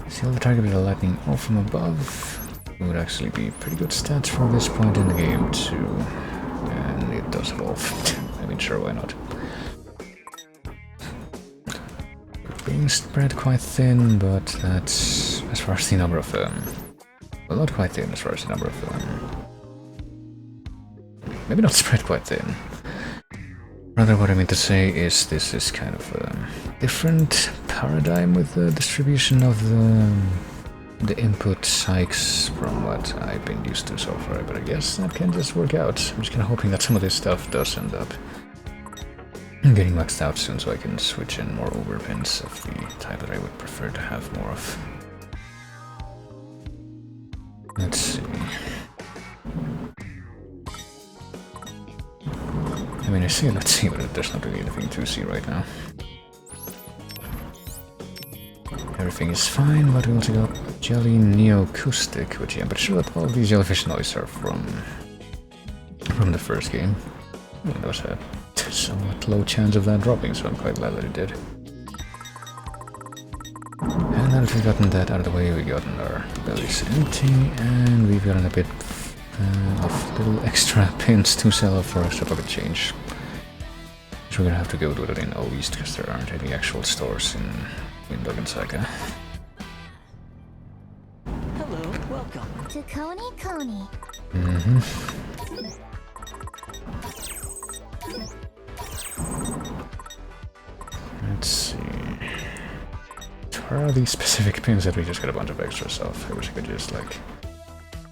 Seal the target with a lightning off from above. It would actually be pretty good stats for this point in the game too. And it does evolve. I mean, sure, why not? Being spread quite thin, but that's as far as the number of well, not quite thin as far as the number of maybe not spread quite thin. Rather, what I mean to say is this is kind of a different paradigm with the distribution of the input hikes from what I've been used to so far, but I guess that can just work out. I'm just kind of hoping that some of this stuff does end up getting maxed out soon so I can switch in more overpins of the type that I would prefer to have more of. Let's see. I mean, I say let's see, but there's not really anything to see right now. Everything is fine, but we also got Jelly Neoacoustic, which I'm pretty sure that all of these jellyfish noise are from the first game. There was a somewhat low chance of that dropping, so I'm quite glad that it did. now that we've gotten that out of the way, we've gotten our bellies empty, and we've gotten a bit of little extra pins to sell off for extra pocket change. Which we're gonna have to go do it in O East, because there aren't any actual stores in Dokkan Saga. Hello, welcome. To Coney Coney. Let's see. Where are these specific pins that we just got a bunch of extras of? I wish I could just, like,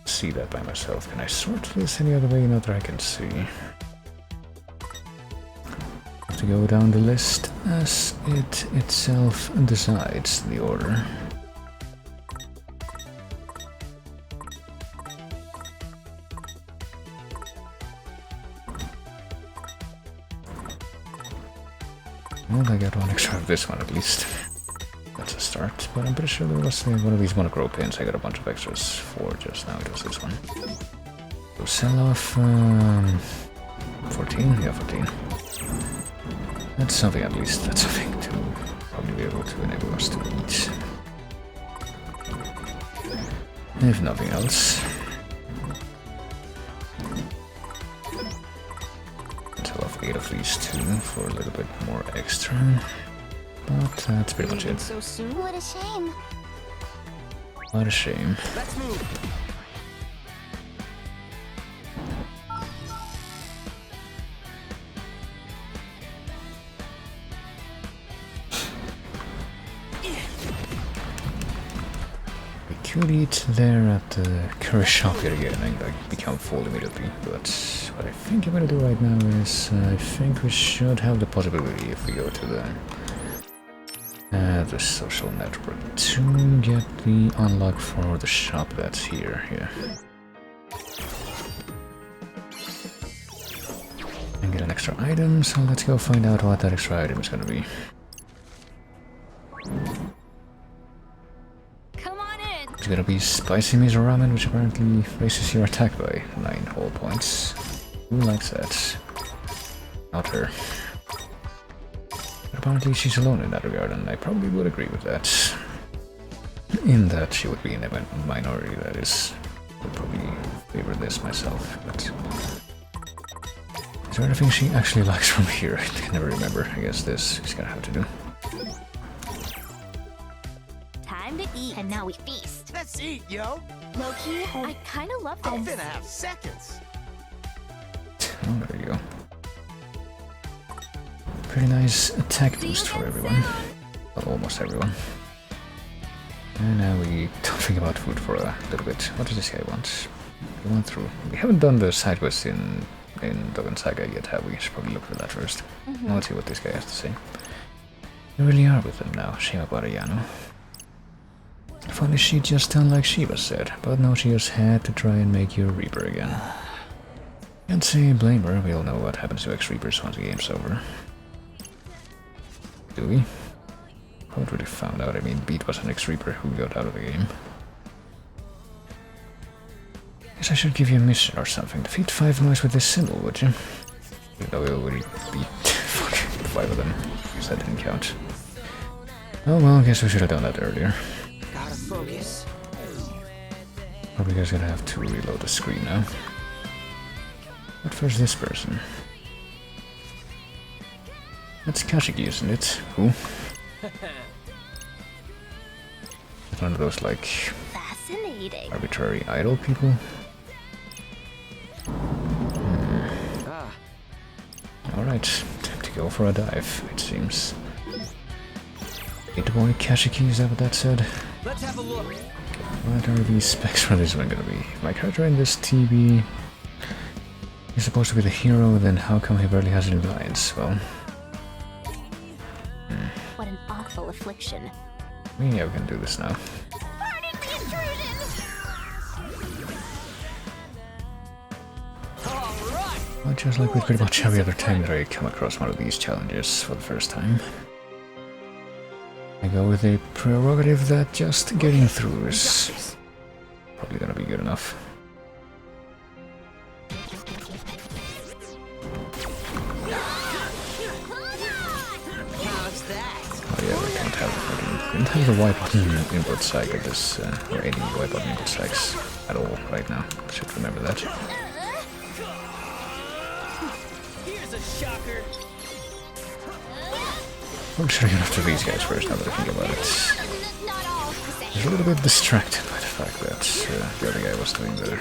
see that by myself. Can I sort this any other way? Not that I can see. Have to go down the list as it itself decides the order. Well, I got one extra of this one at least. That's a start, but I'm pretty sure there was one of these monochrome pins I got a bunch of extras for just now. It was this one. So sell off 14? Yeah, 14. That's something at least. That's something to probably be able to enable us to eat. If nothing else. Sell off 8 of these too for a little bit more extra. But that's pretty much it. So soon? What a shame. What a shame. Let's move. We could eat there at the curry shop yet again and like become full immediately, but what I think I'm gonna do right now is I think we should have the possibility if we go to the social network to get the unlock for the shop that's here. And get an extra item, so let's go find out what that extra item is gonna be. Come on in. It's gonna be spicy miso ramen, which apparently raises your attack by 9 whole points. Who likes that? Not her. But apparently she's alone in that regard, and I probably would agree with that. In that she would be in a minority, that is. I would probably favor this myself, but... Is there anything she actually likes from here? I can never remember. I guess this is gonna have to do. Time to eat. And now we feast. Let's eat, yo. Loki, I kind of love I'm this. finna have seconds. Oh, there you go. Pretty nice attack boost for everyone. Well, almost everyone. And now we don't think about food for a little bit. What does this guy want? We went through. We haven't done the side quest in Dokkan Saga yet, have we? Should probably look for that first. Now let's see what this guy has to say. You really are with them now. Shame about Ayano. If only she'd just done like Shiva said, but no, she just had to try and make you a Reaper again. Can't say blame her. We all know what happens to ex-Reapers once the game's over. Do we? Haven't really found out. I mean, Beat was an ex-Reaper who got out of the game. Guess I should give you a mission or something. Defeat 5 noise with this symbol, would you? Even though we already beat 5 of them. Because that didn't count. Oh well, guess we should have done that earlier. Gotta focus. Probably guys gonna have to reload the screen now. But first this person. That's Kashiki, isn't it? Who? It's one of those, like, Fascinating. arbitrary idol people? Alright, time to go for a dive, it seems. 8-boy Kashiki, is that what that said? Let's have a look. What are these specs for this one gonna be? My character in this TB is supposed to be the hero, then how come he barely has any lines? Well... What an awful affliction. yeah, we can do this now. Pardon the intrusion! Well, just like with pretty much every other time that I come across one of these challenges for the first time. I go with a prerogative that just getting through is probably gonna be good enough. How's that? Oh yeah, we can't have a fucking didn't have the Y button input psych at this, or any Y button input psychs at all right now. Should remember that. Here's a shocker. We're sure after these guys first, now that I think about it. I was a little bit distracted by the fact that the other guy was doing better.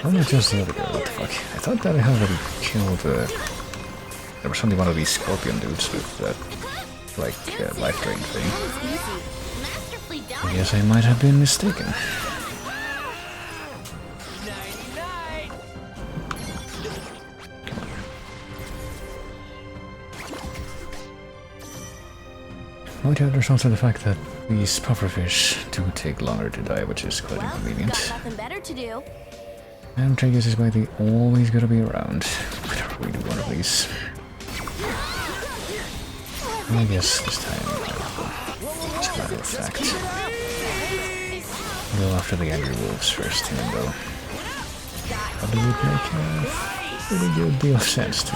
Or not just the other guy, what the fuck. I thought that I had already killed, there was only one of these scorpion dudes with that, life drain thing. I guess I might have been mistaken. But yeah, there's also the fact that these pufferfish do take longer to die, which is quite inconvenient. Got nothing better to do. And Tragus is why they always gotta be around. Whenever we do one of these. I guess this time, as a matter of fact, go after the angry wolves first, even though probably would make a pretty good deal of sense to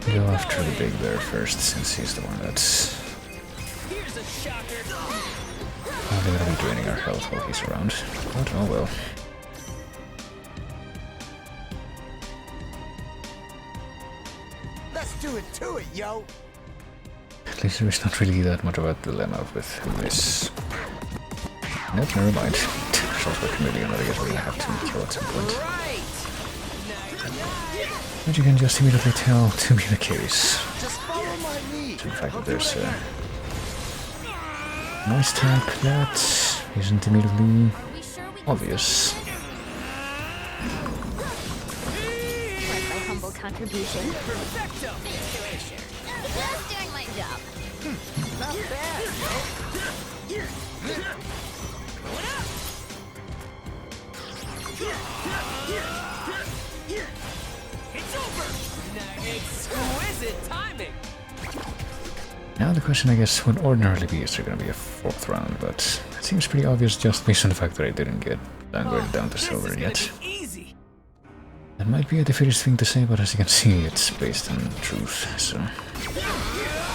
go after the big bear first, since he's the one that's probably gonna be draining our health while he's around. But oh well. Let's do it to it, yo. At least there is not really that much of a dilemma with who is. Nope, never mind. There's also a chameleon that I guess we're gonna have to kill at some point. But you can just immediately tell to be the case. Just follow my lead. So the fact that there's a nice type that isn't immediately obvious. Like my humble contribution. Perfecto. Just doing my job. Not bad, It's over. Exquisite timing. Now the question I guess would ordinarily be, is there gonna be a 4th round, but it seems pretty obvious just based on the fact that I didn't get downgraded down to silver yet. Easy. That might be a defeatist thing to say, but as you can see, it's based on truth, so... Oh yeah.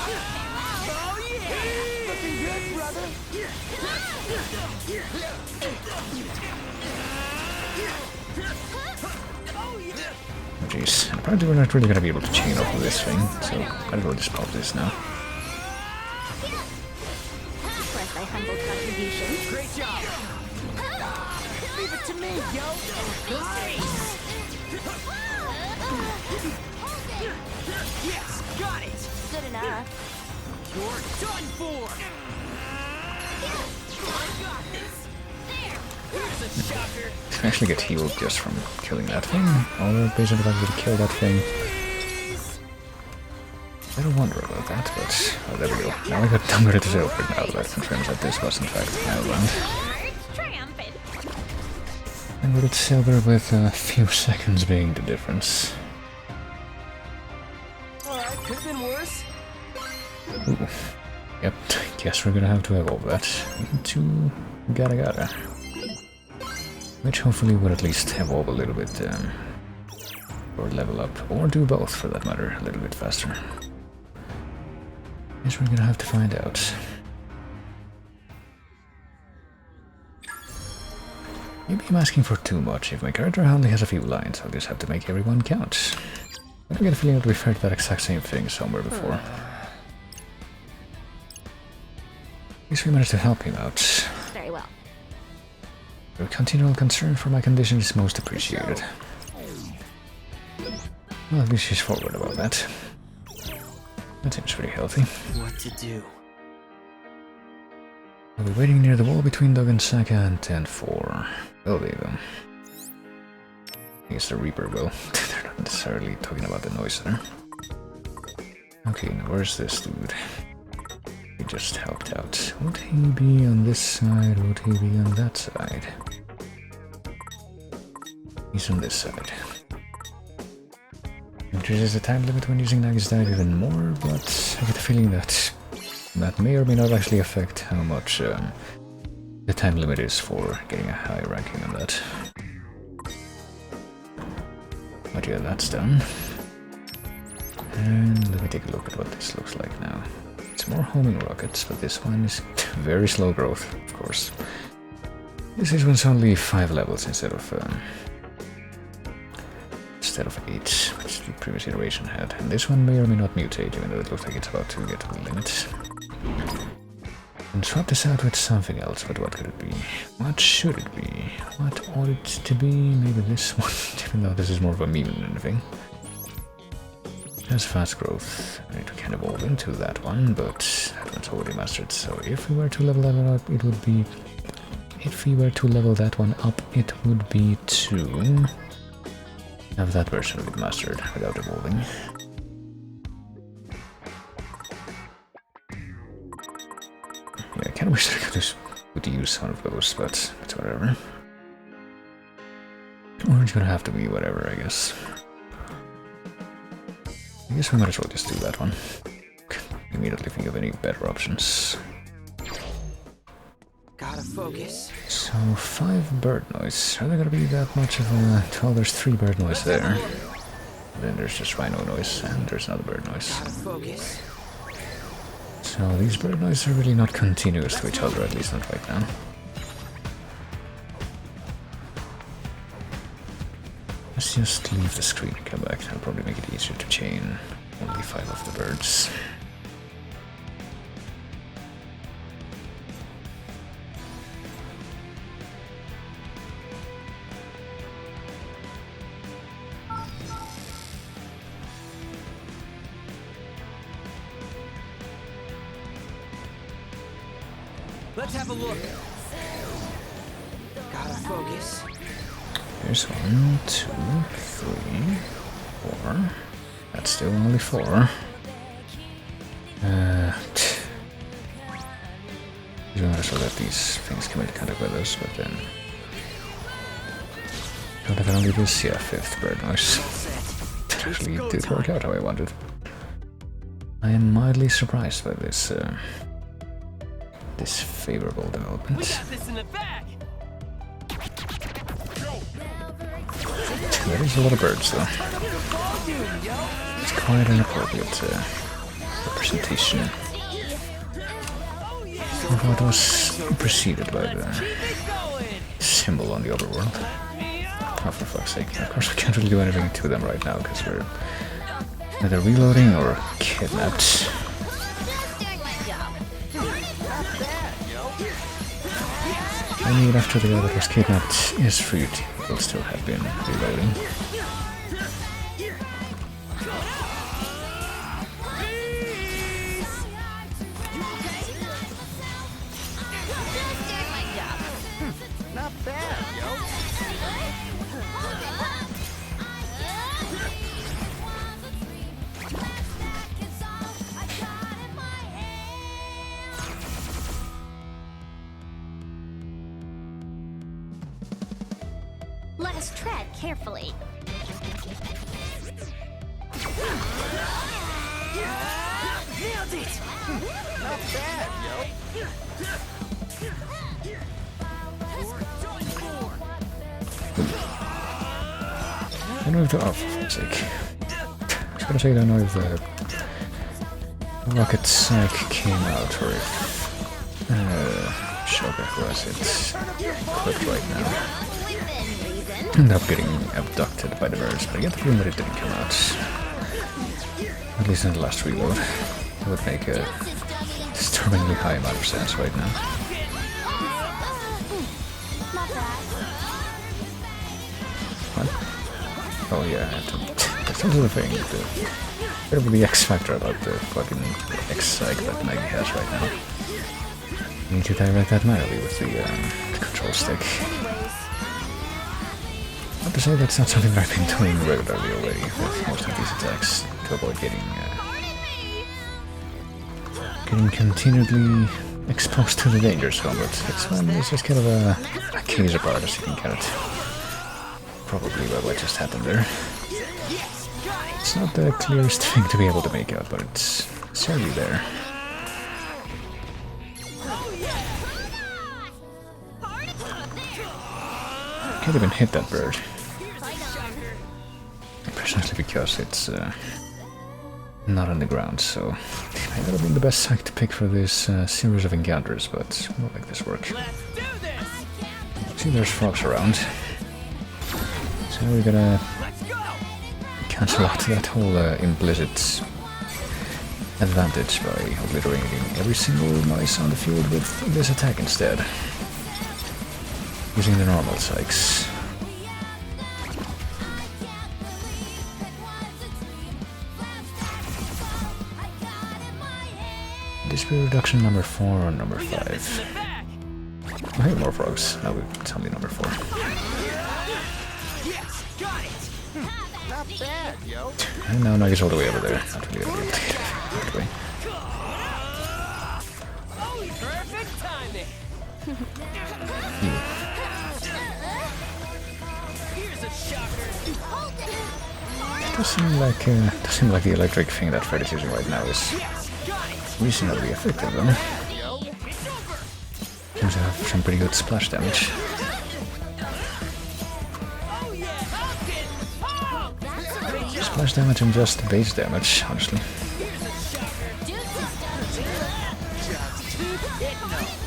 Looking good, brother. Oh jeez, and apparently we're not really gonna be able to chain off of this thing, so I'll go just pop this now. Like my humble contribution. Great job. Leave it to me, yo. Yes, got it. Good enough. You're done for. I got this. There. Here's a shocker. You can actually get healed just from killing that thing, or based on the fact that you kill that thing. I don't wonder about that, but oh, there we go. Now I got downgraded to silver. Now that confirms that this was in fact my round. Triumphant. And with silver with a few seconds being the difference. Alright, could have been worse. Ooh. Yep, guess we're gonna have to evolve that into Gata. Which hopefully would at least evolve a little bit, or level up, or do both for that matter, a little bit faster. Guess we're gonna have to find out. Maybe I'm asking for too much. If my character only has a few lines, I'll just have to make everyone count. I get a feeling that we've heard that exact same thing somewhere before. At least we managed to help him out. Very well. Your continual concern for my condition is most appreciated. Well, at least she's forward about that. That seems pretty healthy. What to do? I'll be waiting near the wall between Dog and Saka and 10-4. Will they, though? I guess the Reaper will. They're not necessarily talking about the noise there. Okay, now where's this dude? He just helped out. Would he be on this side? Would he be on that side? He's on this side. Increases the time limit when using Nagi's dive even more, but I get the feeling that that may or may not actually affect how much the time limit is for getting a high ranking on that. But yeah, that's done. And let me take a look at what this looks like now. It's more homing rockets, but this one is very slow growth, of course. This is one's only 5 levels instead of 8, which the previous iteration had. And this one may or may not mutate, even though it looks like it's about to get to the limit. And swap this out with something else, but what could it be? What should it be? What ought it to be? Maybe this one, even though this is more of a meme than anything. It has fast growth. I can evolve into that one, but that one's already mastered, so if we were to level that one up, it would be... If we were to level that one up, it would be to... have that version of it mastered without evolving. Yeah, I kind of wish I could use one of those, but it's whatever. Or it's gonna have to be whatever, I guess. I guess we might as well just do that one. Immediately think of any better options. Gotta focus. So 5 bird noise. Are there gonna be that much of a... Well, there's 3 bird noise there. Then there's just rhino noise, and there's another bird noise. Gotta focus. So these bird noises are really not continuous to each other, at least not right now. Let's just leave the screen and come back. That'll probably make it easier to chain only 5 of the birds. Let's have a look. Gotta focus. Here's 1, 2, 3, 4. That's still only 4. You might as well let these things come in contact with us, but then... Don't have only this, yeah, 5th bird noise. That actually did work out how I wanted. I am mildly surprised by this, this favorable development. We got this in the bag. There is a lot of birds, though. It's quite an appropriate representation of what was preceded by the symbol on the overworld. Oh, for fuck's sake. Of course, we can't really do anything to them right now, because we're either reloading or kidnapped. I mean, after the guy that was kidnapped is freed, he will still have been reloading. Not bad, yo. Let us tread carefully. Nailed it. Not bad, yo. I don't know if the... Oh, for fuck's sake. I was gonna say I don't know if the rocket psych came out or if Shoga was it equipped right now. Ended up getting abducted by the birds, but I get the feeling that it didn't come out. At least in the last reload. It would make a disturbingly high amount of sense right now. What? Oh yeah, that's also the thing. Bit of the X factor about the fucking X-Psych that Maggie has right now. You need to direct that manually with the control stick. Not to say that's not something I've been doing regularly already with most of these attacks to avoid getting continually exposed to the danger zone, but this one is just kind of a case apart, as you can get it. Probably what just happened there. It's not the clearest thing to be able to make out, but it's certainly there. Can't even hit that bird. Precisely because it's not on the ground, so it might not have been the best site to pick for this series of encounters, but we'll make this work. See, there's frogs around, so we're gonna cancel out that whole implicit advantage by obliterating every single noise on the field with this attack instead, using the normal psychs. Dispute reduction number 4 or number 5? I have more frogs. Now it's only number 4. Yes, got it. Not bad, yo. And now Naga's all the way over there. Not really gonna be able to get it that way. Perfect timing. Here's a shocker. Does seem like the electric thing that Fred is using right now is reasonably effective, though. Seems to have some pretty good splash damage. Splash damage and just base damage, honestly.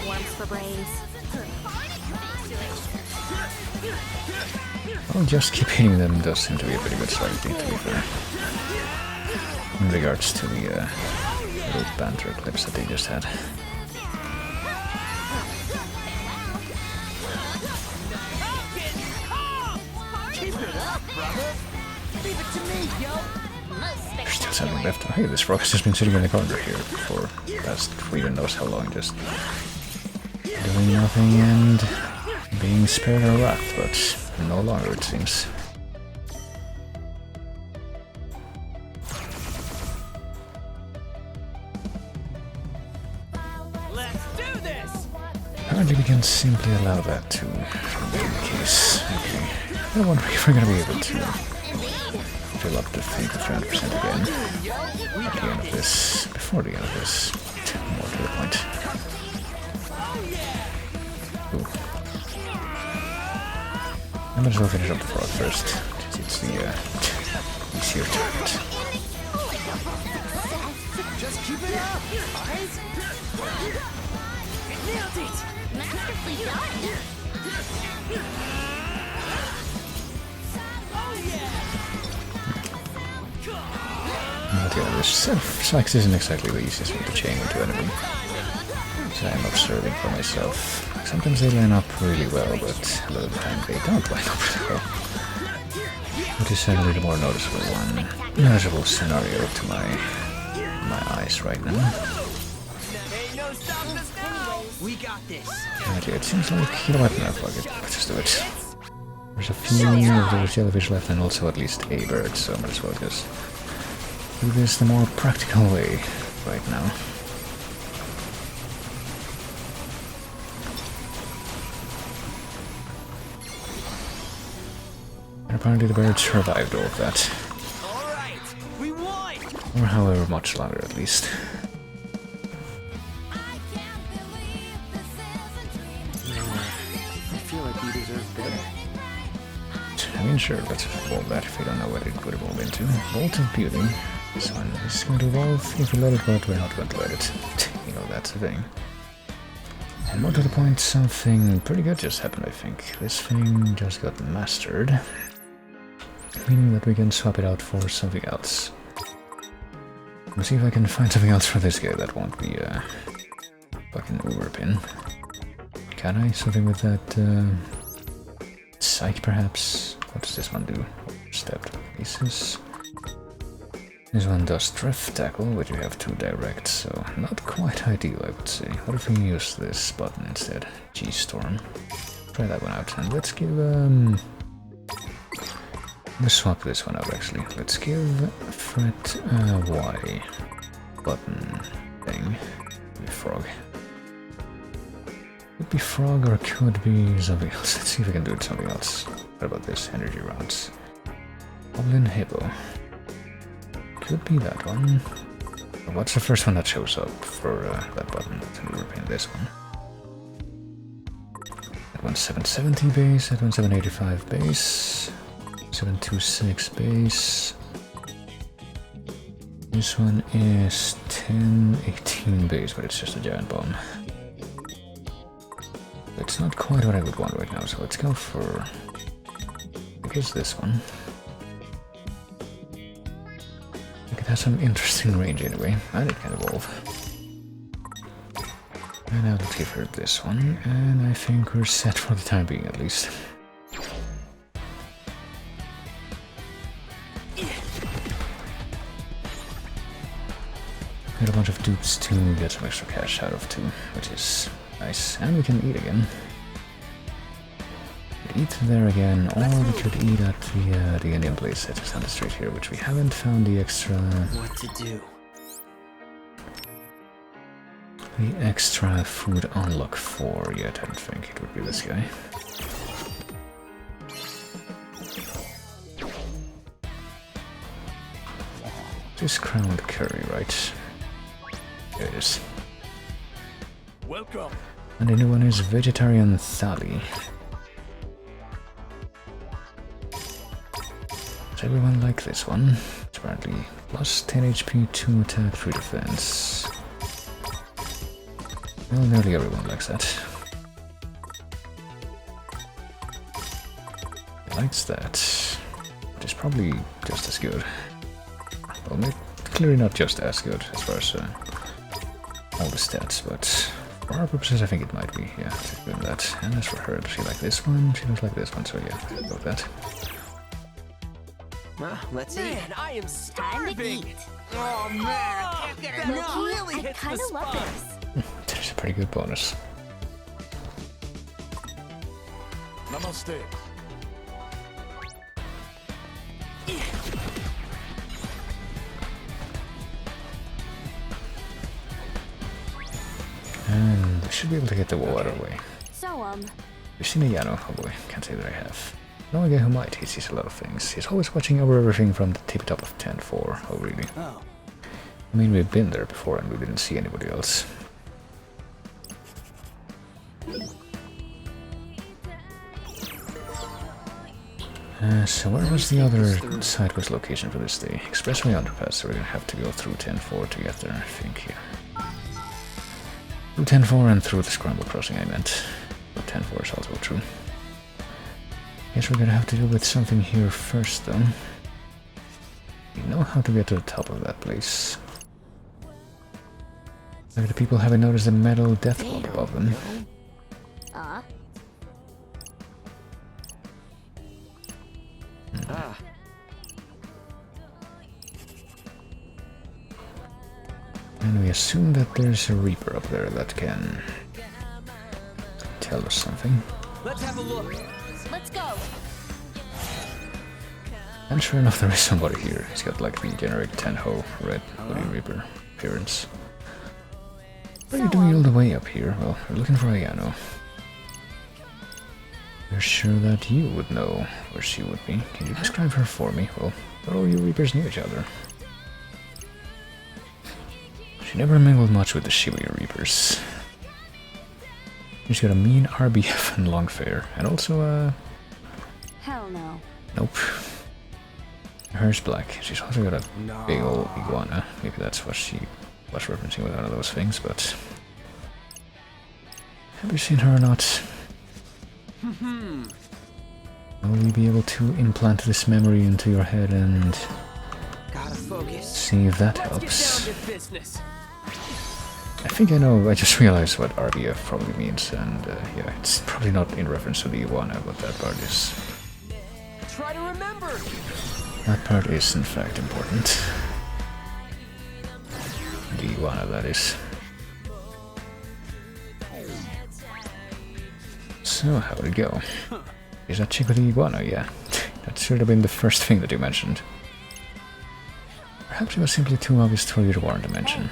Once for brains. Well, just keep hitting them does seem to be a pretty good strategy, to be fair. In regards to the little banter clips that they just had. There's still something left. Hey, this frog has just been sitting in the corner here for the past freedom knows how long, just doing nothing and being spared her wrath, but no longer, it seems. Apparently we can simply allow that to be the case. Okay. I wonder if we're gonna be able to fill up the thing to 300% again at the end of this, before the end of this, more to the point. Ooh. I might as well finish up the frog first, since it's the easier target. Just keep it up, alright? Nailed it! Masterfully done. But yeah, this self-psych isn't exactly the easiest way to chain into enemy. So I'm observing for myself. Sometimes they line up really well, but a lot of the time they don't line up really well. Which is certainly the more noticeable scenario to my eyes right now. We got this. Okay, it seems like, you know what, no, fuck it, let's just do it. There's a few of those jellyfish left and also at least a bird, so I might as well just do this the more practical way right now. And apparently the bird survived all of that. Alright, we won! Or however much longer at least. I feel like we deserve better. I mean, sure, let's evolve that if we don't know what it could evolve into. Bolt of Beauty. This one is going to evolve. If we let it go, we're not going to let it. You know, that's the thing. And more to the point, something pretty good just happened, I think. This thing just got mastered. Meaning that we can swap it out for something else. Let's see if I can find something else for this guy that won't be a fucking Uber pin. Can I? Something with that psych perhaps? What does this one do? Stepped pieces. This one does drift tackle, but you have 2 direct, so not quite ideal, I would say. What if we use this button instead? G-Storm. Try that one out, and let's give let's swap this one out actually. Let's give Fret Y button thing. Maybe frog. Could be frog or could be something else. Let's see if we can do it something else. What about this? Energy rounds. Goblin Hippo. Could be that one. What's the first one that shows up for that button? We're pin this one. That one's 770 base, that one's 785 base, 726 base. This one is 1018 base, but it's just a giant bomb. It's not quite what I would want right now, so let's go for, I guess, this one. It has some interesting range anyway, and it can evolve. And now let's give her this one, and I think we're set for the time being at least. Got a bunch of dupes to get some extra cash out of too, which is nice. And we can eat again. Eat there again, or we could eat at the Indian place that is on the street here, which we haven't found the extra... What to do? The extra food unlock for yet. I don't think it would be this guy. Just crowned curry, right? There it is. Welcome. And the new one is vegetarian thali. Does everyone like this one? It's apparently plus 10 HP, 2 attack, 3 defense. Well, nearly everyone likes that. Likes that. Which is probably just as good. Well, clearly not just as good as far as all the stats, but for our purposes I think it might be, yeah, doing that. And as for her, does she like this one? She does like this one, so yeah, I'll go with that. Well, let's eat. Man, I am Time to starving. eat. Oh man, I can't get enough. Loki, Really I hits kind the of love spot. this. There's a pretty good bonus. Namaste. And we should be able to get the wall out of the way. So, You've seen a Yano? Oh boy, can't say that I have. No idea who might. He sees a lot of things. He's always watching over everything from the tippy top of 10-4. Oh really? Oh. I mean, we've been there before and we didn't see anybody else. So where was the other side quest location for this day? Expressway underpass, so we're gonna have to go through 10-4 to get there, I think, here. Through 10-4 and through the Scramble Crossing, I meant. But 10-4 is also true. Guess we're gonna have to deal with something here first, though. We know how to get to the top of that place. Maybe the people haven't noticed the metal death block above them. Ah. And we assume that there's a Reaper up there that can tell us something. Let's have a look. let's go. And sure enough, there is somebody here. He's got like the generic Tenho red Hoodie Reaper appearance. What are you doing all the way up here? Well, we're looking for Ayano. We're sure that you would know where she would be. Can you describe her for me? Well, not all you Reapers knew each other. She never mingled much with the Shibuya Reapers. She's got a mean RBF and long fair, and also Hell no. nope. Hers black. She's also got a big old iguana. Maybe that's what she was referencing with one of those things, but... Have you seen her or not? Will we be able to implant this memory into your head and... Gotta focus. see if that Let's helps? get down to business. I think I know, I just realized what RBF probably means, and yeah, it's probably not in reference to the iguana, but that part is... Try to remember. That part is in fact important. The iguana, that is. So, how would it go? Is that chick with the iguana? Yeah. That should have been the first thing that you mentioned. Perhaps it was simply too obvious for you to warrant a mention.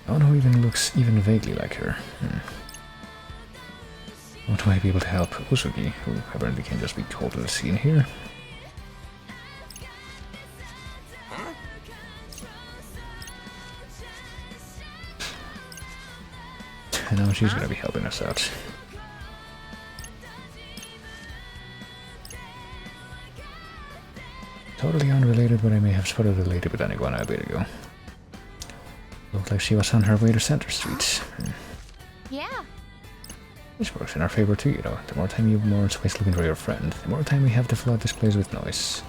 No one who even looks even vaguely like her. What might be able to help Usugi, who apparently can just be called to the scene here? And now she's gonna be helping us out. totally unrelated, but I may have spotted the lady with Iguana a bit ago. Looked like she was on her way to Center Street. Yeah. This works in our favor too, you know. The more time you have more space looking for your friend, the more time we have to flood this place with noise.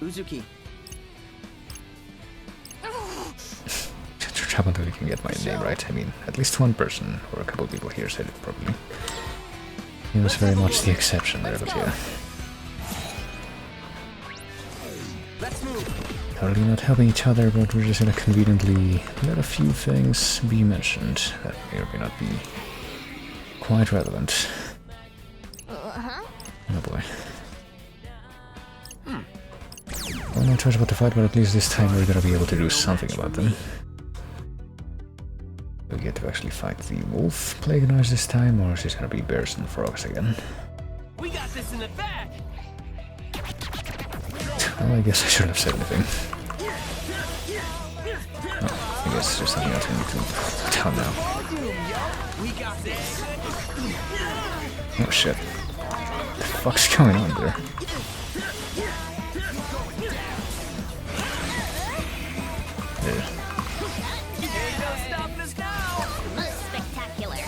Uzuki. Trouble until you can get my name right. I mean, at least one person, or a couple of people here said it properly. He was very much the exception there, but yeah. Let's move. Totally not helping each other, but we're just gonna conveniently let a few things be mentioned that may or may not be quite relevant. Uh-huh. Oh boy. Well, no choice about the fight, but at least this time we're gonna be able to do something about them. We get to actually fight the wolf plague noise this time, or is it gonna be bears and frogs again? We got this in the bag. Well, I guess I shouldn't have said anything. Oh, I guess it's just something else we need to put down now. We got this. Oh shit. What the fuck's going on there? Yeah. Spectacular.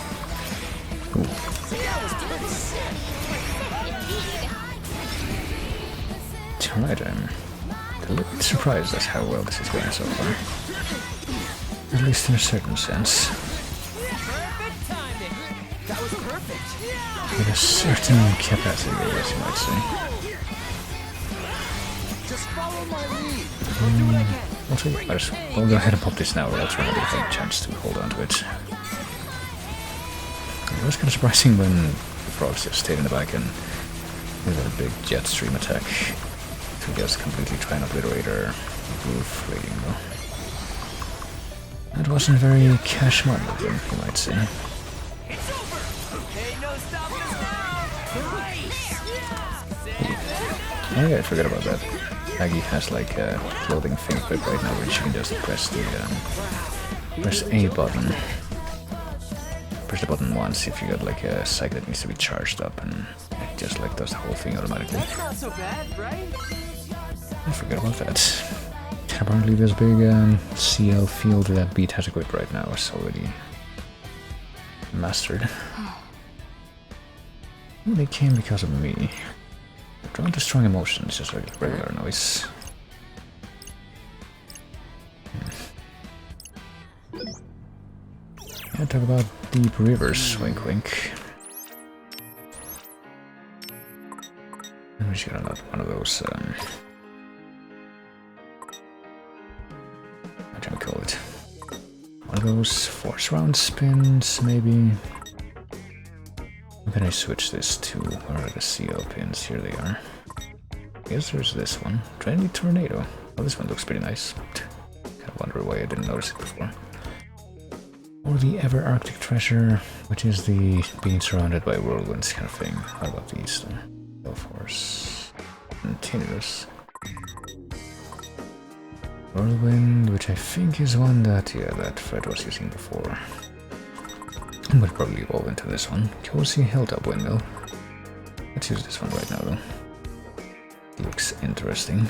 Ooh. Alright, I'm a little surprised at how well this is going so far. At least in a certain sense. Perfect timing. That was perfect. With a certain capacity, I guess you might say. Just follow my lead. Also, I just will go ahead and pop this now, or else we're not going to have a chance to hold on to it. It was kind of surprising when the frogs just stayed in the back and with a big jet stream attack to just completely try and obliterate our roof rigging, though. That wasn't very cash money of them, you might say. It's over. Hey, no stopping us now. Oh yeah, I forgot about that. Aggie has like a clothing thing equipped right now, which you can just press the press A button. Press the button once if you got like a psych that needs to be charged up, and it just like does the whole thing automatically. That's not so bad, right? I forgot about that. Apparently this big CL field that Beat has equipped right now is already mastered. They came because of me. Drawn to strong emotions, just like regular noise. Yeah, talk about deep rivers, wink wink. And we should unlock one of those, what do we call it? One of those force round spins, maybe? How can I switch this to, where are the CO pins? Here they are. I guess there's this one. Trendy Tornado. Oh, this one looks pretty nice. Kind of wonder why I didn't notice it before. Or the Ever Arctic Treasure, which is the being surrounded by whirlwinds kind of thing. How about these then? Force and Tinnitus. Whirlwind, which I think is one that, yeah, that Fred was using before. Would probably evolve into this one. Cozy Hilltop Windmill. Let's use this one right now though. Looks interesting.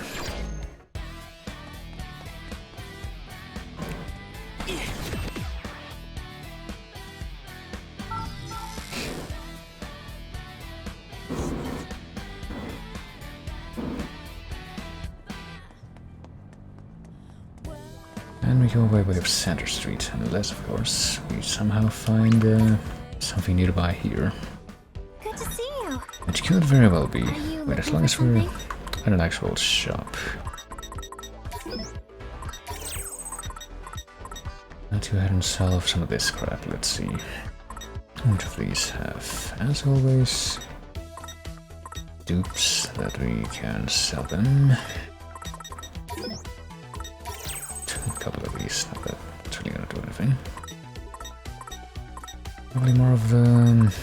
And we go by way of Center Street, unless, of course, we somehow find something nearby here. Good to see you. Which could very well be. you Wait, as looking long for as we're something? at an actual shop. Let's go ahead and solve some of this crap. Let's see. Which of these have, as always, dupes that we can sell them. A couple of these, not that it's really gonna do anything. Probably more of the...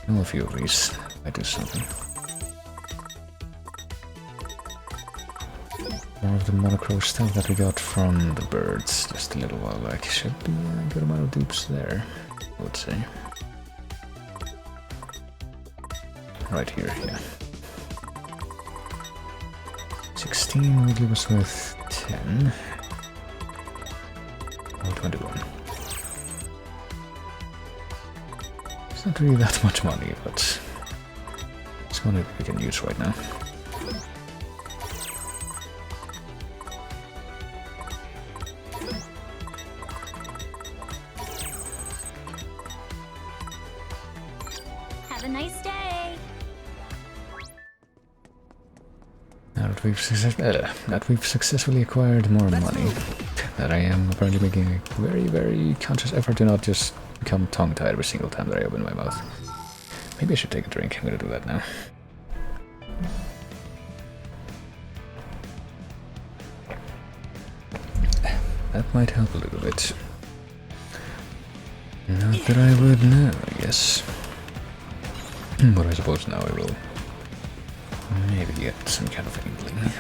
well, a few of these might do something. More of the monochrome stuff that we got from the birds just a little while back. Should be a good amount of dupes there, I would say. Right here, yeah. 16, Ridley was worth 10. Oh, 21. It's not really that much money, but it's one that we can use right now. Have a nice day. Now that we've successfully acquired more money, that I am apparently making a very, very conscious effort to not just become tongue-tied every single time that I open my mouth. Maybe I should take a drink. I'm gonna do that now. That might help a little bit. Not that I would know, I guess. But I suppose now I will maybe get some kind of inkling.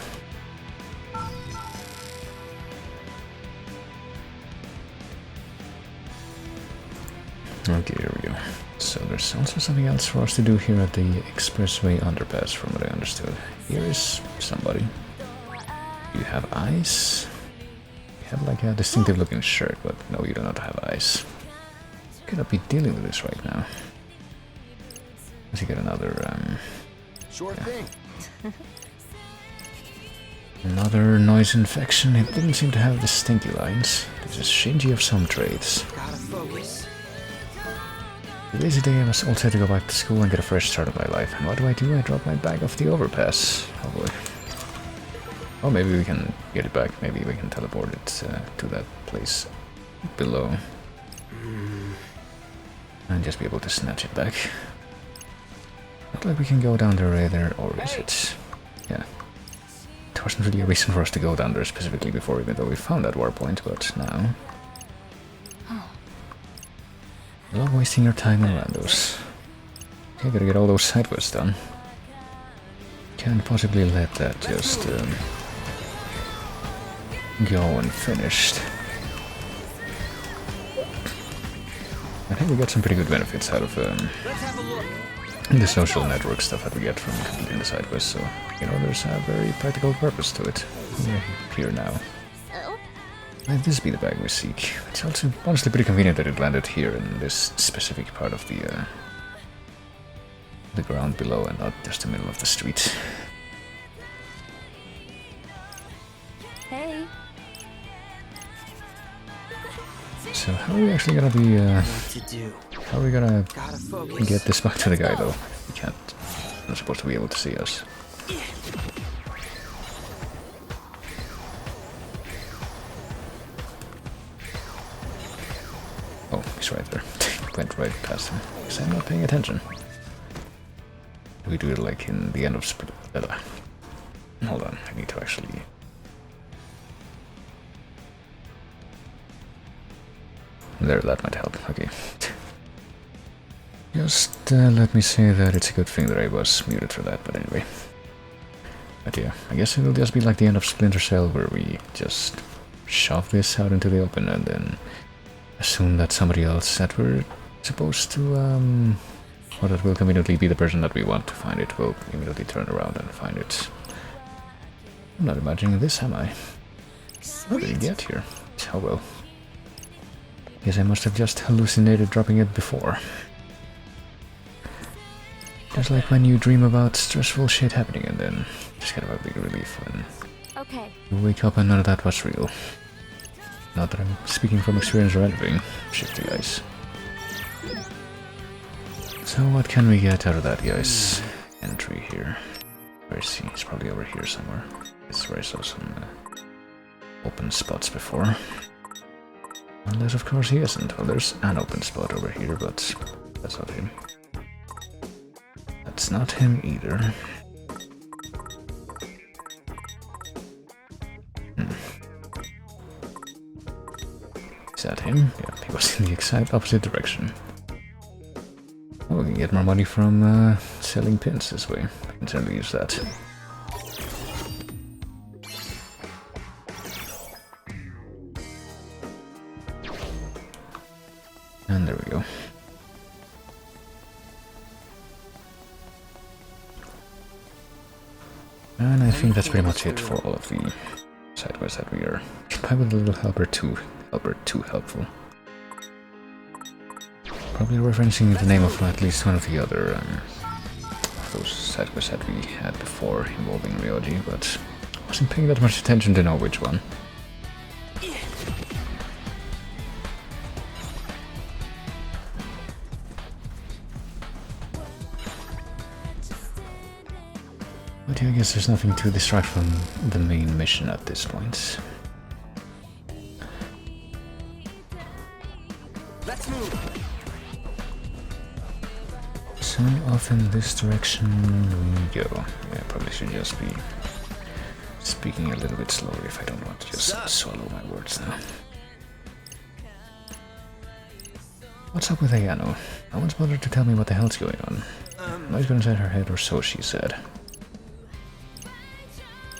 Okay, here we go. So there's also something else for us to do here at the expressway underpass, from what I understood. Here is somebody. You have eyes? You have like a distinctive looking shirt, but no, you do not have eyes. Could not be dealing with this right now. Let's get another, Sure thing. Another noise infection. It didn't seem to have the stinky lines. It's just Shinji of some trades. Gotta focus. The lazy day I was all set to go back to school and get a fresh start of my life. And what do? I drop my bag off the overpass. Oh boy. Oh, maybe we can get it back. Maybe we can teleport it to that place below. And just be able to snatch it back. Not like we can go down there either, or is it? Yeah. There wasn't really a reason for us to go down there specifically before, even though we found that war point, but now... I love wasting your time on randos. Okay, gotta get all those side quests done. Can't possibly let that just go unfinished. I think we got some pretty good benefits out of the social network stuff that we get from completing the side quests, so you know there's a very practical purpose to it. We're here now. Might this be the bag we seek? It's also honestly pretty convenient that it landed here in this specific part of the ground below and not just the middle of the street. Hey. So how are we actually gonna be What to do? how are we gonna Gotta focus. get this back to the guy though? He can't, not supposed to be able to see us. Oh, he's right there. Went right past him. Because I'm not paying attention. We do it like in the end of hold on, I need to actually... There, that might help. Okay. Just let me say that it's a good thing that I was muted for that, but anyway. But yeah, I guess it'll just be like the end of Splinter Cell, where we just shove this out into the open and then assume that somebody else that we're supposed to, or that will conveniently be the person that we want to find it, will immediately turn around and find it. I'm not imagining this, am I? How did it get here? Oh well. Guess I must have just hallucinated dropping it before. Just like when you dream about stressful shit happening and then just kind of a big relief when you wake up and none of that was real. Not that I'm speaking from experience or anything. Shifty guys. So what can we get out of that guy's entry here? Where is he? He's probably over here somewhere. This is where I saw some open spots before. Unless of course he isn't. Well, there's an open spot over here, but that's not him. That's not him either. Is that him? Yeah, he was in the exact opposite direction. Oh, we can get more money from selling pins this way. I can certainly use that. And there we go. And I think that's pretty much it for all of the side quests that we are. Why would the little helper too helpful? Probably referencing the name of at least one of the other of those side quests that we had before involving Ryoji, but wasn't paying that much attention to know which one. But yeah, I guess there's nothing to distract from the main mission at this point. Let's move. So off in this direction we go. Yeah, I probably should just be speaking a little bit slower if I don't want to just swallow my words now. What's up with Ayano? No one's bothered to tell me what the hell's going on. Noise got inside her head, or so she said.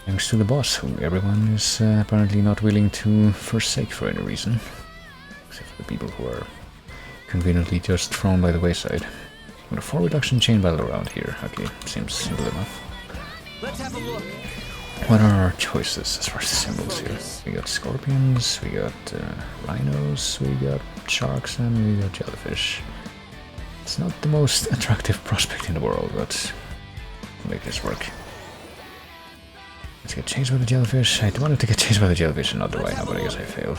Thanks to the boss, who everyone is apparently not willing to forsake for any reason. Except for the people who are conveniently just thrown by the wayside. With a 4 reduction chain battle around here. Okay, seems simple enough. Let's have a look. What are our choices as far as the symbols here? We got scorpions, we got rhinos, we got sharks, and we got jellyfish. It's not the most attractive prospect in the world, but we'll make this work. Let's get chased by the jellyfish. I wanted to get chased by the jellyfish and not the rhino, but I guess I failed.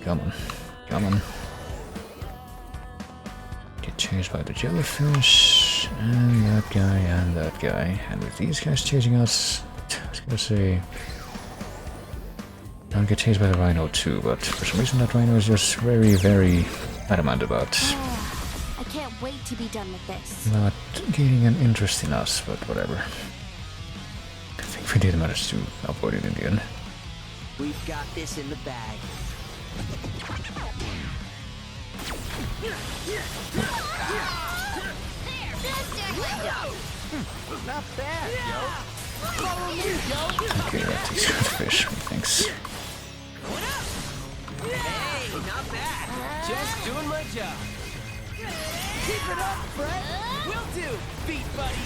Come on, come on. Get chased by the jellyfish, and that guy, and that guy. And with these guys chasing us, I was gonna say... I'll get chased by the rhino too, but for some reason that rhino is just very, very adamant about... I can't wait to be done with this. Not gaining an interest in us, but whatever. I think we did manage to avoid it in the end. We've got this in the bag. Not bad, yo. Follow me, yo. Okay, that takes care of the fish, thanks. Hey, not bad. Just doing my job. Keep it up, Fred. Will do, beat buddy.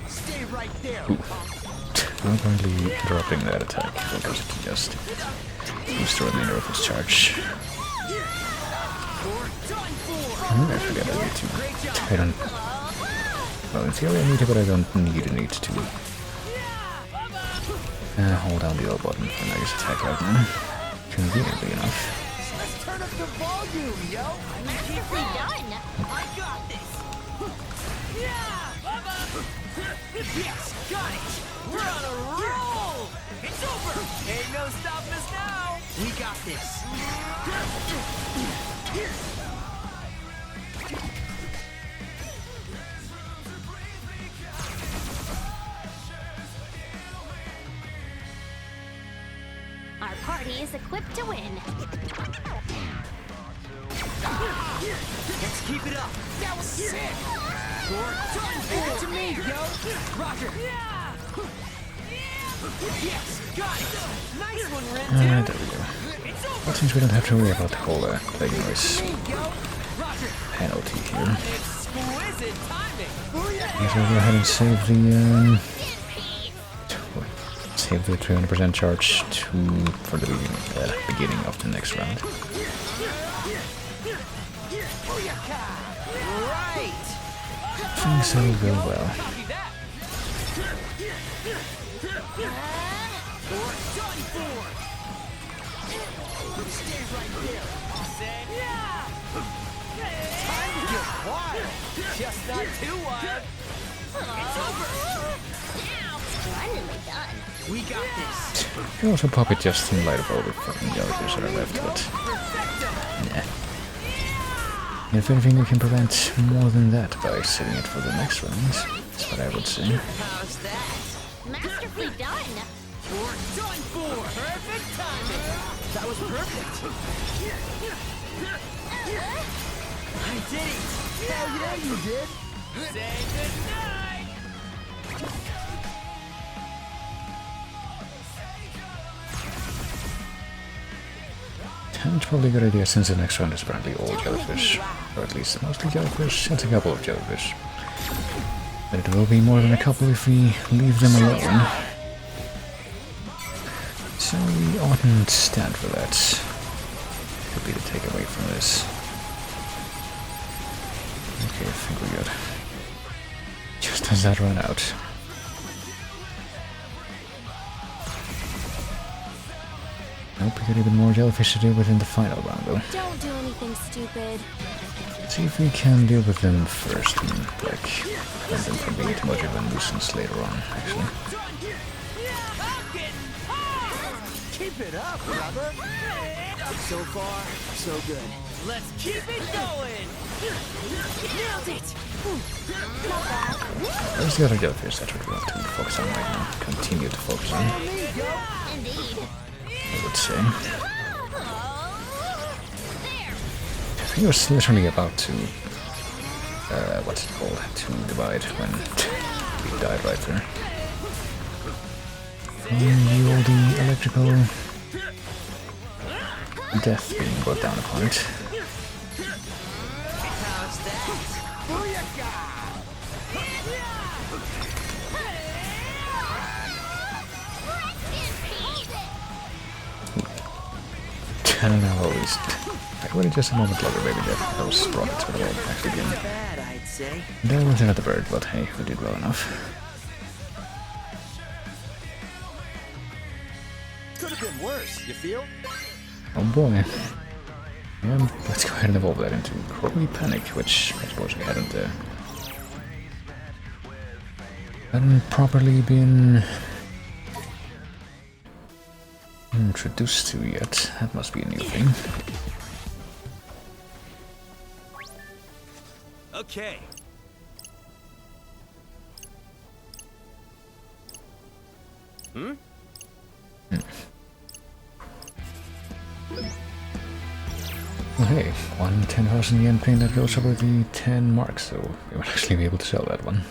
Stay right there. I'm currently dropping that attack because it can just use the remainder of its charge. I forget I need to. I don't. Well, in theory I need to, but I don't need to. Hold down the L button for Nega's attack right now. Conveniently enough. Let's turn up the volume, yo. Masterfully done. I got this. Yes, got it. We're on a roll. It's over. Ain't no stopping us now. We got this. Our party is equipped to win. Let's keep it up. That was sick. Give it to me, yo. Roger. Yes, got it. Nice one, Ren. There we go. But since we don't have to worry about the whole plague noise penalty here, I guess we'll go ahead and save the 300% charge for the beginning of the next round. Things will go well. Just not too wild. It's over. Splendidly done. We got this. You can also pop it just in light of all the fucking jellyfish that are left, but nah. And if anything, we can prevent more than that by saving it for the next round. That's what I would say. How's that? Masterfully done. We're done for. Perfect timing. That was perfect. I did it. Hell yeah, you did. Say goodnight. And it's probably a good idea since the next round is apparently all jellyfish. Or at least mostly jellyfish, and a couple of jellyfish. But it will be more than a couple if we leave them alone. So we oughtn't stand for that. Could be the takeaway from this. Okay, I think we're good. Just as that ran out. Hope we got even more jellyfish to deal with in the final round though. Don't do anything stupid. See if we can deal with them first and like prevent them from being too much of a nuisance later on, actually. Keep it up, brother. So far, so good. Let's keep it going. Nailed it. There's the other jellyfish that we're going to focus on right now. Continue to focus on. Indeed. I would say. I think it was literally about to, what's it called, to divide when we died right there. The old electrical death being brought down upon it. I don't know, always. I would have just a moment later, maybe that those rockets would have actually been. Bad, I'd say. There was another bird, but hey, we did well enough. Could have been worse, you feel? Oh boy. And let's go ahead and evolve that into Crowley Panic, which I suppose we hadn't properly been introduced to yet. That must be a new thing. Okay. Well, hey, one 10,000 yen plane that goes over the 10 mark, so we will actually be able to sell that one.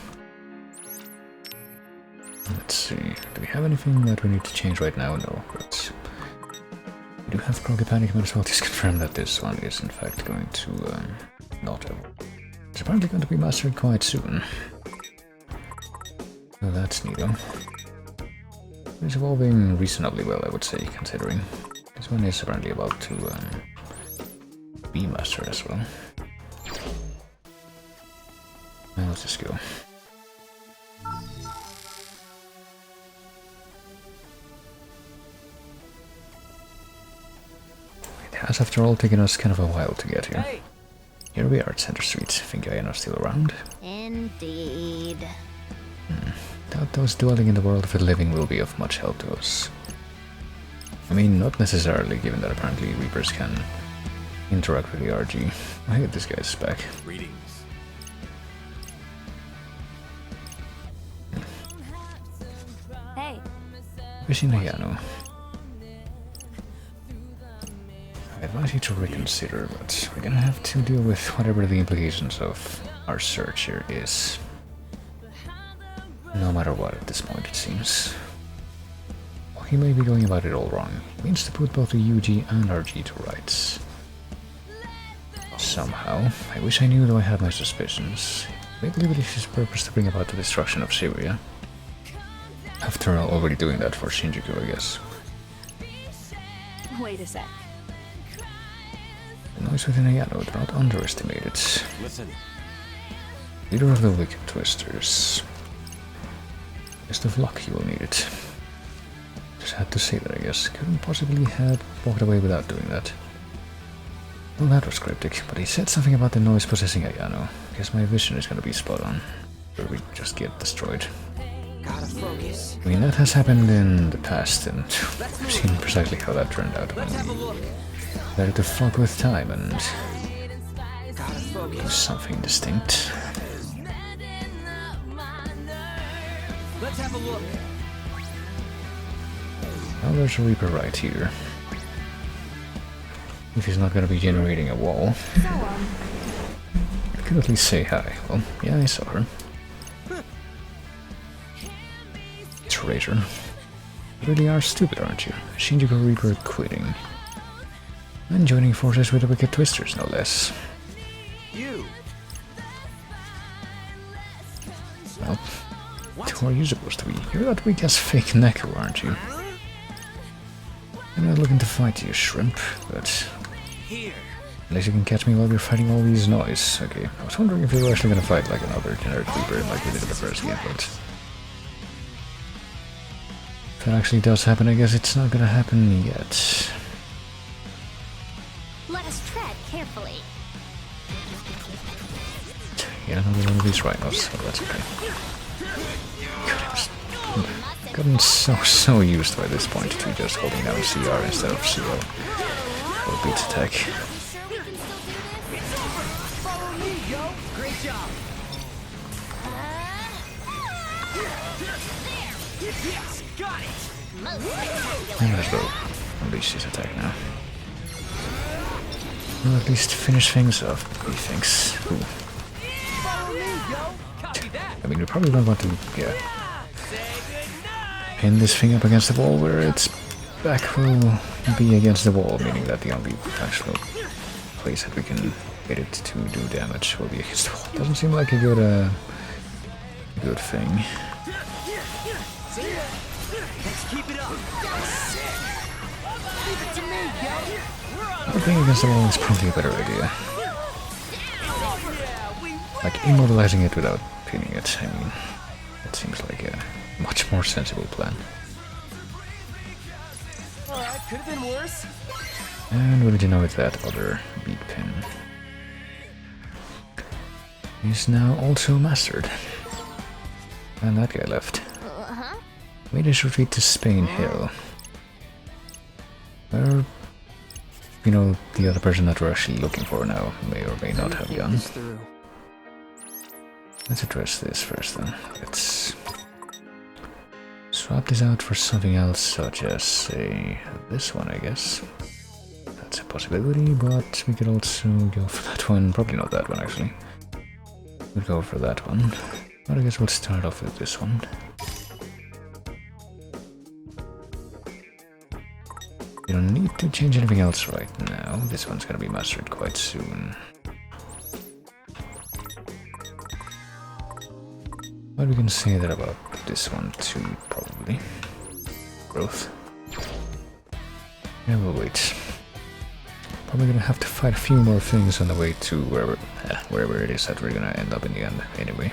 Let's see, do we have anything that we need to change right now? No, but we do have Crowley Panic, might as well just confirm that this one is in fact going to not evolve. It's apparently going to be mastered quite soon. So that's neat. It's evolving reasonably well, I would say, considering this one is apparently about to be mastered as well. Now let's just go. It has, after all, taken us kind of a while to get here. Here we are at Center Street. Think Ayano's still around? Indeed. Doubt those dwelling in the world of the living will be of much help to us. I mean, not necessarily, given that apparently Reapers can interact with the RG. I hate this guy's back. Greetings. Hey, Wishing Ayano. I advise you to reconsider, but we're gonna have to deal with whatever the implications of our search here is. No matter what at this point, it seems. Well, he may be going about it all wrong. He means to put both the UG and RG to rights. Somehow. I wish I knew, though I had my suspicions. I believe it is his purpose to bring about the destruction of Syria. After all, already doing that for Shinjuku, I guess. wait a sec. The noise within Ayano, do not underestimate it. Listen. Leader of the Wicked Twisters. Best of luck, you will need it. Just had to say that, I guess. Couldn't possibly have walked away without doing that. Well, that was cryptic, but he said something about the noise possessing Ayano. Guess my vision is gonna be spot on. Or we just get destroyed. Gotta focus. I mean, that has happened in the past, and we've seen precisely how that turned out when we decided to fuck with time and do something distinct. Let's have a look. Well, there's a Reaper right here. If he's not gonna be generating a wall, I could at least say hi. Well, yeah, I saw her. Traitor. You really are stupid, aren't you? Shinjuku Reaper quitting. And joining forces with the Wicked Twisters, no less. You. Well, Who are you supposed to be? You're that weak as fake Neko, aren't you? I'm not looking to fight you, shrimp, but... Unless you can catch me while we're fighting all these noise. Okay, I was wondering if you were actually gonna fight like another generic Reaper like we did in the first game, but... If that actually does happen, I guess it's not gonna happen yet. Let us tread carefully. Yeah, another one of these rhinos, so that's okay. Gotten so used by this point to just holding down CR instead of CO for beats attack. Follow me, yo! Great job! Yes, got it! And let's go unleash his attack now. We'll at least finish things off, methinks. Ooh. Follow me, yo! Copy that! I mean, we probably don't want to, yeah, pin this thing up against the wall where its back will be against the wall, meaning that the only actual place that we can get it to do damage will be against the wall. Doesn't seem like a good thing. Let's keep it up! Leave it to me, yo! Being against the wall is probably a better idea. Like immortalizing it without pinning it, I mean, it seems like a much more sensible plan. Alright, could have been worse. And what did you know with that other beat pin? He's now also mastered. And that guy left. Made his retreat to Spain Hill. Where, you know, the other person that we're actually looking for now may or may not have gone. Let's address this first then. Let's swap this out for something else, such as, say, this one, I guess. That's a possibility, but we could also go for that one. Probably not that one, actually. We'll go for that one. But I guess we'll start off with this one. You don't need to change anything else right now. This one's gonna be mastered quite soon. But we can say that about this one too, probably. Growth. Yeah, we'll wait. Probably gonna have to fight a few more things on the way to wherever it is that we're gonna end up in the end, anyway.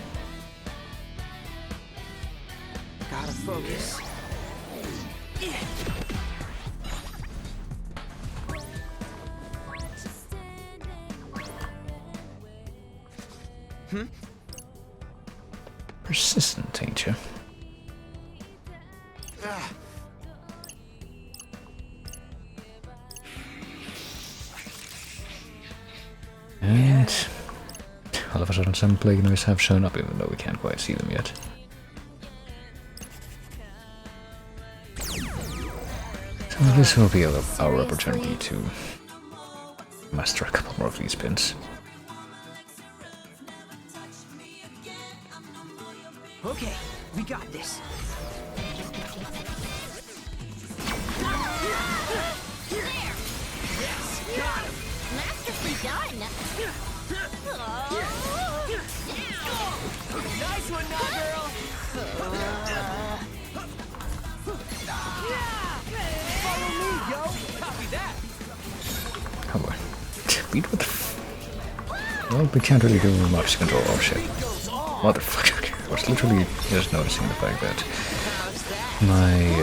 Gotta focus. Persistent, ain't you? And all of a sudden some plague enemies have shown up, even though we can't quite see them yet. So this will be our opportunity to master a couple more of these pins. Okay, we got this. Yes, got him. Masterfully done. Nice one, now, girl. Follow me, yo. Copy that. Oh boy. Beat what the f... Well, we can't really do much to control our shit. Motherfucker. I was literally just noticing the fact that my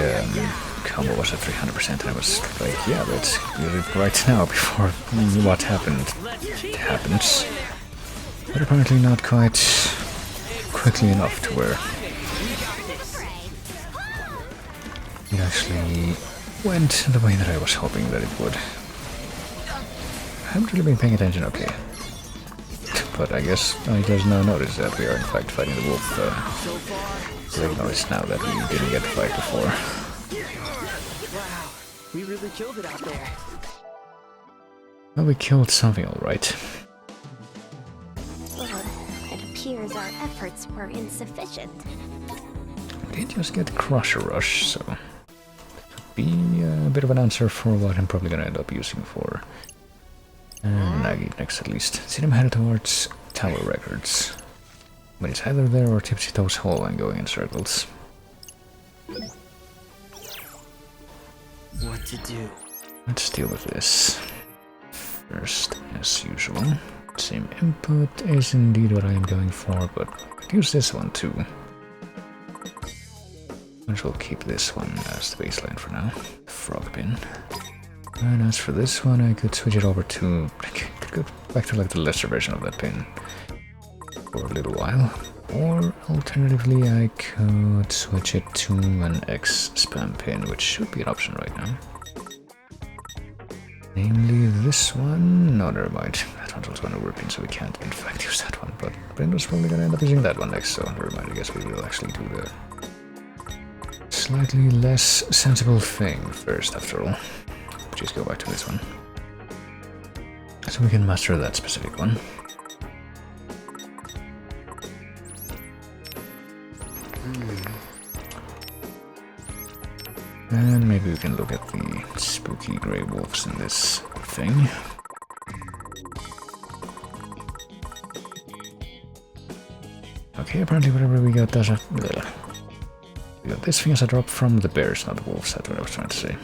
combo was at 300% and I was like, yeah, let's use it right now before what happened happens. But apparently not quite quickly enough to where it actually went the way that I was hoping that it would. I haven't really been paying attention, okay. But I guess I just now noticed that we are in fact fighting the wolf. I noticed now that we didn't get to fight before. Wow, we really killed it out there. Well, we killed something alright. Well, it appears our efforts were insufficient. We did just get Crusher Rush, so that would be a bit of an answer for what I'm probably gonna end up using for Nagi next at least. See them headed towards Tower Records. But it's either there or Tipsy Toes Hole and going in circles. What to do? Let's deal with this. First, as usual. Same input is indeed what I am going for, but I could use this one too. Might as well keep this one as the baseline for now. Frog pin. And as for this one, I could switch it over to... I could go back to like the lesser version of that pin for a little while. Or alternatively, I could switch it to an X spam pin, which should be an option right now. Namely this one. No, never mind. That one's also an overpin, so we can't in fact use that one. But Brendo's probably gonna end up using that one next, so never mind. I guess we will actually do the slightly less sensible thing first, after all. Just go back to this one. So we can master that specific one. And maybe we can look at the spooky grey wolves in this thing. Okay, apparently whatever we got does we got this thing as a drop from the bears, not the wolves, that's what I was trying to say.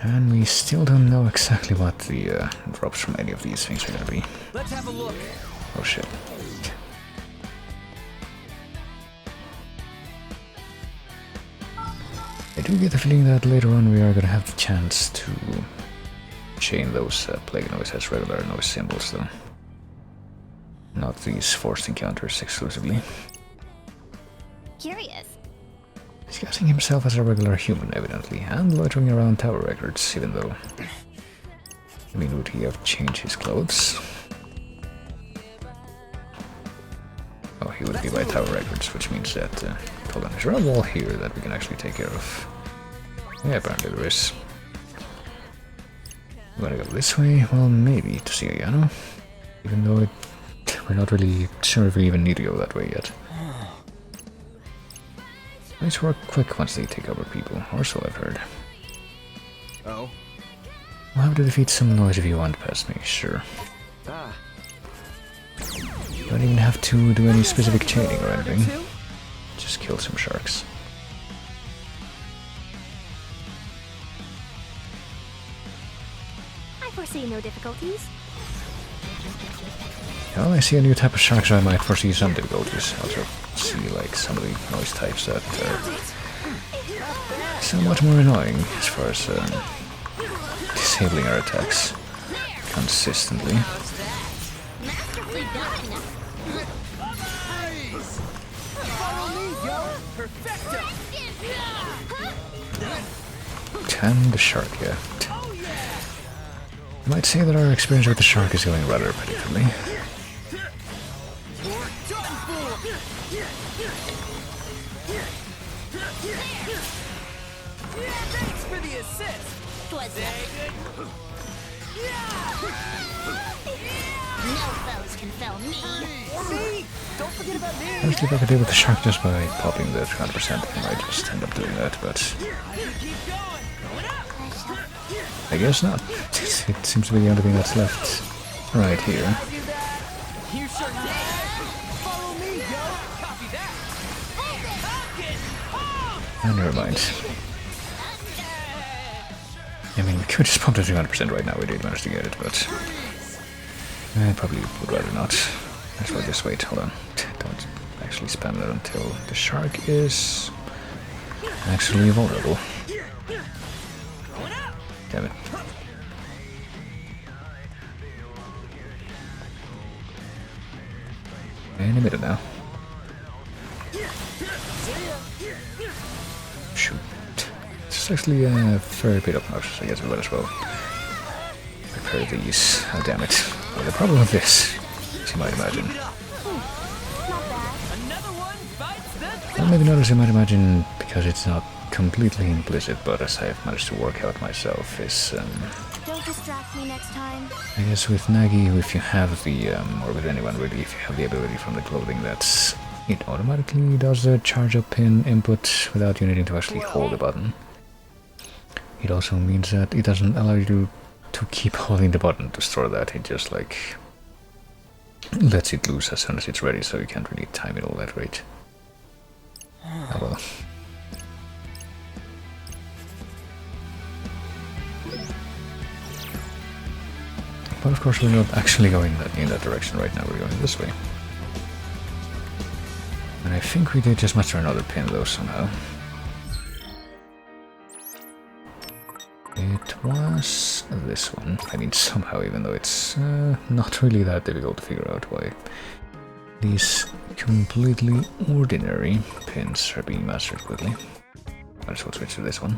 And we still don't know exactly what the drops from any of these things are gonna be. Let's have a look. Oh shit. I do get the feeling that later on we are gonna have the chance to chain those plague noise as regular noise symbols though. Not these forced encounters exclusively. Curious. Disguising himself as a regular human, evidently, and loitering around Tower Records, even though... I mean, would he have changed his clothes? Oh, he would be by Tower Records, which means that... hold on, is there a wall here that we can actually take care of? Yeah, apparently there is. You wanna go this way? Well, maybe, to see Ayano. Even though we're not really sure if we even need to go that way yet. These work quick once they take over people, or so I've heard. Oh? We'll have to defeat some noise if you want past me, sure. Ah. You don't even have to do any specific chaining or anything. Just kill some sharks. I foresee no difficulties. Well, I see a new type of shark, so I might foresee some difficulties. I'll try to see like some of the noise types that are somewhat more annoying as far as disabling our attacks consistently. Masterfully done. And the shark, yeah. You might say that our experience with the shark is going rather predictably. Thanks for the assist. No foes can fell me. Don't forget about me. Honestly, if I could deal with the shark just by popping the 100%, I might just end up doing that, but... I guess not. It seems to be the only thing that's left right here. You sure can. Follow me, yo. Copy that. Oh, never mind. I mean, we could just pump to 300% right now, we did manage to get it, but... I probably would rather not. Let's well just wait, hold on. Don't actually spam that until the shark is... actually vulnerable. Damn it. In a minute now. Shoot. It's actually a fair bit obnoxious, I guess we might as well prepare these. Oh, damn it. Well, the problem with this, as you might imagine. Well, maybe not as you might imagine, because it's not completely implicit, but as I have managed to work out myself, is, Don't distract me next time. I guess with Nagi, if you have the, or with anyone really, if you have the ability from the clothing, that's... it automatically does the charge up pin input without you needing to actually hold the button. It also means that it doesn't allow you to keep holding the button to store that, it just like lets it loose as soon as it's ready, so you can't really time it all that great. Oh well. But of course we're not actually going in that direction right now, we're going this way. And I think we did just master another pin though somehow. It was this one. I mean somehow, even though it's not really that difficult to figure out why these completely ordinary pins are being mastered quickly. I just will switch to this one.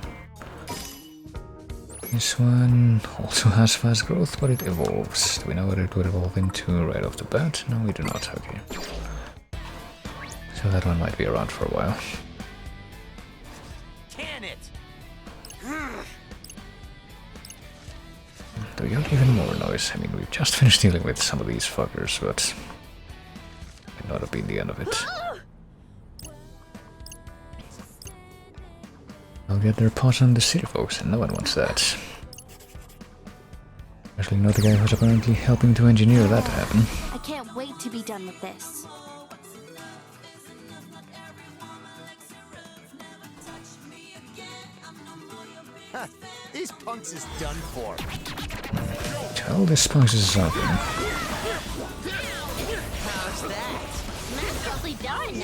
This one also has fast growth, but it evolves. Do we know what it would evolve into right off the bat? No, we do not. Okay. So that one might be around for a while. Can it? Do we got even more noise? I mean, we've just finished dealing with some of these fuckers, but it might not have been the end of it. I'll get their paws on the city folks, and no one wants that. Especially not the guy who's apparently helping to engineer that to happen. I can't wait to be done with this. These punks is done for. Tell this punks is something. How's that? Masterfully done.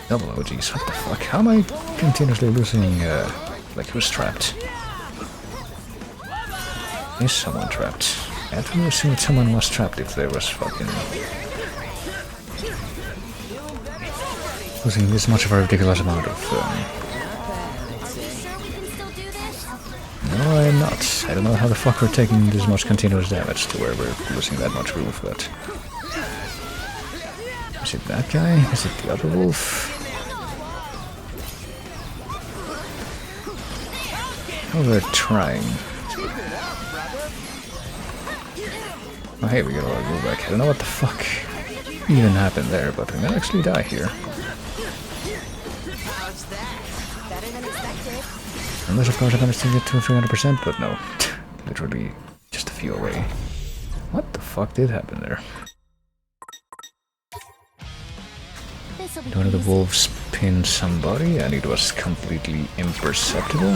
Double OGs, what the fuck? How am I continuously losing, like who's trapped? Is someone trapped? I had to assume that someone was trapped if there was fucking... losing this much of a ridiculous amount of, No, I'm not. I don't know how the fuck we're taking this much continuous damage to where we're losing that much roof, but... Is it that guy? Is it the other wolf? Oh, they're trying. Oh, hey, we got a lot of move back. I don't know what the fuck even happened there, but we might actually die here. Unless, of course, I managed to get to 300%, but no. Literally just a few away. What the fuck did happen there? One of the wolves pinned somebody and it was completely imperceptible.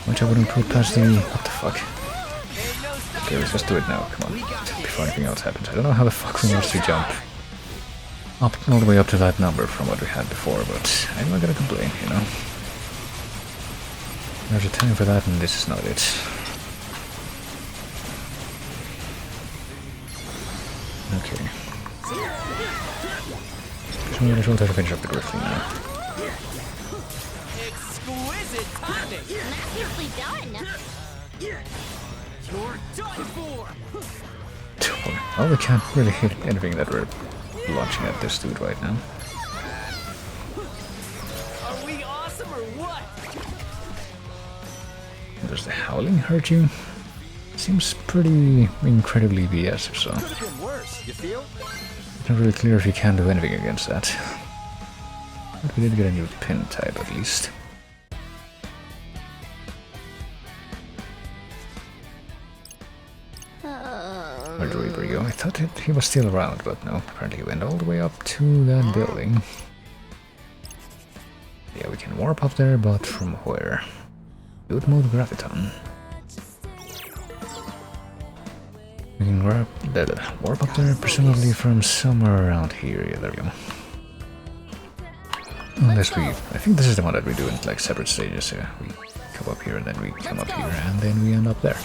Which I wouldn't put past the... what the fuck? Okay, let's just do it now, come on. Before anything else happens. I don't know how the fuck we managed to jump up all the way up to that number from what we had before, but I'm not gonna complain, you know. There's a time for that and this is not it. Okay. So we just want to finish up the griff thing now. Exquisite timing. Masterfully done. You're done for. Well, we can't really hit anything that we're launching at this dude right now. Are we awesome or what? Does the howling hurt you? Seems pretty incredibly BS or so. Could have been worse. You feel? It's not really clear if you can do anything against that. But we did get a new pin type at least. Where did Reaper go? I thought he was still around, but no. Apparently he went all the way up to that building. Yeah, we can warp up there, but from where? Good mode Graviton. We can warp up there, presumably from somewhere around here. Yeah, there we go. Unless we... I think this is the one that we do in like separate stages. Yeah, we come up here and then we come up here and then we end up there.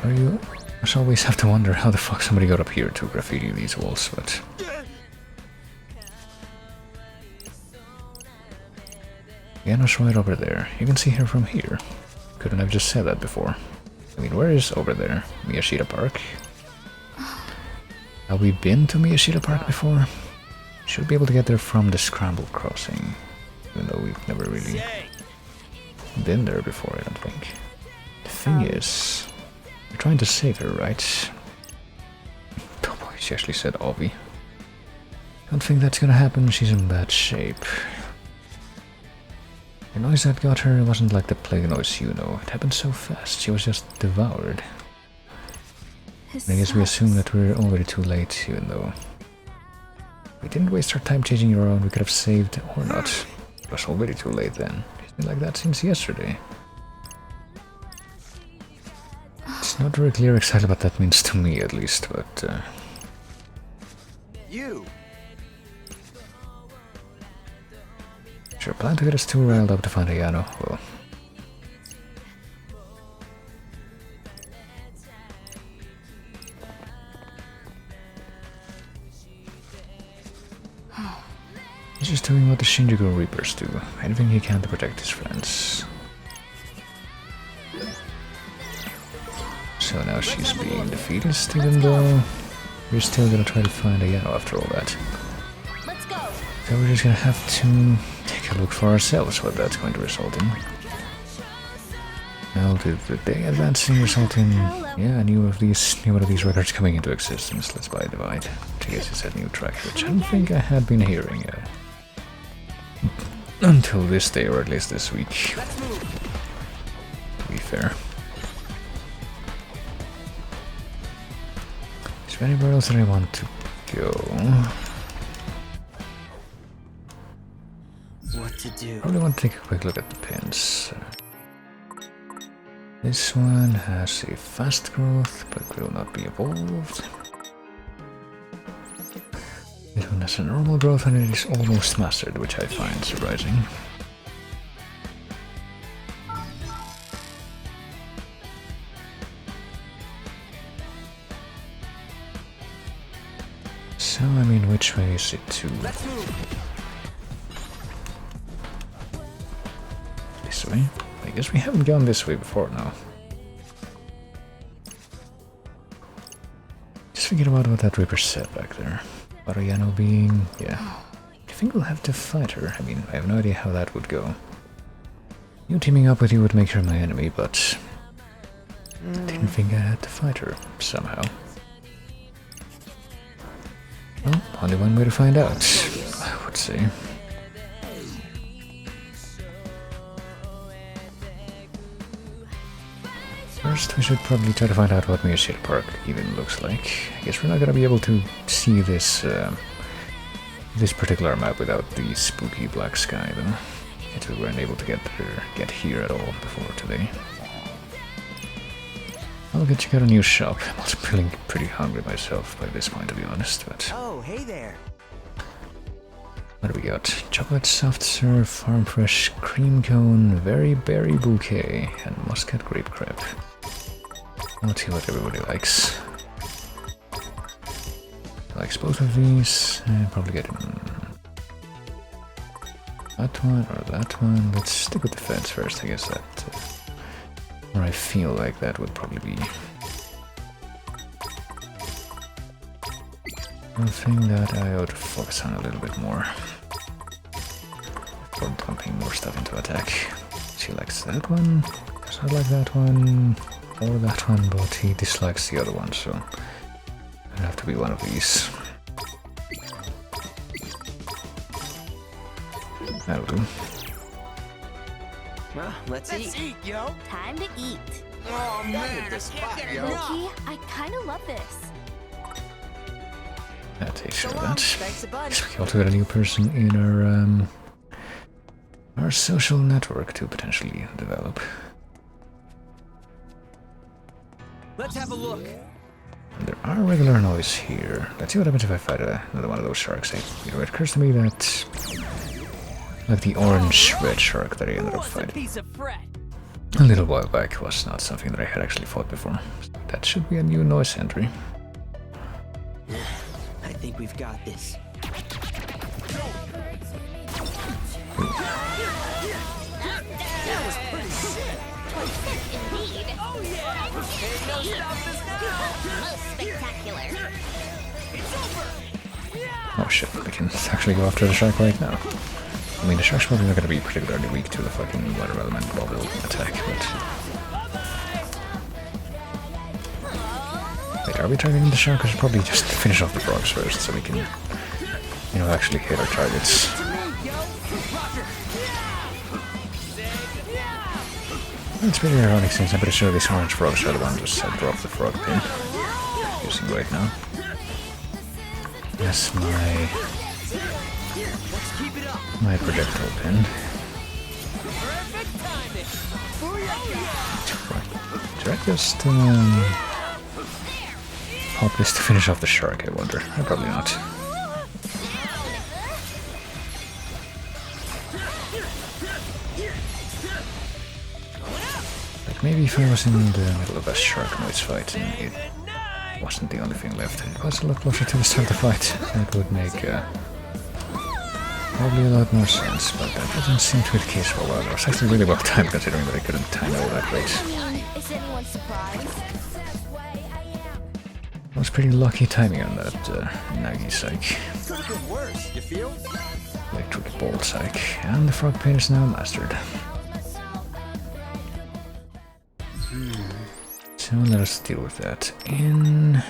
So you must always have to wonder how the fuck somebody got up here to graffiti these walls, but... Piano's right over there. You can see her from here. Couldn't have just said that before. I mean, where is over there? Miyashita Park? Have we been to Miyashita Park before? Should be able to get there from the Scramble Crossing. Even though we've never really been there before, I don't think. The thing is... We're trying to save her, right? Oh boy, she actually said Ovi. Don't think that's gonna happen, she's in bad shape. The noise that got her wasn't like the plague noise, you know. It happened so fast, she was just devoured. And I guess we assume that we're already too late, even though we didn't waste our time chasing her around. We could have saved or not. It was already too late then. It's been like that since yesterday. It's not very clear exactly what that means to me, at least, but You! sure, plan to get us too riled up to find Ayano. Well, he's just doing what the Shinjuku Reapers do, anything he can to protect his friends. So now she's being defeatist, even though we're still gonna try to find Ayano after all that. Let's go. So we're just gonna have to take a look for ourselves what that's going to result in. Well, did the day advancing result in... Yeah, new one of these records coming into existence. Let's buy Divide. I guess it's a new track, which I don't think I had been hearing until this day, or at least this week. To be fair. Is there anywhere else that I want to go? What to do? I really want to take a quick look at the pins. This one has a fast growth, but will not be evolved. This one has a normal growth and it is almost mastered, which I find surprising. So, I mean, which way is it to? This way? I guess we haven't gone this way before now. Just thinking about what that Reaper said back there. About Ayano being... yeah. I think we'll have to fight her. I mean, I have no idea how that would go. You teaming up with you would make her my enemy, but... I didn't think I had to fight her, somehow. Well, only one way to find out, I would say. First, we should probably try to find out what Miyashita Park even looks like. I guess we're not gonna be able to see this this particular map without the spooky black sky, though. Since we weren't able to get here at all before today. I'll get check out a new shop. I'm also feeling pretty hungry myself by this point, to be honest. But Oh, hey there. what do we got? Chocolate soft serve, farm fresh cream cone, very berry bouquet, and muscat grape crepe. Let's see what everybody likes. Likes both of these. Probably get that one or that one. Let's stick with the feds first. I guess that, or I feel like that would probably be one thing that I ought to focus on a little bit more. Or dumping more stuff into attack. She likes that one. Does not like that one. Or that one, but he dislikes the other one, so it'll have to be one of these. That'll do. Well, let's eat. Yo. Time to eat. Oh man, this spot, yo. Loki, I kind of love this. That takes care So of long. that. Thanks a bunch. We also got a new person in our social network to potentially develop. Let's have a look. And there are regular noise here. Let's see what happens if I fight another one of those sharks. You know, it occurs to me that like the orange red shark that I ended up What's a fighting piece of fret? a little while back was not something that I had actually fought before. That should be a new noise entry. I think we've got this. Indeed. Oh yeah. Ain't no stopping us now. Most spectacular. It's over. Oh shit, we can actually go after the shark right now. I mean, the shark's probably not going to be particularly weak to the fucking water element bubble attack, but... Wait, are we targeting the shark? We should probably just finish off the frogs first so we can, you know, actually hit our targets. It's pretty ironic since I'm pretty sure these orange frogs are the ones just dropped the frog pin I'm using right now. That's my projectile pin. Should I just hop this to finish off the shark, I wonder? Probably not. Like maybe if I was in the middle of a shark noise fight and it wasn't the only thing left, it was a lot closer to the start of the fight, that would make probably a lot more sense, but that doesn't seem to be the case for a while. It was actually really well timed considering that I couldn't time all that great. Is anyone surprised? I was pretty lucky timing on that Nagi Psych. Worse, you feel? Electric Bolt Psych. And the frog pain is now mastered. So let us deal with that in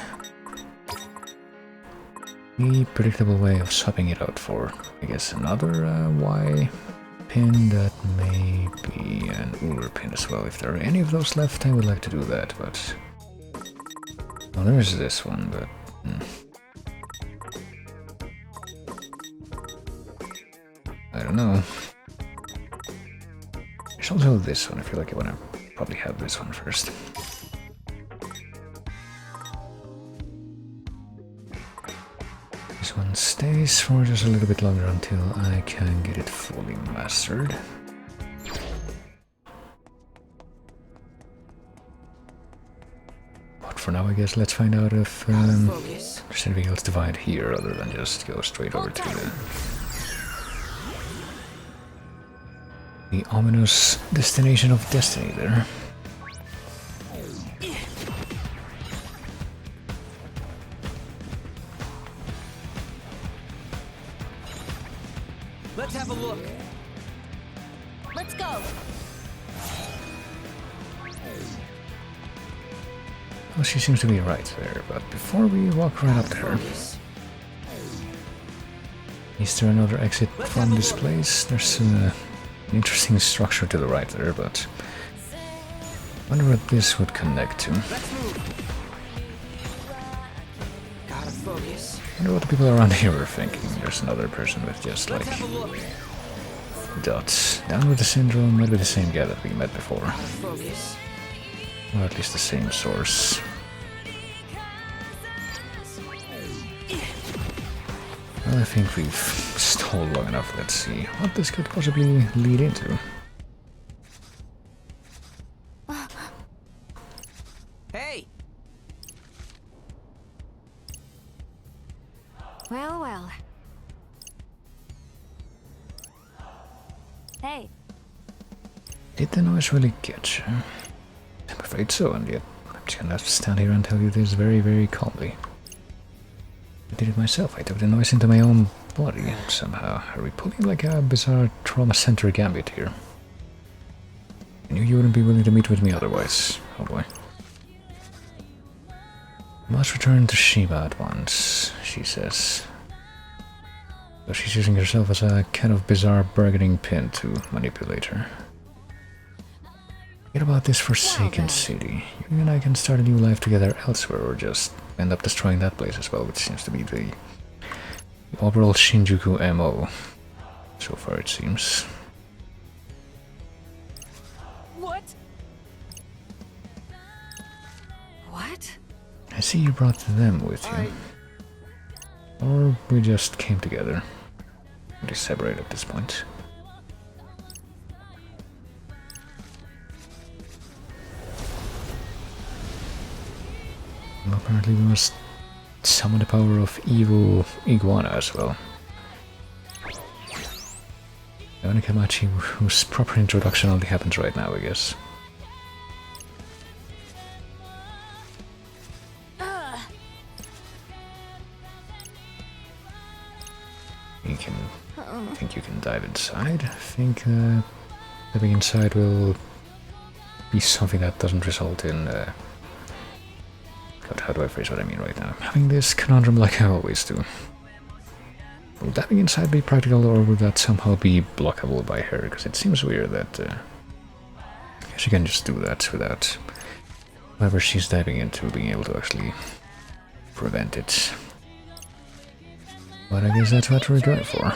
the predictable way of swapping it out for, I guess, another Y pin that may be an Uber pin as well. If there are any of those left, I would like to do that, but... Well, there is this one, but... I don't know. There's also this one. I feel like I want to probably have this one first. This one stays for just a little bit longer until I can get it fully mastered. But for now, I guess let's find out if there's anything else to find here other than just go straight over to the ominous destination of destiny there. Let's have a look. Let's go. Well, she seems to be right there, but before we walk right up to her... Is there another exit from this place? There's an interesting structure to the right there, but... I wonder what this would connect to. Gotta focus. I wonder what the people around here were thinking. There's another person with just like... dots. Down with the syndrome might be the same guy that we met before. Focus. Or at least the same source. Well, I think we've stalled long enough. Let's see what this could possibly lead into. Hey! Well, well. Hey. Did the noise really get you? I'm afraid so, and yet I'm just gonna have to stand here and tell you this very, very calmly. I did it myself. I took the noise into my own body somehow. Are we pulling like a bizarre trauma-centric gambit here? I knew you wouldn't be willing to meet with me otherwise. Oh boy. Must return to Shiba at once, she says. So she's using herself as a kind of bizarre bargaining pin to manipulate her. Forget about this forsaken city. You and I can start a new life together elsewhere, or just end up destroying that place as well, which seems to be the overall Shinjuku MO. So far, it seems. What? What? I see you brought them with you. Or we just came together. They separate at this point. Well, apparently we must summon the power of evil Iguana as well. Onikamachi, whose proper introduction only happens right now, I guess. You can... I think you can dive inside. I think diving inside will be something that doesn't result in... God, how do I phrase what I mean right now? I'm having this conundrum like I always do. Will diving inside be practical, or will that somehow be blockable by her? Because it seems weird that... She can just do that without whatever she's diving into being able to actually prevent it. But I guess that's what we're going for.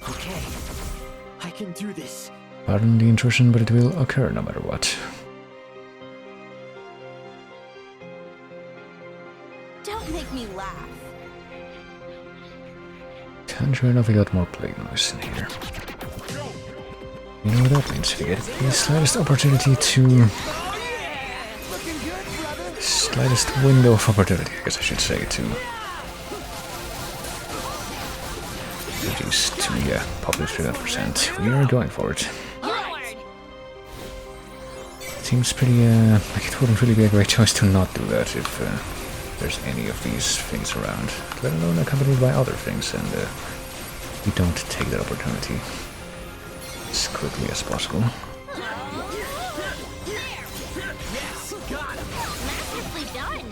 Okay, I can do this. Pardon the intrusion, but it will occur no matter what. Don't make me laugh. And sure enough, we got more plague noise in here. You know what that means? We get the slightest opportunity to... Slightest window of opportunity, I guess I should say, to... reduce to, yeah, probably 300%. We are going for it. Seems pretty, like it wouldn't really be a great choice to not do that if there's any of these things around, let alone accompanied by other things, and we don't take that opportunity as quickly as possible. Yes, got him. Masterfully done.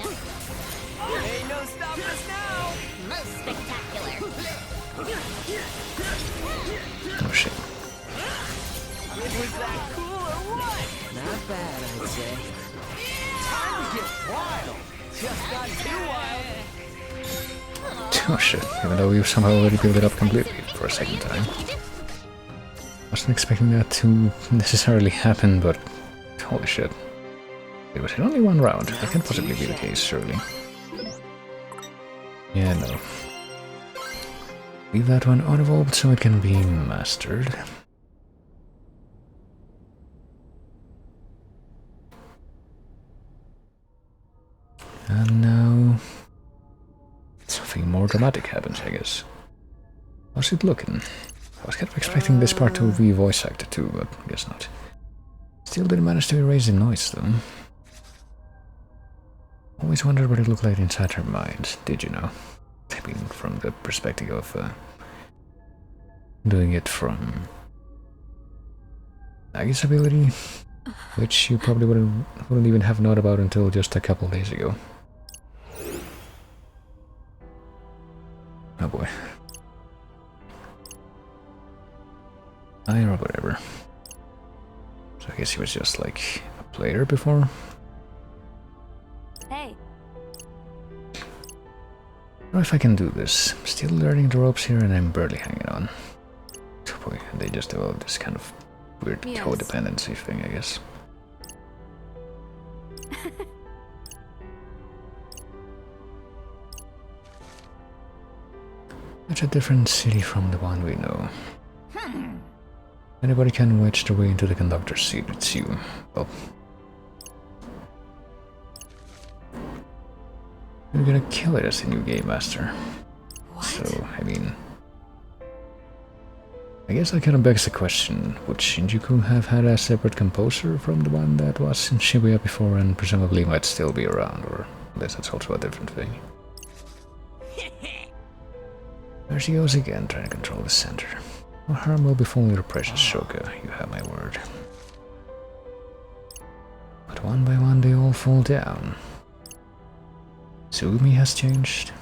Ain't no stopping us now. Most spectacular. Oh shit. Was that cool or what? Not bad, I'd say. Time to get wild. Just got too wild. Oh shit, even though we've somehow already built it up completely for a second time. Wasn't expecting that to necessarily happen, but holy shit. It was in only one round. That can't possibly be the case, surely. Yeah, no. Leave that one unevolved so it can be mastered. And now... something more dramatic happens, I guess. How's it looking? I was kind of expecting this part to be voice acted too, but I guess not. Still didn't manage to erase the noise though. Always wondered what it looked like inside her mind, did you know? I mean, from the perspective of doing it from Nagi's ability, which you probably wouldn't even have known about until just a couple days ago. Oh boy. Or whatever. So I guess he was just like a player before. Hey. I don't know if I can do this. I'm still learning the ropes here and I'm barely hanging on. Oh boy, and they just developed this kind of weird codependency thing, I guess. Such a different city from the one we know. Anybody can wedge their way into the conductor's seat, it's you. Well, you're gonna kill it as the new game master. What? So, I mean... I guess that kind of begs the question, would Shinjuku have had a separate composer from the one that was in Shibuya before and presumably might still be around, or I guess that's also a different thing. There she goes again, trying to control the center. No harm will befall your precious Shoka, you have my word. But one by one they all fall down. Tsugumi has changed.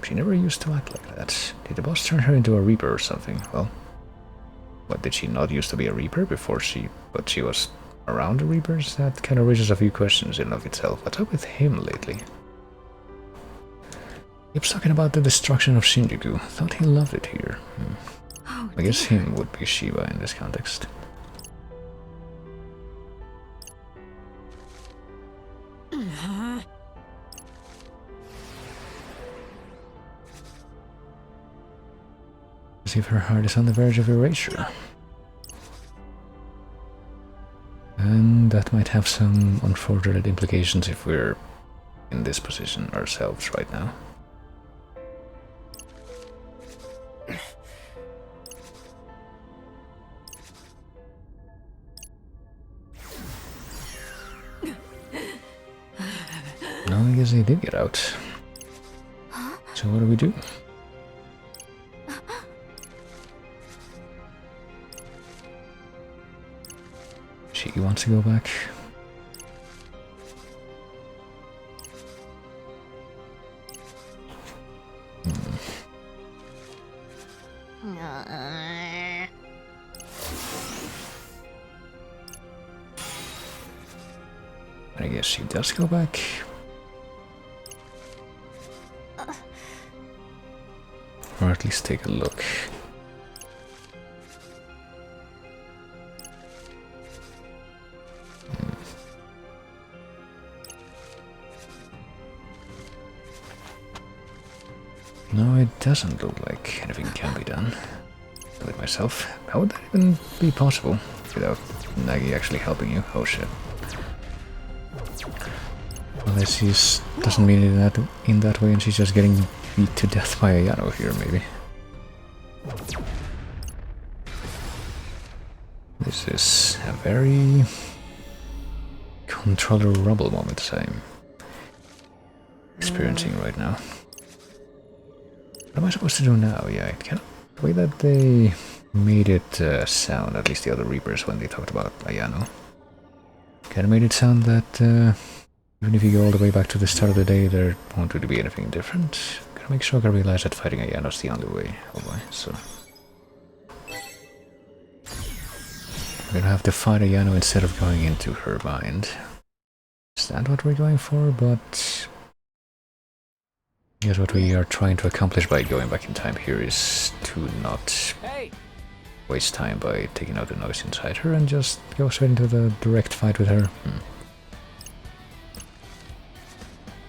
She never used to act like that. Did the boss turn her into a Reaper or something? Well, what, did she not used to be a Reaper before but she was around the Reapers? That kind of raises a few questions in and of itself. What's up with him lately? Keeps talking about the destruction of Shinjuku. Thought he loved it here. Oh, I guess him would be Shiba in this context. As if her heart is on the verge of erasure. And that might have some unfortunate implications if we're in this position ourselves right now. No, I guess they did get out. So what do we do? She wants to go back. guess she does go back. Or at least take a look. No, it doesn't look like anything can be done. Do it myself. How would that even be possible without Nagi actually helping you? Oh shit. Unless he doesn't mean it in that way and she's just getting beat to death by Ayano here, maybe. This is a very controller rumble moment I'm experiencing right now. What am I supposed to do now? Yeah, it kind of, the way that they made it sound, at least the other Reapers when they talked about Ayano, kind of made it sound that even if you go all the way back to the start of the day, there won't really be anything different. Gotta make sure I realize that fighting Ayano's the only way. Oh boy, so we're gonna have to fight Ayano instead of going into her mind. Is that what we're going for? But I guess what we are trying to accomplish by going back in time here is to not waste time by taking out the noise inside her and just go straight into the direct fight with her.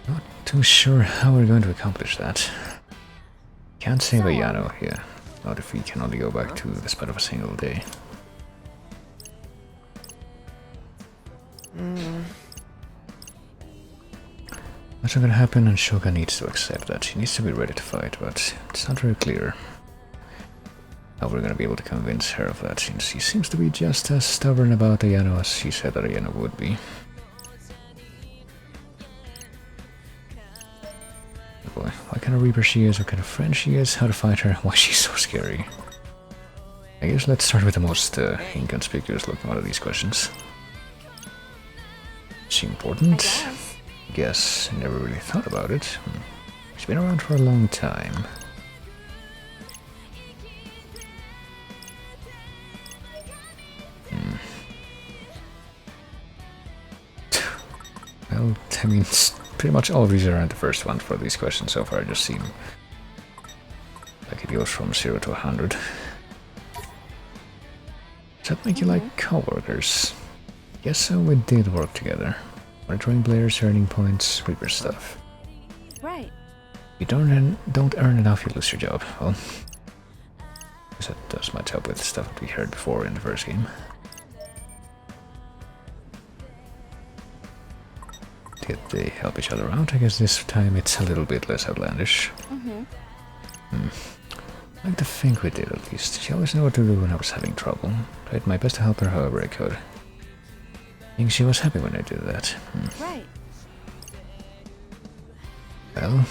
Not too sure how we're going to accomplish that. Can't save Ayano here, not if we can only go back to the spot of a single day. What's gonna happen, and Shoka needs to accept that. She needs to be ready to fight, but it's not very clear how we're gonna be able to convince her of that, since she seems to be just as stubborn about Ayano as she said that Ayano would be. Oh boy, what kind of Reaper she is, what kind of friend she is, how to fight her, why she's so scary. I guess let's start with the most inconspicuous looking one of these questions. Is she important? Guess I never really thought about it. She's been around for a long time. Well, I mean, pretty much all of these are the first one for these questions so far. Just seem like it goes from 0 to 100. Does that make you like co-workers? Guess so, we did work together. Monitoring players, earning points, Reaper stuff. Right. You don't earn enough, you lose your job. Well, that does match up with stuff that we heard before in the first game. Did they help each other out? I guess this time it's a little bit less outlandish. I like to think we did, at least. She always knew what to do when I was having trouble. Tried my best to help her however I could. I think she was happy when I did that. Right. Well,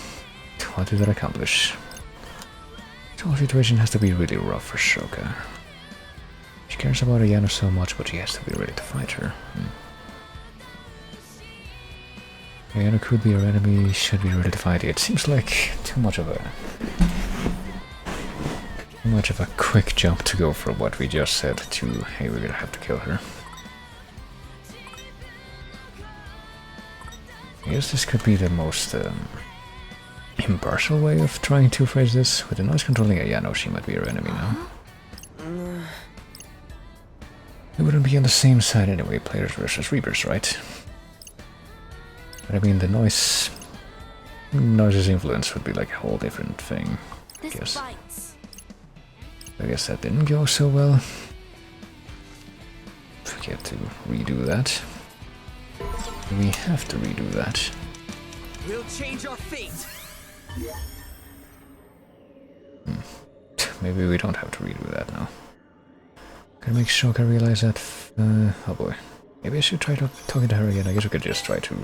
what did that accomplish? This whole situation has to be really rough for Shoka. She cares about Ayano so much, but she has to be ready to fight her. Ayano could be her enemy, should be ready to fight. It seems like too much of a quick jump to go from what we just said to, hey, we're gonna have to kill her. I guess this could be the most impartial way of trying to phrase this. With the noise controlling Ayano, she might be her enemy now. We wouldn't be on the same side anyway, players versus Reapers, right? But I mean, the noise's influence would be like a whole different thing, I guess. I guess that didn't go so well. Forget to redo that. We have to redo that. We'll change our fate. Maybe we don't have to redo that now. Gotta make sure I realize that. Oh boy. Maybe I should try talking to her again. I guess we could just try to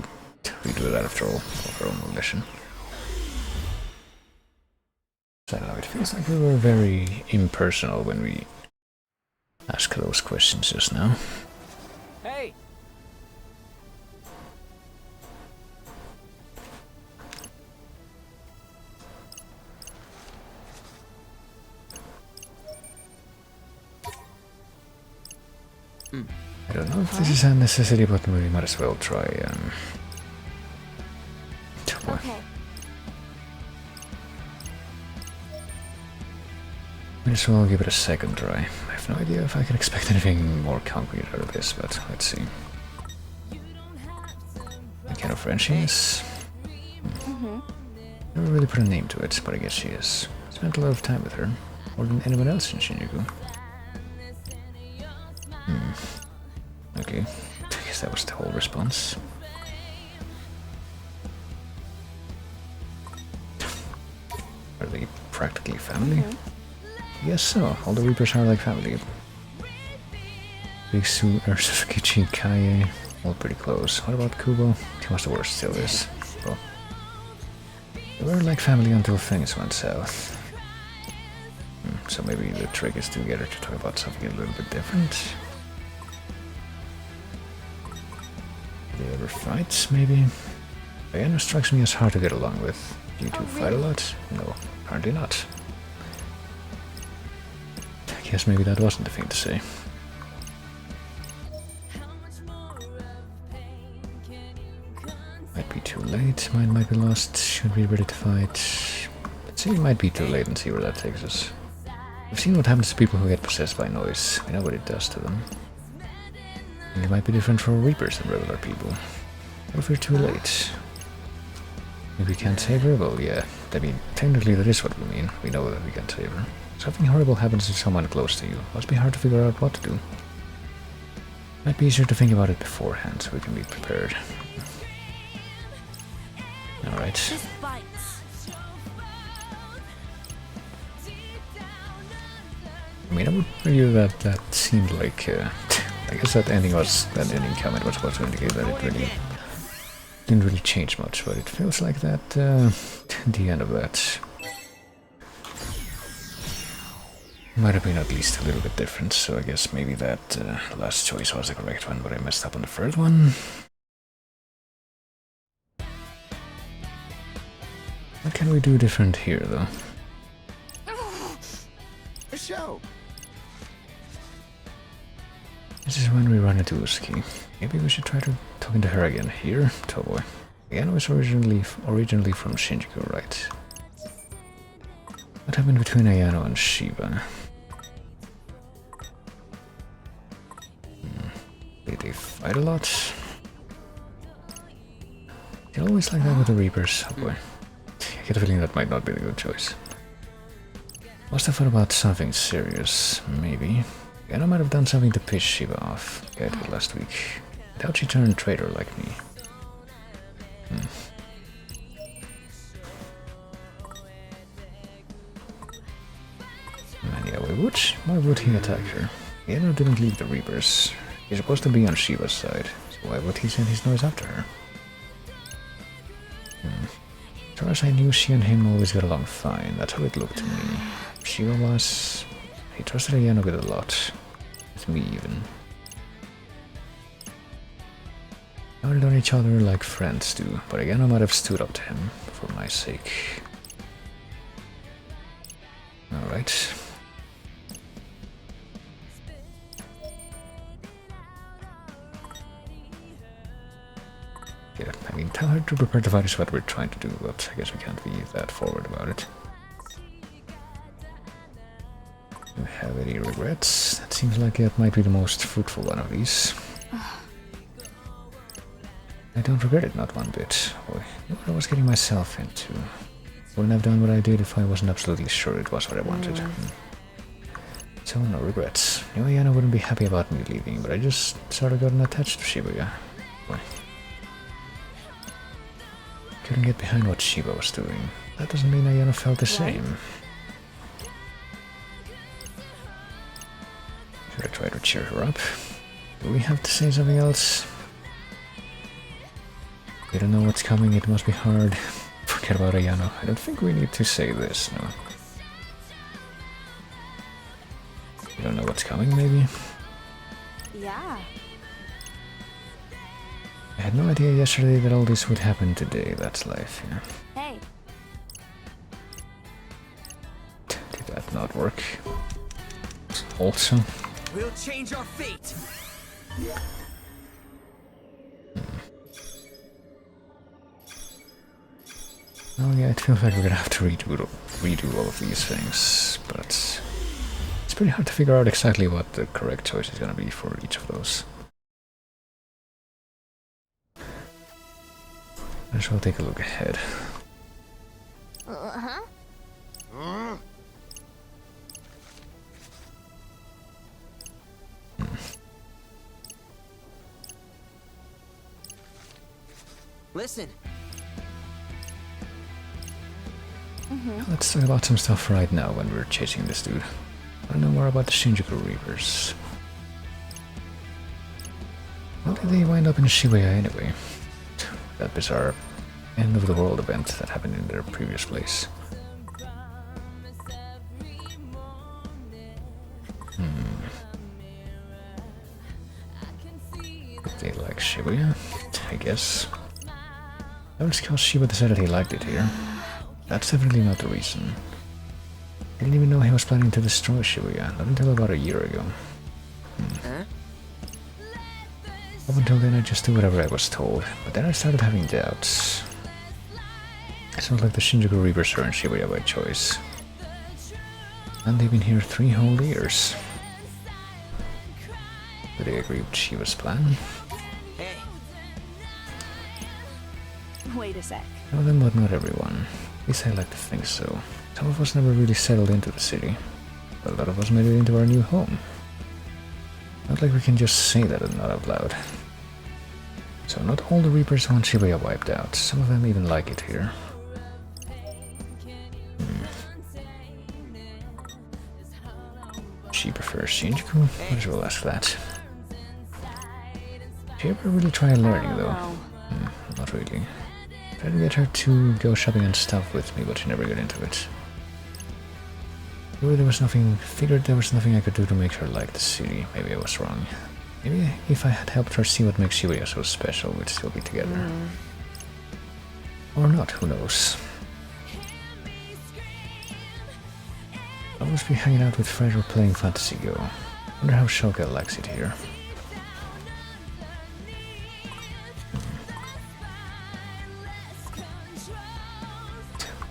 redo that after all, of her own volition. So I don't know, it feels like we were very impersonal when we asked those questions just now. Hey! I don't know if this is a necessity, but we might as well try. Okay. Might as well give it a second try. I have no idea if I can expect anything more concrete out of this, but let's see. What kind of friend she is? Never really put a name to it, but I guess she is. Spent a lot of time with her, more than anyone else in Shinjuku. Okay, I guess that was the whole response. Are they practically family? Yes, so. All the Reapers are like family. Bigsu, Ursukichi, Kaie, all pretty close. What about Kubo? He was the worst, still is. Well, they were like family until things went south. So maybe the trick is to get her to talk about something a little bit different. Do they ever fight, maybe? Diana strikes me as hard to get along with. Do you two fight a lot? No, apparently not. I guess maybe that wasn't the thing to say. Might be too late, mine might be lost, should be ready to fight. Let's say it might be too late and see where that takes us. We've seen what happens to people who get possessed by noise, we know what it does to them. And it might be different for Reapers than regular people. What if we're too late? If we can't save her? Well, yeah. I mean, technically that is what we mean. We know that we can save her. Something horrible happens to someone close to you. Must be hard to figure out what to do. Might be easier to think about it beforehand, so we can be prepared. Alright. I mean, I would argue that that seemed like... I guess that ending comment was supposed to indicate that it really didn't really change much, but it feels like that the end of that might have been at least a little bit different, so I guess maybe that last choice was the correct one, but I messed up on the third one. What can we do different here, though? A show. This is when we run into Usuki. Maybe we should try to talking to her again here. Toboy. Ayano was originally from Shinjuku, right? What happened between Ayano and Shiba? Did they fight a lot? They always like that with the Reapers. Oh boy. I get a feeling that might not be the good choice. Must have thought about something serious, maybe. Ayano might have done something to piss Shiba off, like I did last week. I doubt she turned traitor like me. And yeah, why would he attack her? Ayano didn't leave the Reapers. He's supposed to be on Shiba's side, so why would he send his noise after her? As far as I knew, she and him always got along fine. That's how it looked to me. Shiba was... He trusted Ayano with a lot. With me, even. Counted on each other like friends do, but Ayano might have stood up to him for my sake. Alright. Yeah, I mean, tell her to prepare to fight is what we're trying to do, but I guess we can't be that forward about it. Do you have any regrets? That seems like it might be the most fruitful one of these. I don't regret it, not one bit. Boy, you know what I was getting myself into. Wouldn't have done what I did if I wasn't absolutely sure it was what I wanted. So, no regrets. Knew Ayano wouldn't be happy about me leaving, but I just sort of gotten attached to Shibuya. Boy. Couldn't get behind what Shiba was doing. That doesn't mean Ayano felt the same. Should I try to cheer her up? Do we have to say something else? We don't know what's coming, it must be hard. Forget about Ayano. I don't think we need to say this, no. You don't know what's coming, maybe? Yeah. I had no idea yesterday that all this would happen today. That's life, yeah. Hey. Did that not work? Also. We'll change our fate. Oh yeah, it feels like we're gonna have to redo all of these things, but it's pretty hard to figure out exactly what the correct choice is gonna be for each of those. Might as well take a look ahead. Uh-huh. Listen. Let's talk about some stuff right now when we're chasing this dude. I don't know more about the Shinjuku Reapers. How did they wind up in Shibuya anyway? That bizarre end of the world event that happened in their previous place. Did they like Shibuya? I guess. That was because Shiba decided he liked it here. That's definitely not the reason. I didn't even know he was planning to destroy Shibuya, not until about a year ago. Up until then I just did whatever I was told, but then I started having doubts. It's not like the Shinjuku Reapers are in Shibuya by choice. And they've been here 3 whole years. Did they agree with Shiba's plan? Hey. Wait a sec. Some of them, but not everyone. At least I like to think so. Some of us never really settled into the city, but a lot of us made it into our new home. Not like we can just say that and not out loud. So not all the Reapers want Shibuya wiped out. Some of them even like it here. She prefers Shinjuku? Might as well ask that. Did you ever really try learning though? Not really. Tried to get her to go shopping and stuff with me, but she never got into it. Figured there was nothing I could do to make her like the city. Maybe I was wrong. Maybe if I had helped her see what makes Shibuya so special, we'd still be together. Or not, who knows. I'll always be hanging out with Fred or playing Fantasy Go. Wonder how Shulka likes it here.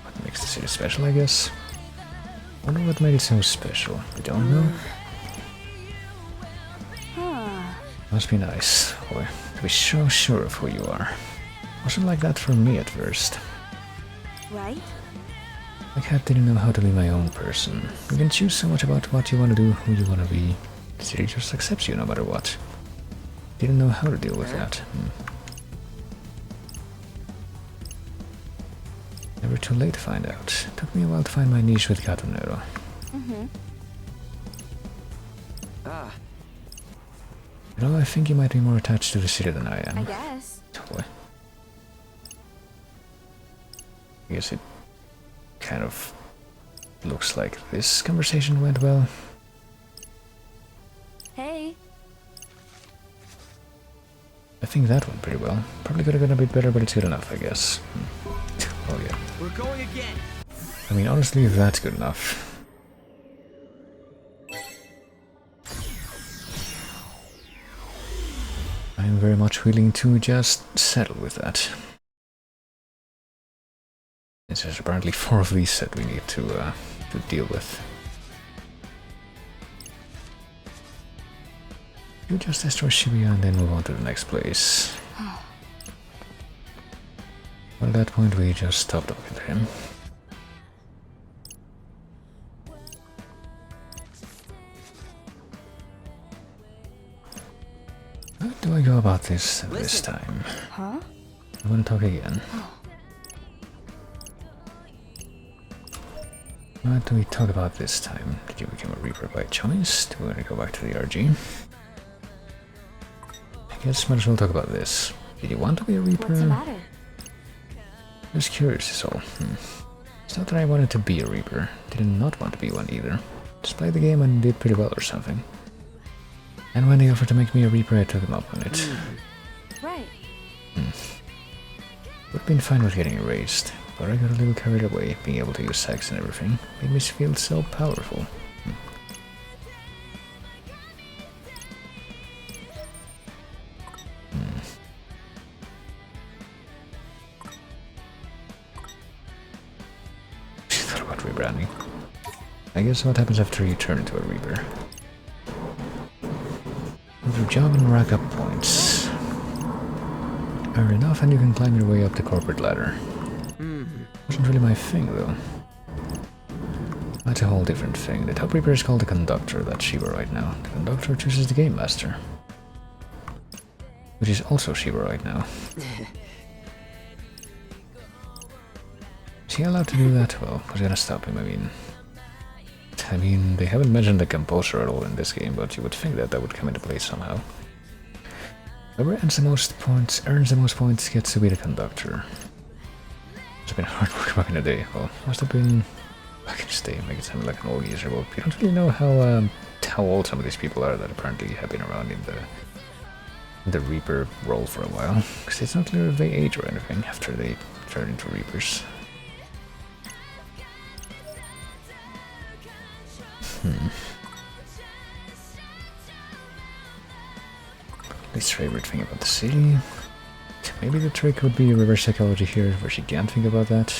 What makes the city special, I guess? Wonder what made it so special. We don't know. Must be nice, boy, to be so sure of who you are. Wasn't like that for me at first. Right? My cat didn't know how to be my own person. You can choose so much about what you want to do, who you want to be. The city just accepts you no matter what. Didn't know how to deal with that. Never too late to find out. Took me a while to find my niche with Katunero. You know, I think you might be more attached to the city than I am. I guess. Boy. I guess it kind of looks like this conversation went well. Hey. I think that went pretty well. Probably could have been a bit better, but it's good enough, I guess. Oh yeah. We're going again. I mean, honestly, that's good enough. I'm very much willing to just settle with that. There's apparently 4 of these that we need to deal with. You just destroy Shibuya and then move on to the next place. Well, at that point we just stopped talking to him. How do I go about this this time? Huh? I want to talk again. What do we talk about this time? Did you become a Reaper by choice? Do we want to go back to the RG? I guess might as well talk about this. Did you want to be a Reaper? What's the matter? Just curious is all. It's not that I wanted to be a Reaper. Did not want to be one either. Just played the game and did pretty well or something. And when they offered to make me a Reaper, I took them up on it. Right. Would have been fine with getting erased, but I got a little carried away. Being able to use sex and everything made me feel so powerful. about rebranding. I guess what happens after you turn into a Reaper? Do your job and rack up points. Earn enough and you can climb your way up the corporate ladder. Wasn't really my thing though. That's a whole different thing. The top Reaper is called the Conductor, that's Shiva right now. The Conductor chooses the Game Master. Which is also Shiva right now. Is he allowed to do that? Well, who's gonna stop him? I mean, they haven't mentioned the composer at all in this game, but you would think that that would come into play somehow. Whoever earns the most points gets to be the Conductor. It's been hard work back in the day. Well, must have been back in this day, make it sound like an old user, but you don't really know how old some of these people are that apparently have been around in the Reaper role for a while. Because it's not clear if they age or anything after they turn into Reapers. Least favorite thing about the city. Maybe the trick would be reverse psychology here, where she can't think about that.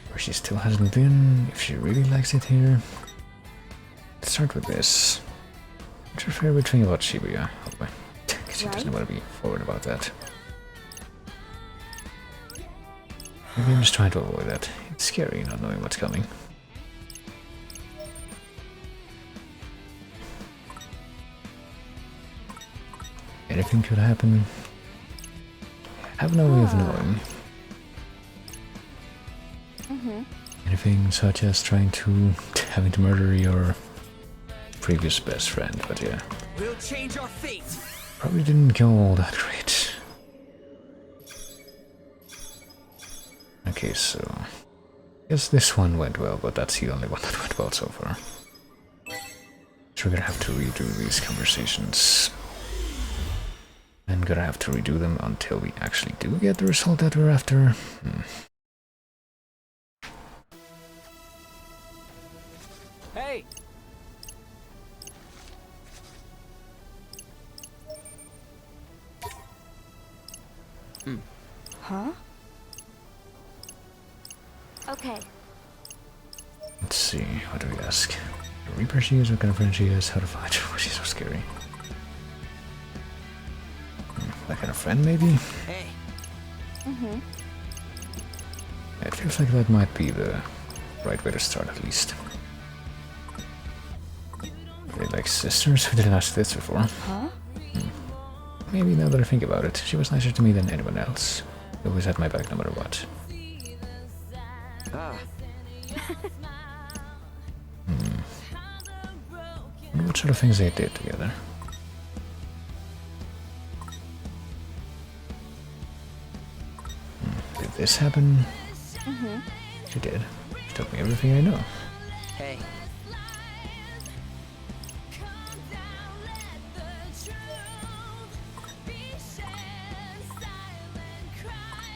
Where she still hasn't been, if she really likes it here. Let's start with this. What's your favorite thing about Shibuya? Oh boy, because she doesn't want to be forward about that. Maybe I'm just trying to avoid that. It's scary not knowing what's coming. Anything could happen. I have no way of knowing. Anything such as having to murder your previous best friend, but yeah. We'll change our fate. Probably didn't go all that great. Okay, so I guess this one went well, but that's the only one that went well so far. So we're gonna have to redo these conversations. I'm gonna have to redo them until we actually do get the result that we're after. Hey! Huh? Okay. Let's see, what do we ask? The Reaper she is, what kind of friend she is, how to fight. Oh, she's so scary. That kind of friend, maybe? Hey! It feels like that might be the right way to start, at least. Are they like sisters? We didn't ask this before. Huh? Maybe now that I think about it, she was nicer to me than anyone else. She always had my back no matter what. Wonder what sort of things they did together. Did this happen? She did. She told me everything I know. Hey.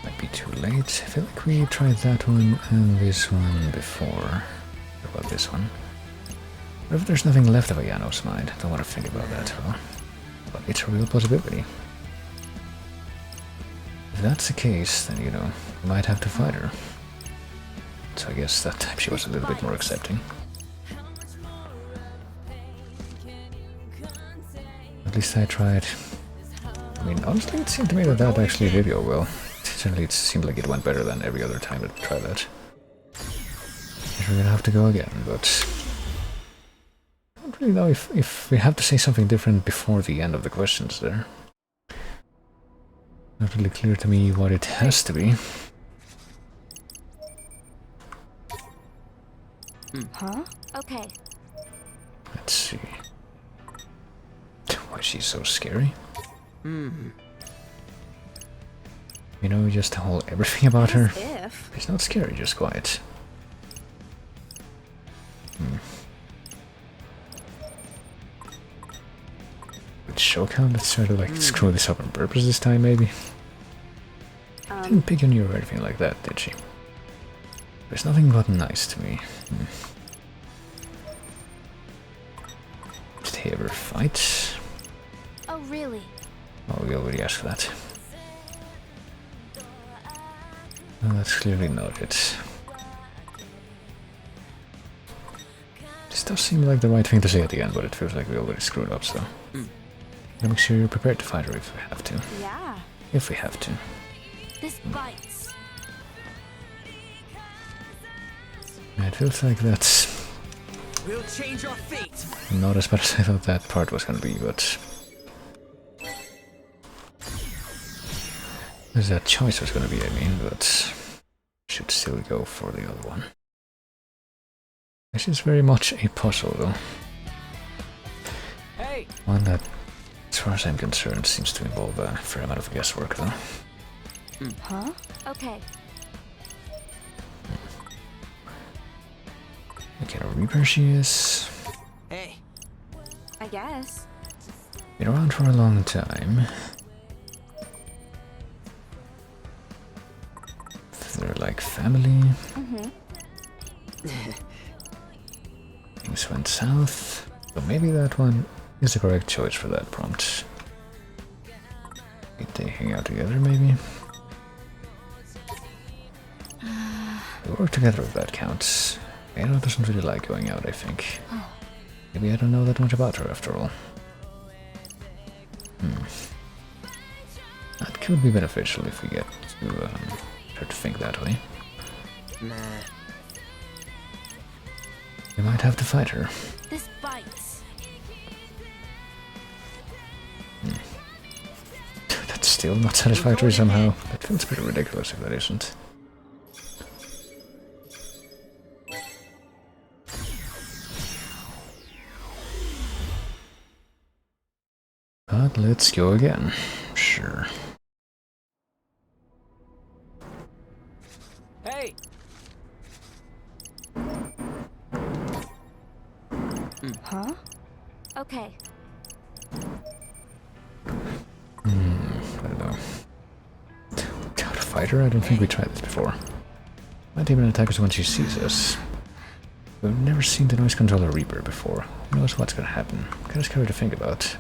Might be too late. I feel like we tried that one and this one before. What about this one? What if there's nothing left of Ayano's mind? I don't want to think about that, well, but it's a real possibility. If that's the case, then, you know, we might have to fight her. So I guess that time she was a little bit more accepting. At least I tried. I mean, honestly, it seemed to me that that actually did go well. Certainly it seemed like it went better than every other time that I tried that. Guess we're gonna have to go again, but I don't really know if we have to say something different before the end of the questions there. Not really clear to me what it has to be. Huh? Okay. Let's see. Why is she so scary? You know, just the whole everything about her. If. She's not scary, just quiet. With Shokan, let's try to like screw this up on purpose this time, maybe. Didn't pick on you or anything like that, did she? There's nothing but nice to me. Did they ever fight? Oh, really? Oh, we already asked that. Well, that's clearly not it. does seem like the right thing to say at the end, but it feels like we already screwed up, so... Gotta make sure you're prepared to fight her if we have to. Yeah. If we have to. This bites. Yeah, it feels like that's We'll change our fate. not as bad as I thought that part was gonna be, but... As that choice was gonna be, I mean, but... Should still go for the other one. This is very much a puzzle, though. Hey! One that, as far as I'm concerned, seems to involve a fair amount of guesswork, though. Huh? Okay. What kind of Reaper she is? Hey. I guess. Been around for a long time. They're like family. Things went south. So maybe that one is the correct choice for that prompt. Did they hang out together, maybe? They work together if that counts. Aero doesn't really like going out, I think. Maybe I don't know that much about her after all. That could be beneficial if we get to her to think that way. Nah. We might have to fight her. This bites. That's still not satisfactory somehow. That feels pretty ridiculous if that isn't. But let's go again. Sure. Hey! Huh? Okay. I don't know. How to fight her? I don't think we tried this before. Might even attack us when she sees us. We've never seen the noise controller Reaper before. Who knows what's gonna happen? Kinda scary to think about.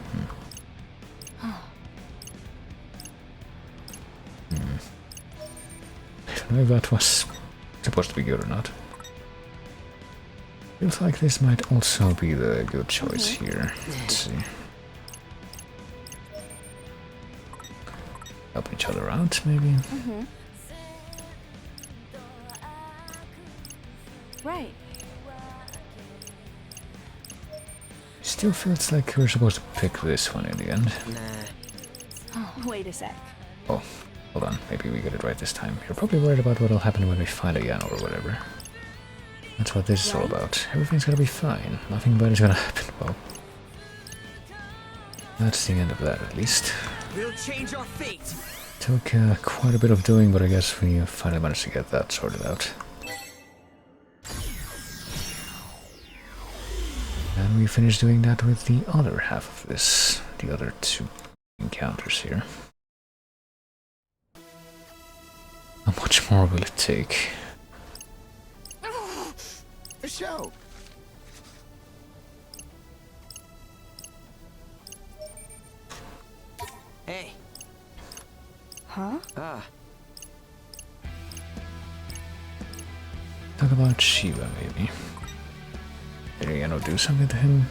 I don't know if that was supposed to be good or not. Feels like this might also be the good choice here. Let's see. Help each other out, maybe? Right. Still feels like we're supposed to pick this one in the end. Wait a sec. Oh, hold on. Maybe we get it right this time. You're probably worried about what'll happen when we find a Yano or whatever. That's what this is all about. Everything's gonna be fine. Nothing bad is gonna happen. Well, that's the end of that, at least. We'll change our fate. Took quite a bit of doing, but I guess we finally managed to get that sorted out. And we finished doing that with the other half of this. The other two encounters here. How much more will it take? The show. Hey. Huh? Talk about Shiva, maybe. Did Yano do something to him?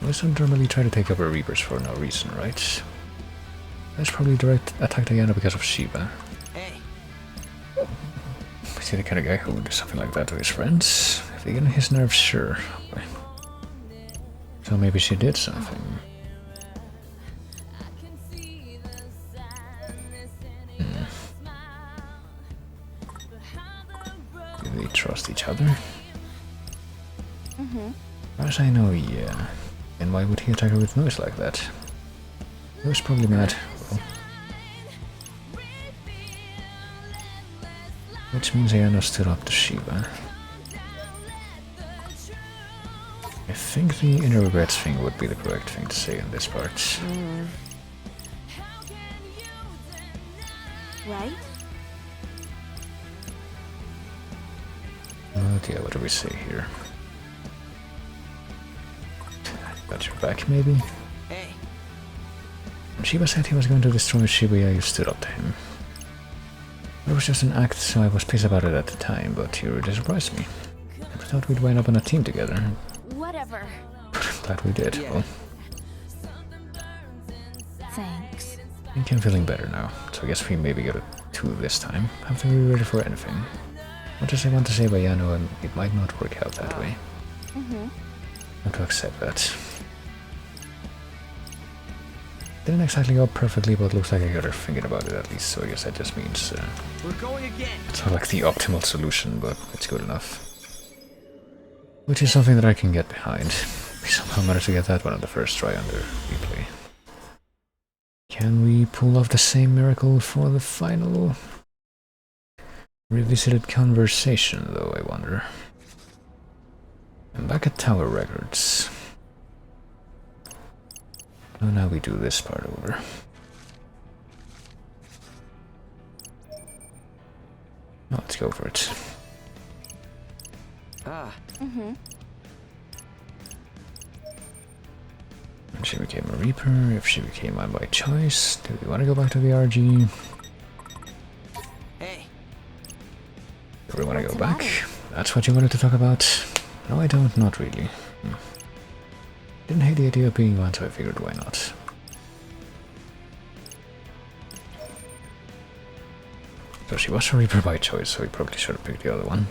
We don't normally try to take over Reapers for no reason, right? Let's probably direct attack Yano because of Shiva. Hey. Is he the kind of guy who would do something like that to his friends? If they get on his nerves, sure. So maybe she did something. Do they trust each other? As far as I know, yeah. And why would he attack her with noise like that? He was probably mad. Well, which means Ayano stood up to Shiva. I think the inner regrets thing would be the correct thing to say in this part. Right? But yeah, what do we say here? Got your back, maybe? Hey. When Shiva said he was going to destroy Shibuya, you stood up to him. It was just an act, so I was pissed about it at the time, but you really surprised me. I thought we'd wind up on a team together. Whatever. Glad we did. Yeah. Well, Thanks. I think I'm feeling better now, so I guess we maybe get a 2 this time. Have to be ready for anything. What does I want to say by Yano, and it might not work out that way. Have to accept that. Didn't exactly go perfectly, but looks like I got her thinking about it at least, so I guess that just means We're going again. it's not like the optimal solution, but it's good enough. Which is something that I can get behind. We somehow managed to get that one on the first try under replay. Can we pull off the same miracle for the final revisited conversation, though, I wonder? I'm back at Tower Records. Oh, now we do this part over. Oh, let's go for it. When she became a Reaper, if she became one by choice, do we want to go back to the RG? Hey, Do we want to go What's the back? matter? That's what you wanted to talk about? No, I don't, not really. Didn't hate the idea of being one, so I figured why not. So she was a Reaper by choice, so we probably should have picked the other one.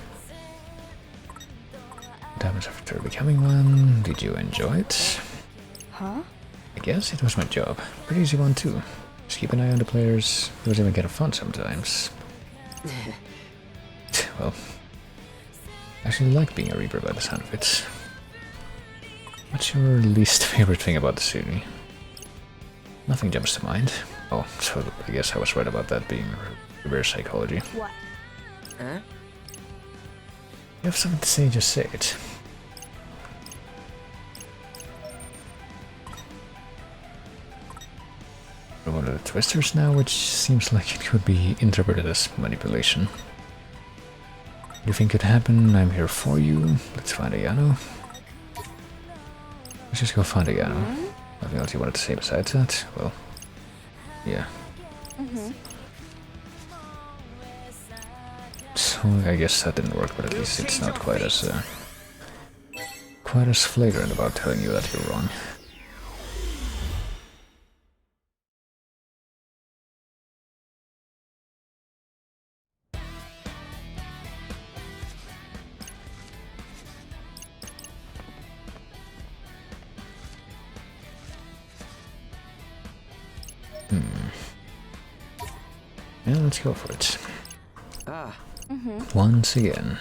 What happens after becoming one? Did you enjoy it? Huh? I guess it was my job. Pretty easy one too. Just keep an eye on the players. It was even kind of fun sometimes. Well, I actually like being a Reaper by the sound of it. What's your least favorite thing about the city? Nothing jumps to mind. Oh, so I guess I was right about that being reverse psychology. What? Huh? You have something to say, just say it. We're one of the Twisters now, which seems like it could be interpreted as manipulation. You think could happen? I'm here for you. Let's find a Yano. Let's just go find a Yano. Nothing else you wanted to say besides that? Well, yeah. So I guess that didn't work, but at least it's not quite as flagrant about telling you that you're wrong. Yeah, let's go for it. Once again.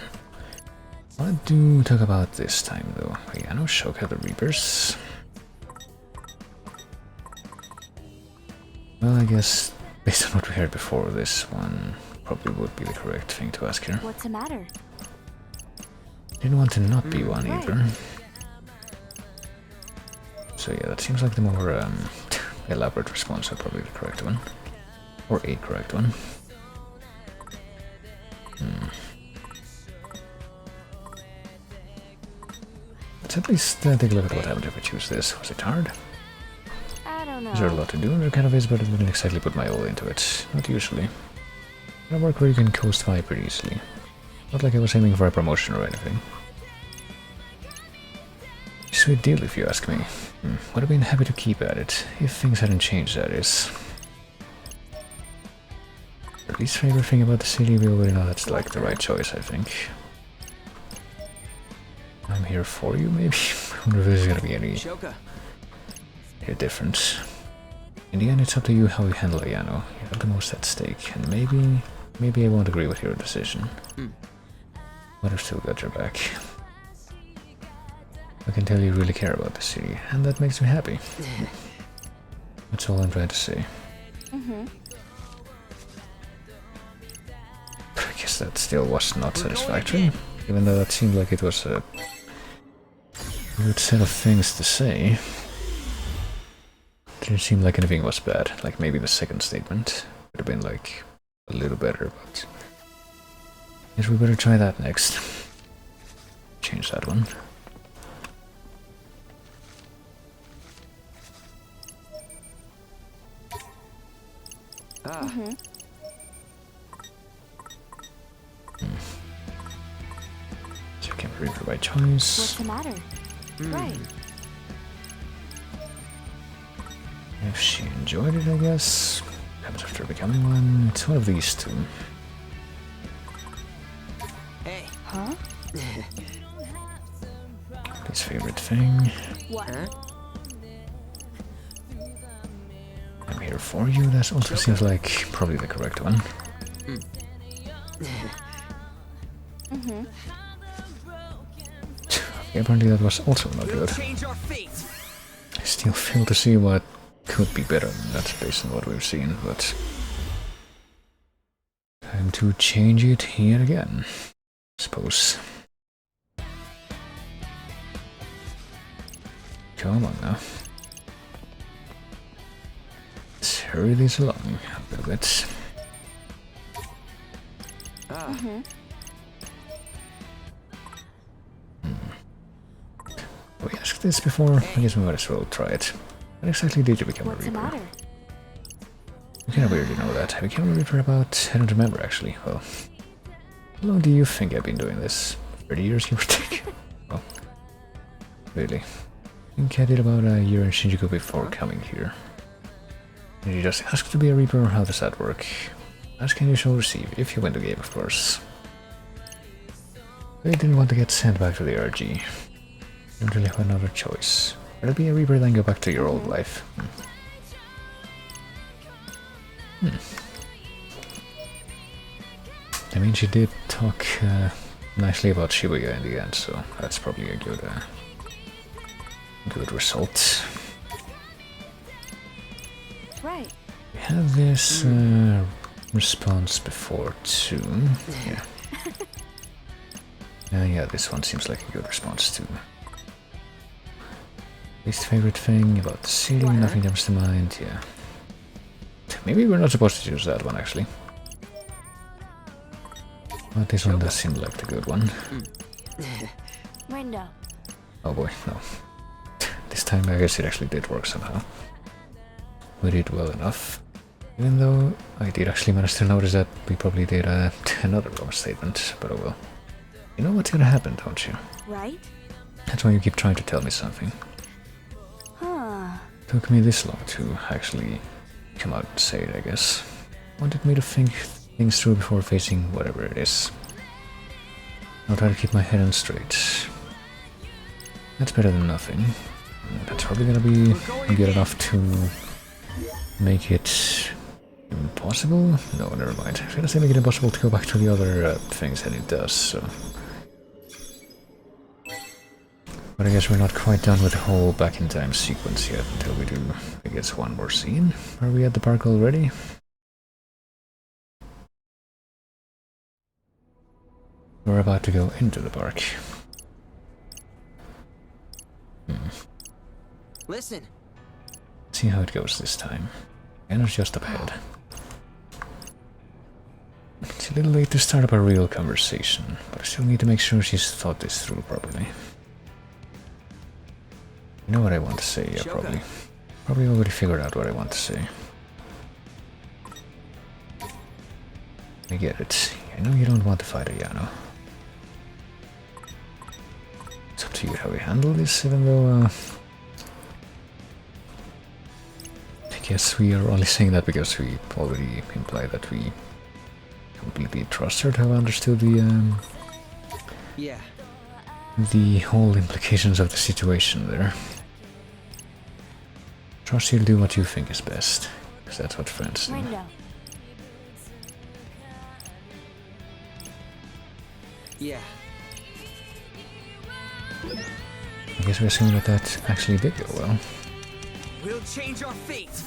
What do we talk about this time, though? Yano, Shoka, the Reapers. Well, I guess, based on what we heard before, this one probably would be the correct thing to ask her. What's the matter? Didn't want to not be one either. So yeah, that seems like the more elaborate response, so probably the correct one. Or a correct one. Let's at least take a look at what happened if I choose this. Was it hard? I don't know. Is there a lot to do? There kind of is, but I didn't exactly put my all into it. Not usually. I work where you can coast by pretty easily. Not like I was aiming for a promotion or anything. Sweet deal if you ask me. Would have been happy to keep at it, if things hadn't changed, that is. At least for everything about the city, we already know that's like the right choice, I think. I'm here for you, maybe? I wonder if this is gonna be any different. In the end, it's up to you how you handle Ayano. You have the most at stake, and maybe I won't agree with your decision. But I've still got your back. I can tell you really care about the city, and that makes me happy. That's all I'm trying to say. But I guess that still was not satisfactory, even though that seemed like it was a good set of things to say. Didn't seem like anything was bad, like maybe the second statement would have been like a little better, but I guess we better try that next. Change that one. So you can Reaper by choice. What's the matter? Right. If she enjoyed it, I guess. Perhaps after becoming one, it's one of these two. Hey. Huh? His favorite thing. What? I'm here for you. That also seems like probably the correct one. Mm-hmm. Apparently that was also not good. Change our fate. I still fail to see what could be better than that based on what we've seen, but time to change it yet again, I suppose. Come on now. Let's hurry this along a little bit. Mm-hmm. We asked this before, I guess we might as well try it. What exactly did you become What's a the Reaper? matter? You kind of weirdly know that. I became a Reaper about... I don't remember actually. Well, how long do you think I've been doing this? 30 years, give or take? Well, really. I think I did about a year in Shinjuku before coming here. Did you just ask to be a Reaper, or how does that work? Ask and you shall receive, if you win the game, of course. I didn't want to get sent back to the RG. Don't really have another choice. Rather be a Reaper than go back to your old life. I mean, she did talk nicely about Shibuya in the end, so that's probably a good result. Right. We have this response before too. Yeah. Yeah, this one seems like a good response too. Least favorite thing about the city, nothing comes to mind, yeah. Maybe we're not supposed to choose that one actually. But this one does seem like the good one. Brenda. Oh boy, no. This time I guess it actually did work somehow. We did well enough. Even though I did actually manage to notice that we probably did another wrong statement, but oh well. You know what's gonna happen, don't you? Right? That's why you keep trying to tell me something. Huh. Took me this long to actually come out and say it, I guess. Wanted me to think things through before facing whatever it is. I'll try to keep my head on straight. That's better than nothing. That's probably gonna be good enough to make it impossible? No, never mind. I was gonna say make it impossible to go back to the other things, and it does, so... But I guess we're not quite done with the whole back in time sequence yet until we do, I guess, one more scene. Are we at the park already? We're about to go into the park. Listen. See how it goes this time. Anna's just up ahead. It's a little late to start up a real conversation, but I still need to make sure she's thought this through properly. You know what I want to say, yeah, probably. Probably already figured out what I want to say. I get it. I know you don't want to fight Ayano. It's up to you how we handle this, even though, I guess we are only saying that because we already imply that we completely trust her to have understood the, Yeah. the whole implications of the situation there. Trust you'll do what you think is best, because that's what friends do. Brenda. Yeah. I guess we assume that that actually did go well. We'll change our fate.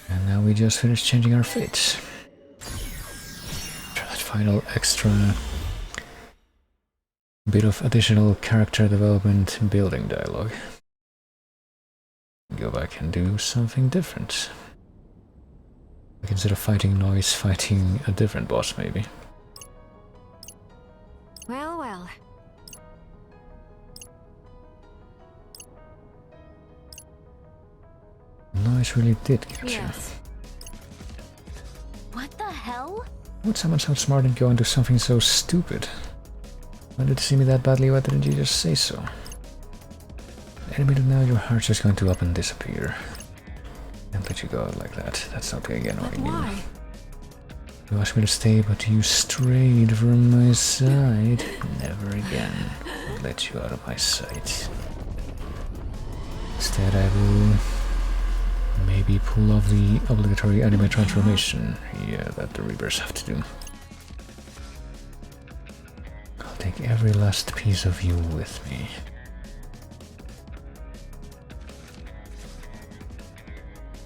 And now we just finished changing our fates. That final extra bit of additional character development building dialogue. Go back and do something different. Like instead of fighting Noise, fighting a different boss maybe. Well, well. Noise really did get you. Yes. What the hell? Would someone so smart and go and do something so stupid? Wanted to see me that badly, why didn't you just say so? Any minute now, your heart's just going to up and disappear. Can't let you go out like that. That's not again what I mean. Why? You asked me to stay, but you strayed from my side. Never again. I'll let you out of my sight. Instead, I will maybe pull off the obligatory anime transformation. Yeah, that the Reapers have to do. I'll take every last piece of you with me.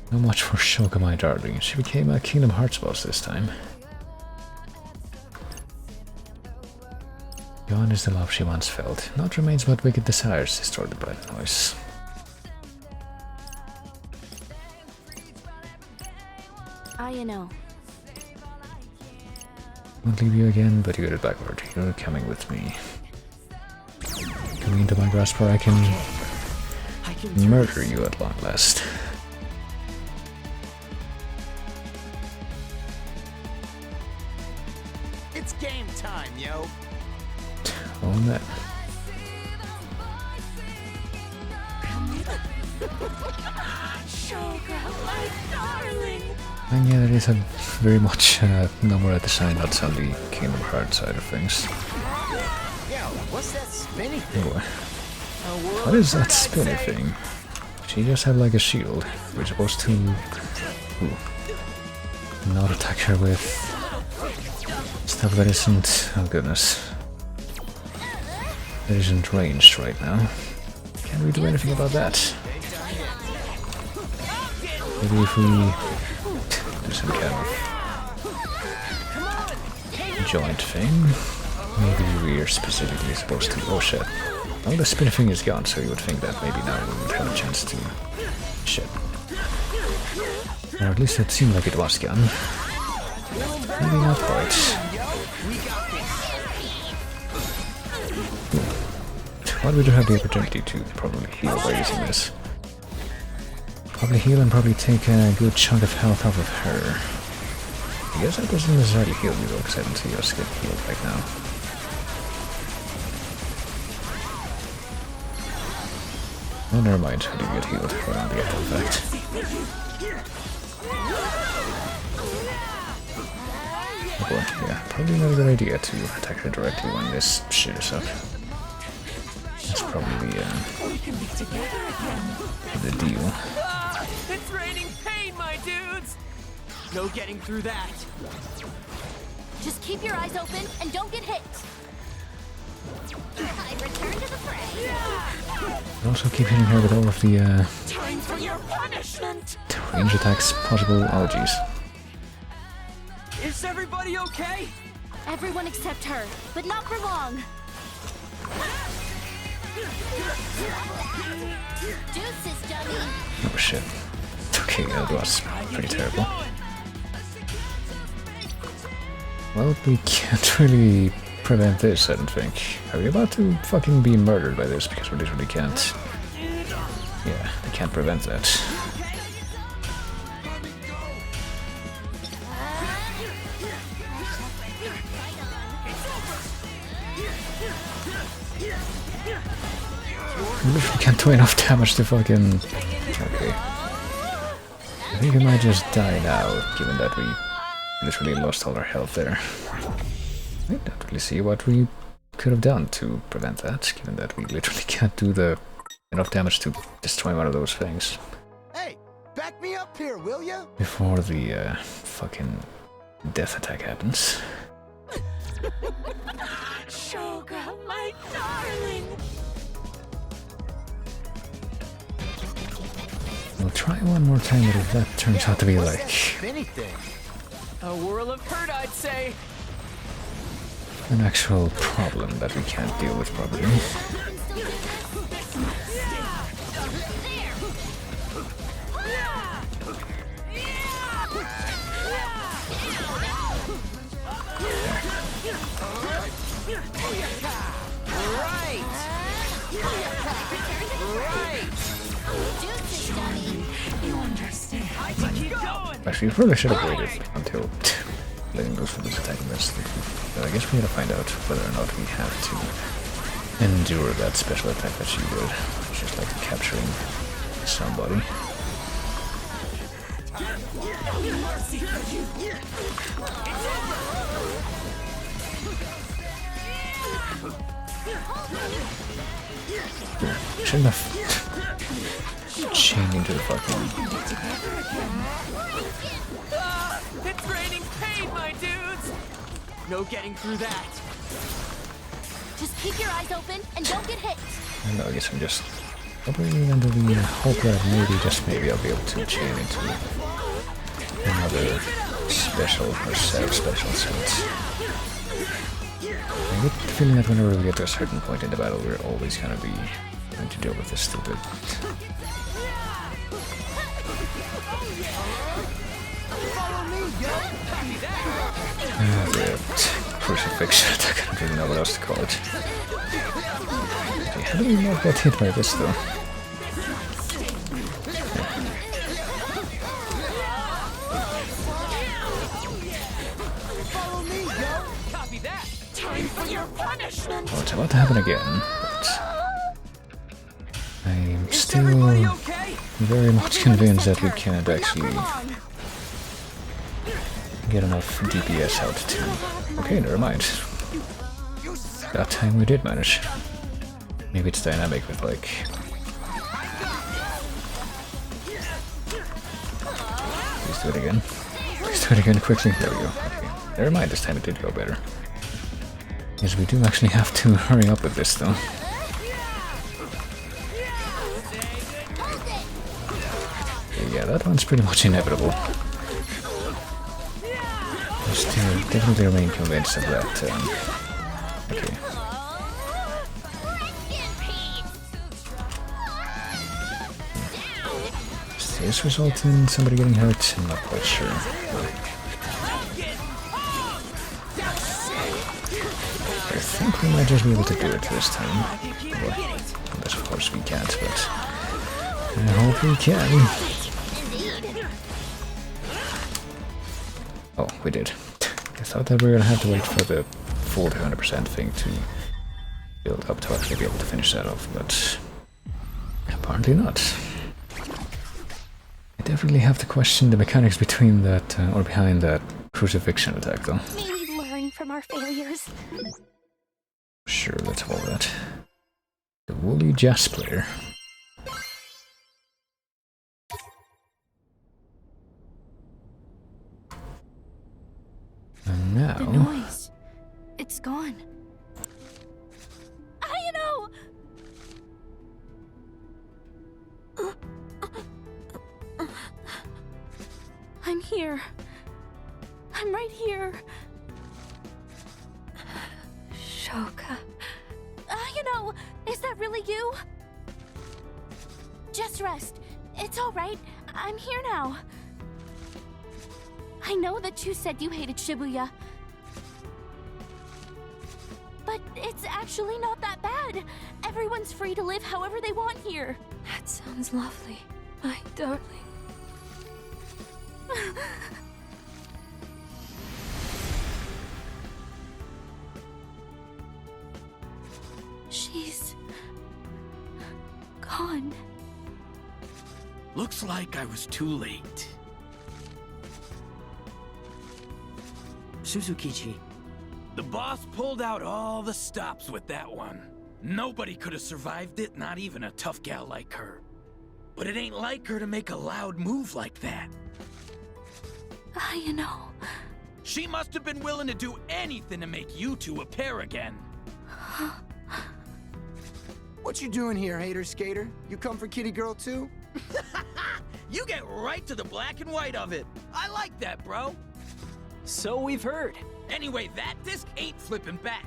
So much for Shoka, my darling. She became a Kingdom Hearts boss this time. Gone is the love she once felt. Naught remains but wicked desires distorted by the noise. I know. Won't leave you again, but you get it backward. You're coming with me. Coming into my grasp where I can murder you at long last. It's game time, yo. Oh man. Shoga, my darling. And yeah, there is a very much number at the sign that's on the Kingdom Hearts side of things. Yo, what's that spinny thing? Oh, what is that spinny thing? She just had like a shield. We're supposed to not attack her with stuff that isn't, oh goodness, that isn't ranged right now. Can we do anything about that? Maybe if we do some kind of joint thing. Maybe we're specifically supposed to, oh shit. Oh, the spinny thing is gone, so you would think that maybe now we would have a chance to... Shit. Or at least it seemed like it was gone. Maybe not quite. But we do have the opportunity to probably heal by using this. Probably heal and probably take a good chunk of health off of her. I guess that doesn't necessarily heal you though, because I don't see us get healed right now. Oh, never mind. I do get healed around the artifact. Oh boy, yeah, probably not a good idea to attack her directly when this shit is up. That's probably the deal. It's raining pain, my dudes! No getting through that. Just keep your eyes open and don't get hit. I return to the fray. Also keep hitting her with all of the Time for your punishment. range attacks possible. Oh jeez. Is everybody okay? Everyone except her, but not for long. Deuces, dummy. Oh shit. Okay, that was pretty terrible. Well, we can't really prevent this, I don't think. Are we about to fucking be murdered by this? Because we literally can't... Yeah, we can't prevent that. We literally can't do enough damage to fucking... Okay. I think we might just die now, given that we literally lost all our health there. I don't really see what we could have done to prevent that, given that we literally can't do the enough damage to destroy one of those things. Hey, back me up here, will ya? Before the fucking death attack happens. Shoga, my darling. We'll try one more time, but if that turns out to be like Spinny thing. A whirl of hurt, I'd say. an actual problem that we can't deal with properly. Actually, we probably should have waited until letting those fools attack us. But I guess we gotta find out whether or not we have to endure that special attack that she did. just like capturing somebody. Shouldn't have chained into the fucking. It's raining pain, my dudes! No getting through that. Just keep your eyes open and don't get hit. I guess I'm just probably under the hope that maybe I'll be able to chain into another special or set of special suits. I get the feeling that whenever we get to a certain point in the battle, we're always gonna be having to deal with this stupid. The crucifixion attack, I don't really know what else to call it. How do we not get hit by this though? Oh, it's about to happen again, but I'm still very much convinced that we can't actually get enough DPS out to... Okay, never mind. That time we did manage. Maybe it's dynamic with like... Please do it again. Please do it again quickly. There we go. Okay. Never mind, this time it did go better. Yes, we do actually have to hurry up with this though. Yeah, that one's pretty much inevitable. I still definitely remain convinced of that. Okay. Does this result in somebody getting hurt? I'm not quite sure. I think we might just be able to do it this time. Well, unless of course we can't, but I hope we can. Oh, we did. I thought that we were gonna have to wait for the full 200% thing to build up to actually be able to finish that off, but apparently not. I definitely have to question the mechanics between that, or behind that crucifixion attack though. May we learn from our failures. Sure, let's hold that. The woolly jazz player. And now... The noise. It's gone. Ayano! I'm here. I'm right here. Shoka. Ayano! Is that really you? Just rest. It's alright. I'm here now. I know that you said you hated Shibuya. But it's actually not that bad. Everyone's free to live however they want here. That sounds lovely, my darling. She's gone. Looks like I was too late. Suzukichi. The boss pulled out all the stops with that one. Nobody could have survived it, not even a tough gal like her. But it ain't like her to make a loud move like that. You know. She must have been willing to do anything to make you two a pair again. What you doing here, hater skater? You come for kitty girl too? You get right to the black and white of it. I like that, bro. So we've heard. Anyway, that disc ain't flipping back.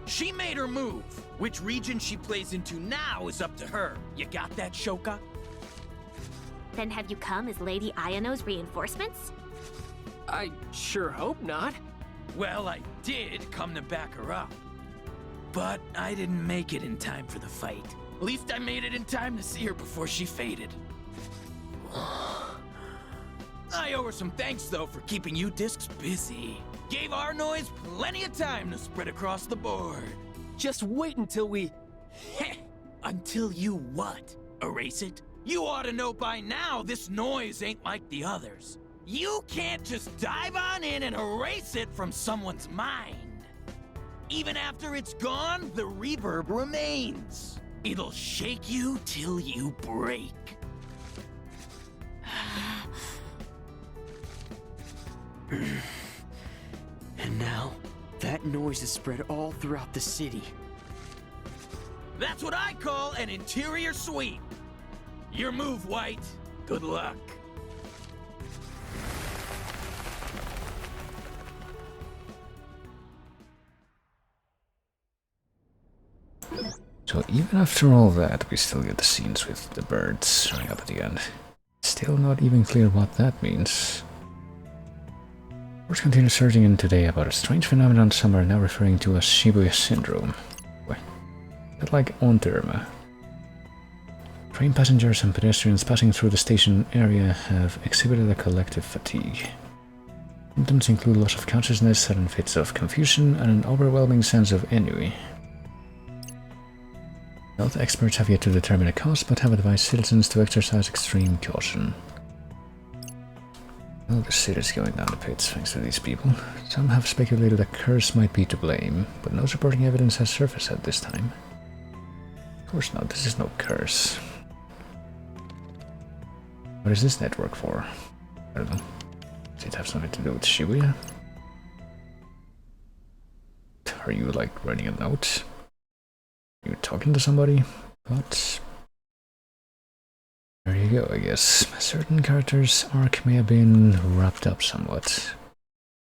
She made her move. Which region she plays into now is up to her. You got that, Shoka? Then have you come as Lady Ayano's reinforcements? I sure hope not. Well, I did come to back her up. But I didn't make it in time for the fight. At least I made it in time to see her before she faded. I owe her some thanks, though, for keeping you discs busy. Gave our noise plenty of time to spread across the board. Just wait until we... Until you what? Erase it? You ought to know by now this noise ain't like the others. You can't just dive on in and erase it from someone's mind. Even after it's gone, the reverb remains. It'll shake you till you break. And now, that noise is spread all throughout the city. That's what I call an interior sweep. Your move, White. Good luck. So even after all that, we still get the scenes with the birds showing up at the end. Still not even clear what that means. Reports continue surging in today about a strange phenomenon some are now referring to as Shibuya Syndrome. What? That like Onterma. Train passengers and pedestrians passing through the station area have exhibited a collective fatigue. Symptoms include loss of consciousness, sudden fits of confusion, and an overwhelming sense of ennui. Health experts have yet to determine a cause, but have advised citizens to exercise extreme caution. Well, the city's going down the pits thanks to these people. Some have speculated a curse might be to blame, but no supporting evidence has surfaced at this time. Of course not, this is no curse. What is this network for? I don't know. Does it have something to do with Shibuya? Are you like writing a note? Are you talking to somebody? But there you go, I guess. A certain character's arc may have been wrapped up somewhat.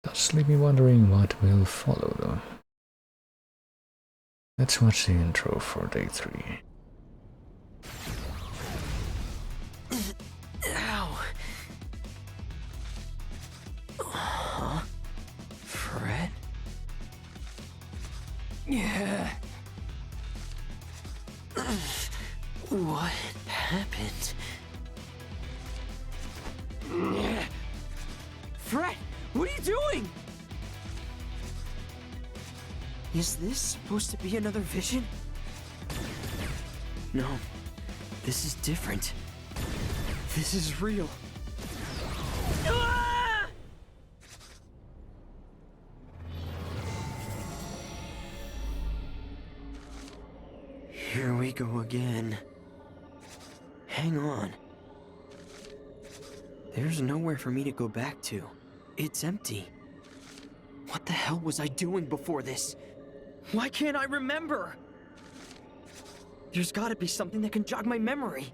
Does leave me wondering what will follow though. Let's watch the intro for day 3. Ow! Huh? Fred? Yeah. What happened? Fred, what are you doing? Is this supposed to be another vision? No, this is different. This is real. Here we go again. Hang on. There's nowhere for me to go back to. It's empty. What the hell was I doing before this? Why can't I remember? There's gotta be something that can jog my memory.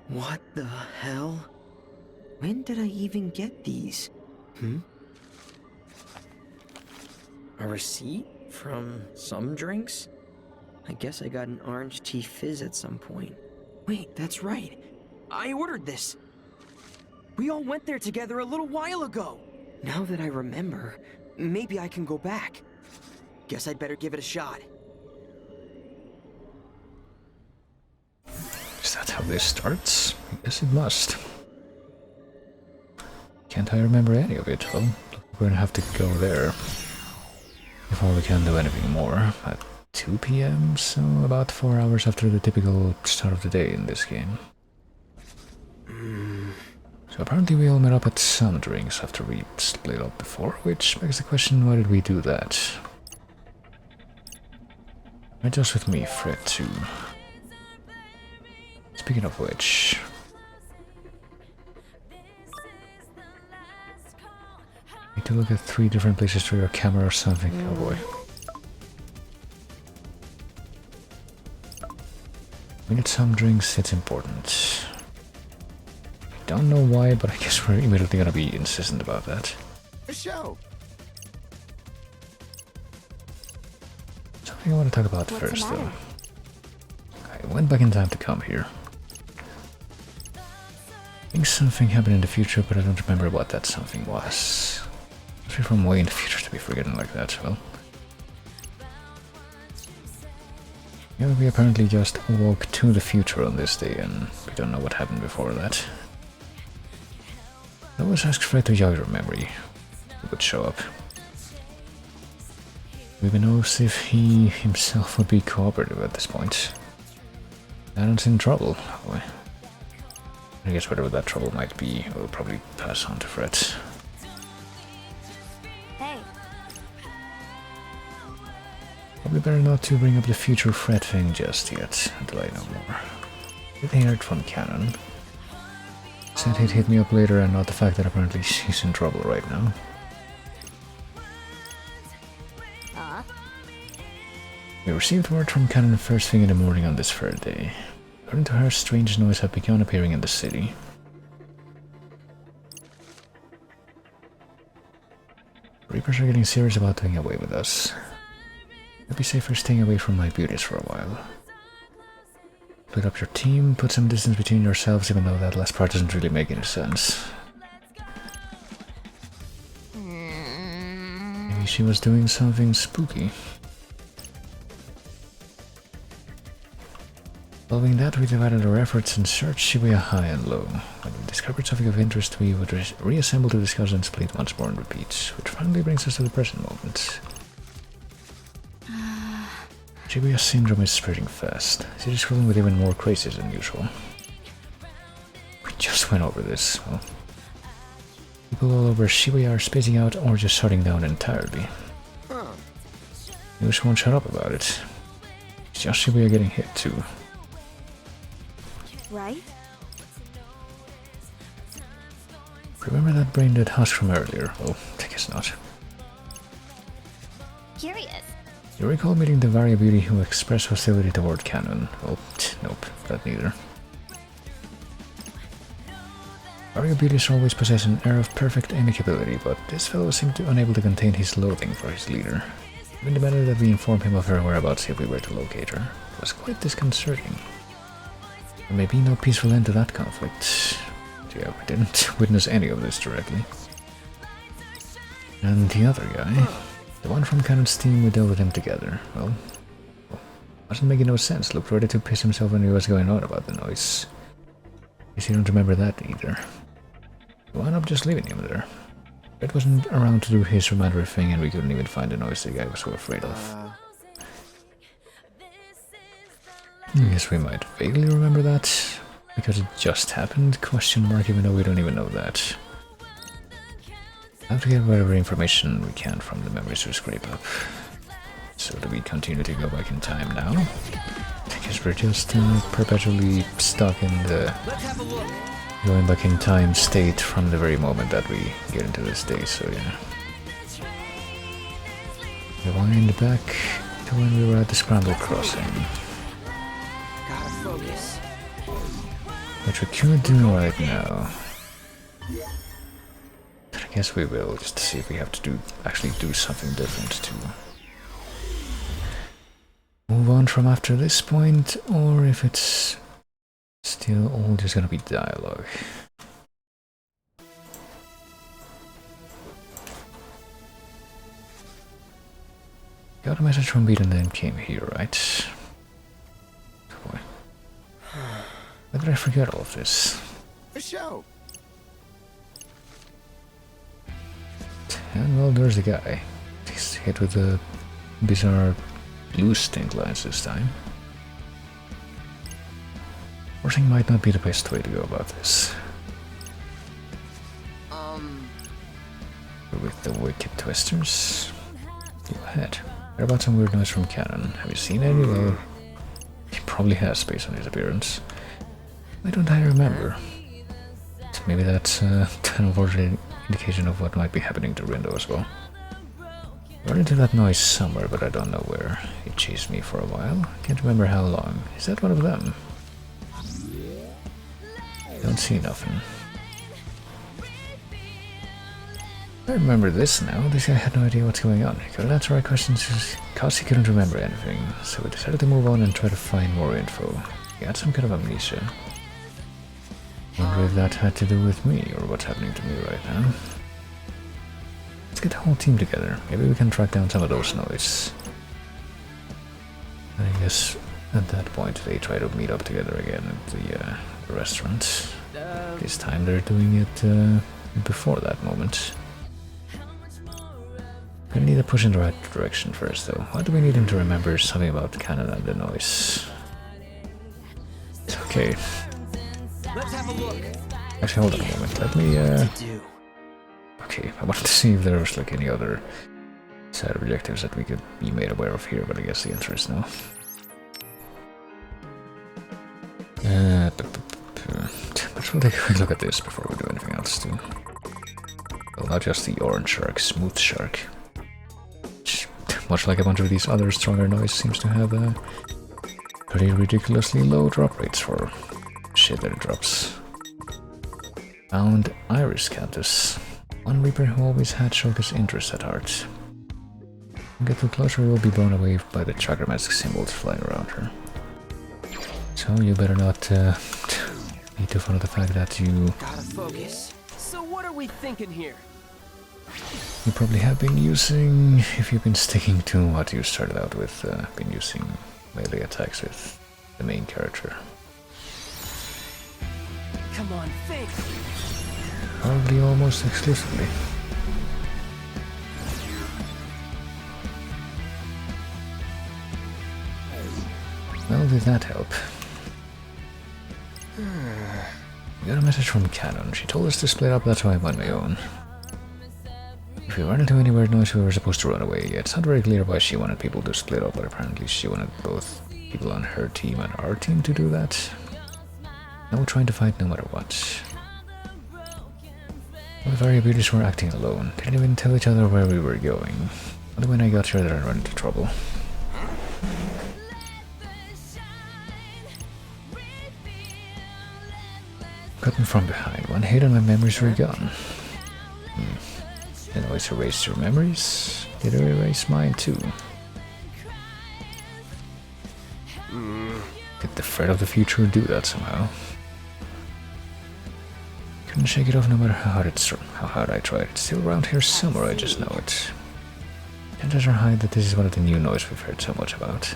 What the hell? When did I even get these? A receipt from some drinks? I guess I got an orange tea fizz at some point. Wait, that's right. I ordered this. We all went there together a little while ago. Now that I remember, maybe I can go back. Guess I'd better give it a shot. Is that how this starts? Yes, it must. Can't I remember any of it? Well, we're gonna have to go there before we can do anything more. At 2 PM, so about 4 hours after the typical start of the day in this game. So apparently we all met up at some drinks after we split up before, which begs the question, why did we do that? Not just with me, Fred too. Speaking of which... need to look at 3 different places for your camera or something. Oh boy. We need some drinks, it's important. I don't know why, but I guess we're immediately gonna be insistent about that. A show. Something I want to talk about first though. I went back in time to come here. I think something happened in the future, but I don't remember what that something was. If you're from way in the future to be forgetting like that, well. Yeah, we apparently just walk to the future on this day, and we don't know what happened before that. I always ask Fred to jog your memory. He would show up. Who even knows if he himself would be cooperative at this point. Cannon's in trouble. Oh, I guess whatever that trouble might be, we'll probably pass on to Fred. Hey. Probably better not to bring up the future Fred thing just yet, until I know more. Did hear it from Cannon. Said he'd hit me up later, and not the fact that apparently she's in trouble right now. We received word from Cannon first thing in the morning on this third day. According to her, strange noises have begun appearing in the city. Reapers are getting serious about doing away with us. I'd be safer staying away from my beauties for a while. Split up your team, put some distance between yourselves, even though that last part doesn't really make any sense. Maybe she was doing something spooky. Following that, we divided our efforts and searched Shibuya high and low. When we discovered something of interest, we would reassemble to discuss and split once more and repeat, which finally brings us to the present moment. Shibuya syndrome is spreading fast. It is growing with even more crazes than usual. We just went over this. Well, people all over Shibuya are spacing out or just shutting down entirely. News won't shut up about it. It's just Shibuya getting hit too. Right? Remember that brain dead husk from earlier? Well, I guess not. Curious. You recall meeting the Varia Beauty who expressed hostility toward Cannon? Well, nope, that neither. Varia Beauties always possess an air of perfect amicability, but this fellow seemed unable to contain his loathing for his leader. Even demanded that we inform him of her whereabouts if we were to locate her. It was quite disconcerting. There may be no peaceful end to that conflict. Yeah, we didn't witness any of this directly. And the other guy, the one from Cannon's team, we dealt with him together. Well, wasn't making no sense. Looked ready to piss himself when he was going on about the noise. Guess you don't remember that either. We wound up just leaving him there. Red wasn't around to do his romantic thing, and we couldn't even find the noise the guy was so afraid of. I guess we might vaguely remember that, because it just happened, question mark, even though we don't even know that. I have to get whatever information we can from the memories we scrape up. So do we continue to go back in time now? I guess we're just perpetually stuck in the going back in time state from the very moment that we get into this day, so yeah. Rewind back to when we were at the Scramble Crossing. Focus. Which we could do right now. But I guess we will, just to see if we have to actually do something different to move on from after this point, or if it's still all just gonna be dialogue. Got a message from Beat and then came here, right? Boy. Why did I forget all of this? A show. And well, there's the guy. He's hit with the bizarre blue stink lines this time. Forcing might not be the best way to go about this. With the wicked twisters. Go ahead. Heard about some weird noise from Cannon. Have you seen any? Well, he probably has based on his appearance. Why don't I remember? Maybe that's an unfortunate indication of what might be happening to Rindo as well. Run into that noise somewhere, but I don't know where. It chased me for a while. Can't remember how long. Is that one of them? Don't see nothing. I remember this now. This guy had no idea what's going on. He couldn't answer our questions because he couldn't remember anything. So we decided to move on and try to find more info. He had some kind of amnesia. Wonder if that had to do with me or what's happening to me right now. Let's get the whole team together. Maybe we can track down some of those noises. I guess At that point, they try to meet up together again at the restaurant. This time they're doing it before that moment. Gonna need to push in the right direction first, though. Why do we need him to remember something about Canada and the noise? Okay. Let's have a look. Actually, hold on a moment. Let me, Okay, I wanted to see if there was like any other side objectives that we could be made aware of here, but I guess the answer is no. But we'll take a quick look at this before we do anything else too. Well, not just the orange shark, smooth shark. Which, much like a bunch of these other stronger noise, seems to have pretty ridiculously low drop rates for shit that it drops. Found Iris Countess. One Reaper who always had Shulka's interest at heart. Get too close or we'll be blown away by the Chakra Mask symbols flying around her. So you better not be too fond of the fact that you... Gotta focus. So what are we thinking here? You probably have been using, if you've been sticking to what you started out with, been using melee attacks with the main character. Come on, think! Probably almost exclusively. Well, did that help? We got a message from Cannon. She told us to split up, that's why I'm on my own. If we run into any weird noise, we were supposed to run away. It's not very clear why she wanted people to split up, but apparently she wanted both people on her team and our team to do that. Now we're trying to fight no matter what. All the Variabuties were acting alone. Didn't even tell each other where we were going. Only when I got here that I ran into trouble. Got them from behind. One hit and my memories were gone. The noise erased your memories? Did it erase mine too? Did the threat of the future do that somehow? Couldn't shake it off no matter how hard I tried. It's still around here somewhere, I just know it. Chances are high that this is one of the new noise we've heard so much about.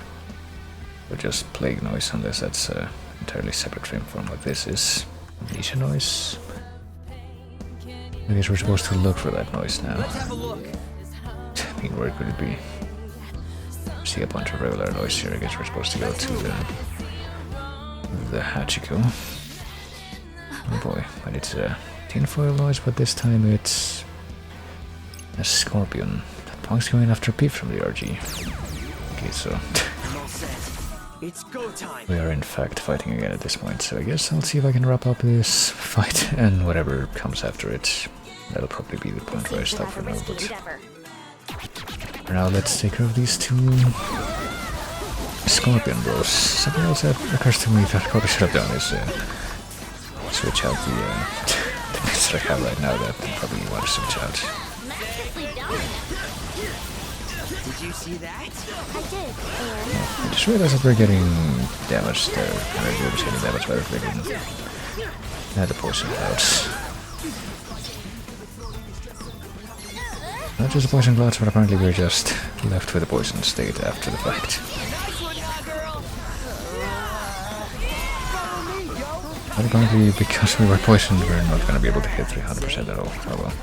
Or just plague noise, unless that's entirely separate from what this is. Amnesia noise? I guess we're supposed to look for that noise now. Let's have a look. I mean, where could it be? See a bunch of regular noise here. I guess we're supposed to go to the Hachiko. Oh boy, but it's a tinfoil noise, but this time it's a scorpion. That punk's going after Pete from the RG. Okay, so It's go time. we are in fact fighting again at this point, so I guess I'll see if I can wrap up this fight and whatever comes after it. That'll probably be the point where I stop for now, but for now let's take care of these two scorpion bros. Something else that occurs to me that I probably should have done is switch out the bits that I have right now that I probably want to switch out. Did you see that? I did. I just realized that we're getting damaged there. And I do getting damage by the freaking had the poison clouds. Not just the poison clouds, but apparently we're just left with a poison state after the fact. But apparently, because we were poisoned, we're not going to be able to hit 300% at all. Oh well.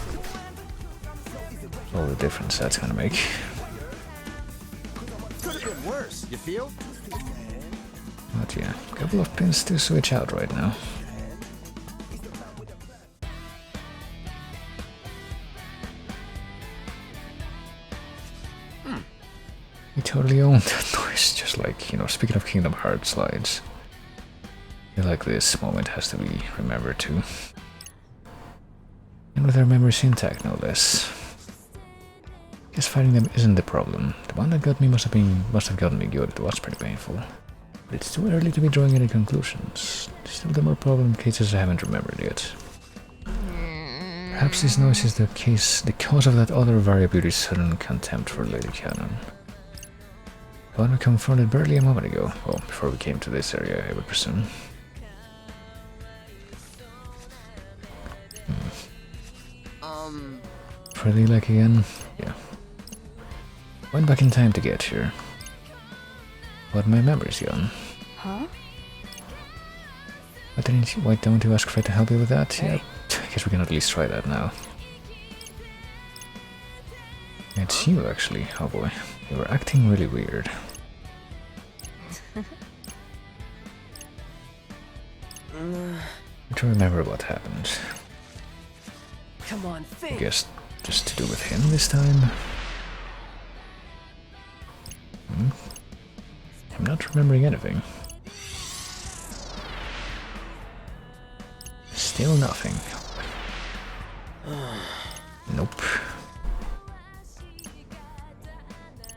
All the difference that's going to make. Could have been worse, you feel? But yeah, a couple of pins to switch out right now. We totally owned that noise, just like, you know, speaking of Kingdom Hearts slides. I feel like this moment has to be remembered too. And with our memories intact, no less. Guess fighting them isn't the problem. The one that got me must have gotten me good. It was pretty painful. But it's too early to be drawing any conclusions. Still, the more problem cases I haven't remembered yet. Perhaps this noise is the cause of that other Variabuty's sudden contempt for Lady Cannon. The one we confronted barely a moment ago. Well, before we came to this area, I would presume. Freddy like again? Yeah. Went back in time to get here. What my memory's young. Huh? Why don't you ask Fred to help you with that? Yeah, I guess we can at least try that now. It's you, actually. Oh boy. You were acting really weird. To remember what happened. Come on, I think. guess just to do with him this time. I'm not remembering anything. Still nothing. Nope.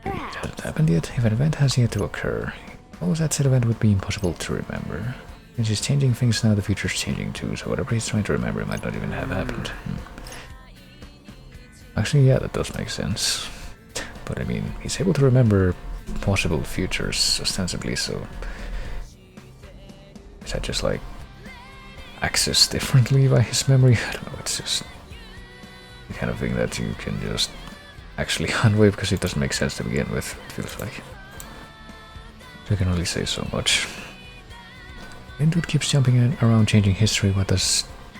It hasn't happened yet. If an event has yet to occur, what was that said event would be impossible to remember. Since he's changing things now, the future's changing too, so whatever he's trying to remember might not even have happened. Actually, yeah, that does make sense. But I mean, he's able to remember possible futures, ostensibly, so... Is that just like... accessed differently by his memory? I don't know, it's just... the kind of thing that you can just actually unwave because it doesn't make sense to begin with, it feels like. So I can only say so much. And dude keeps jumping around changing history. What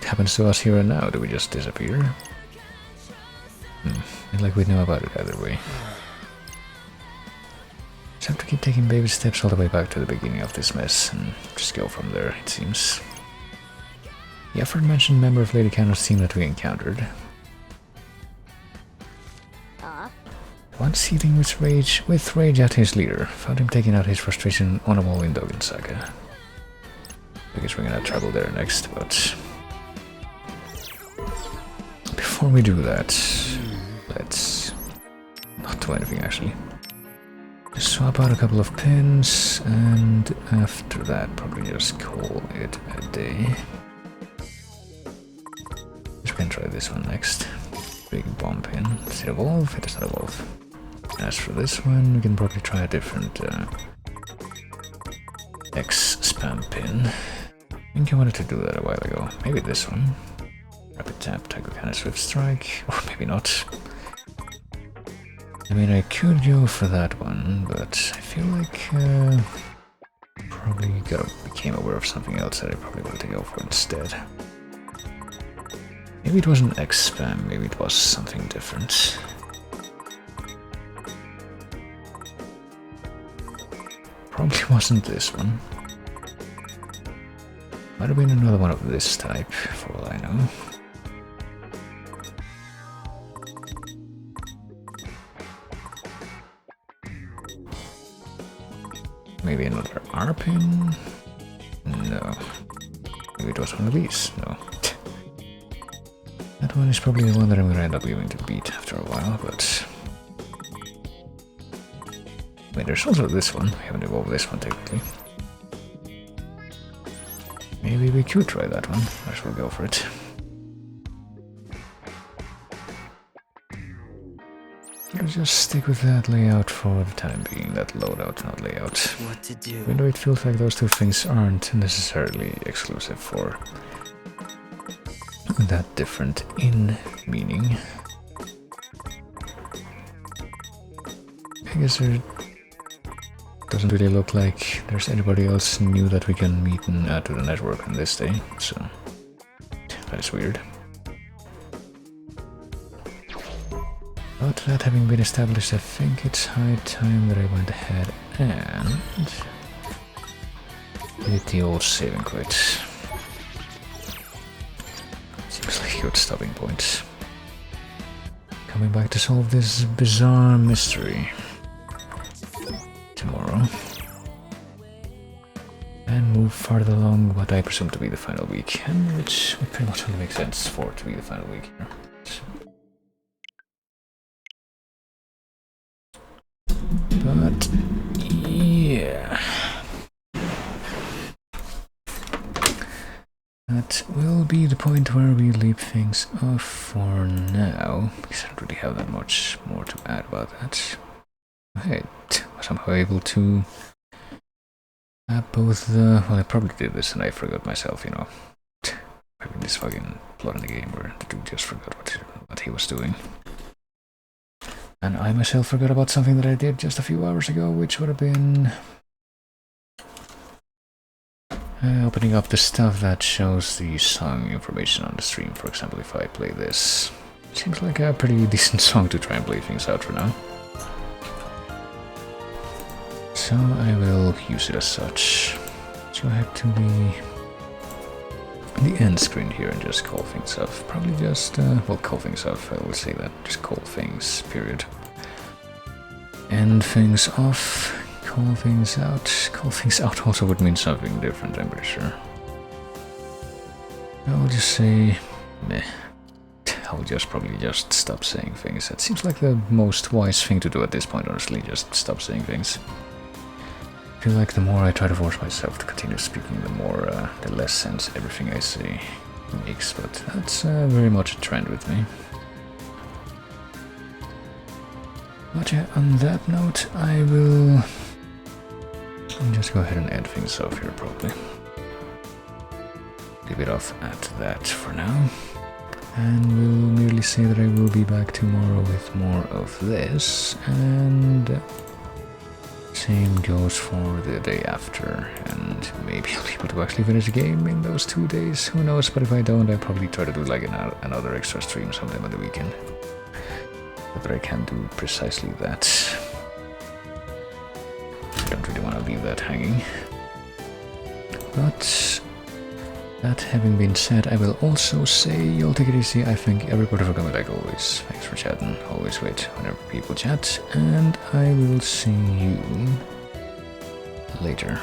happens to us here and now? Do we just disappear? Like we know about it either way. Just have to keep taking baby steps all the way back to the beginning of this mess and just go from there, it seems. The aforementioned member of Lady Cannon's team that we encountered. Once seething with rage at his leader, found him taking out his frustration on a wall in Dogen Saga. I guess we're gonna travel there next, but... before we do that, let's not do anything actually. Just swap out a couple of pins, and after that probably just call it a day. We can try this one next. Big bomb pin. Does it evolve? It does not evolve. As for this one, we can probably try a different X spam pin. I think I wanted to do that a while ago. Maybe this one. Rapid tap, Taiko Cannon Swift Strike, or maybe not. I mean, I could go for that one, but I feel like probably became aware of something else that I probably wanted to go for instead. Maybe it wasn't X spam, maybe it was something different. Probably wasn't this one. Might have been another one of this type, for all I know. Maybe another R pin? No. Maybe it was one of these? No. That one is probably the one that I'm gonna end up giving to beat after a while, but... I mean, there's also this one. We haven't evolved this one technically. Maybe we could try that one. Might as well go for it. Let's just stick with that layout for the time being. That loadout, not layout. What to do? Even though it feels like those two things aren't necessarily exclusive for that different in meaning. I guess there doesn't really look like there's anybody else new that we can meet and add to the network on this day, so that is weird. But that having been established, I think it's high time that I went ahead and did the old saving quit. Seems like a good stopping point. Coming back to solve this bizarre mystery tomorrow. And move farther along what I presume to be the final week, and which would pretty much only make sense for it to be the final week here. But yeah, that will be the point where we leave things off for now, because I don't really have that much more to add about that. I was somehow able to add both the... well, I probably did this and I forgot myself, you know. Having this fucking plot in the game where the dude just forgot what he was doing. And I myself forgot about something that I did just a few hours ago, which would have been Opening up the stuff that shows the song information on the stream, for example, if I play this. Seems like a pretty decent song to try and play things out for now. So I will use it as such. So I head to the end screen here and just call things off. Probably just, well, call things off, I will say that. Just call things, period. End things off. Call things out. Call things out also would mean something different, I'm pretty sure. I'll just say meh. I'll just probably just stop saying things. That seems like the most wise thing to do at this point, honestly, just stop saying things. I feel like the more I try to force myself to continue speaking, the less sense everything I say makes, but that's very much a trend with me. But yeah, on that note, I will just go ahead and end things off here, probably. Leave it off at that for now. And we'll merely say that I will be back tomorrow with more of this, and same goes for the day after, and maybe I'll be able to actually finish the game in those 2 days, who knows, but if I don't, I'll probably try to do like another extra stream sometime on the weekend. Whether I can do precisely that. I don't really want to leave that hanging. But that having been said, I will also say, you'll take it easy. I thank everybody for coming like always. Thanks for chatting. Always wait whenever people chat. And I will see you later.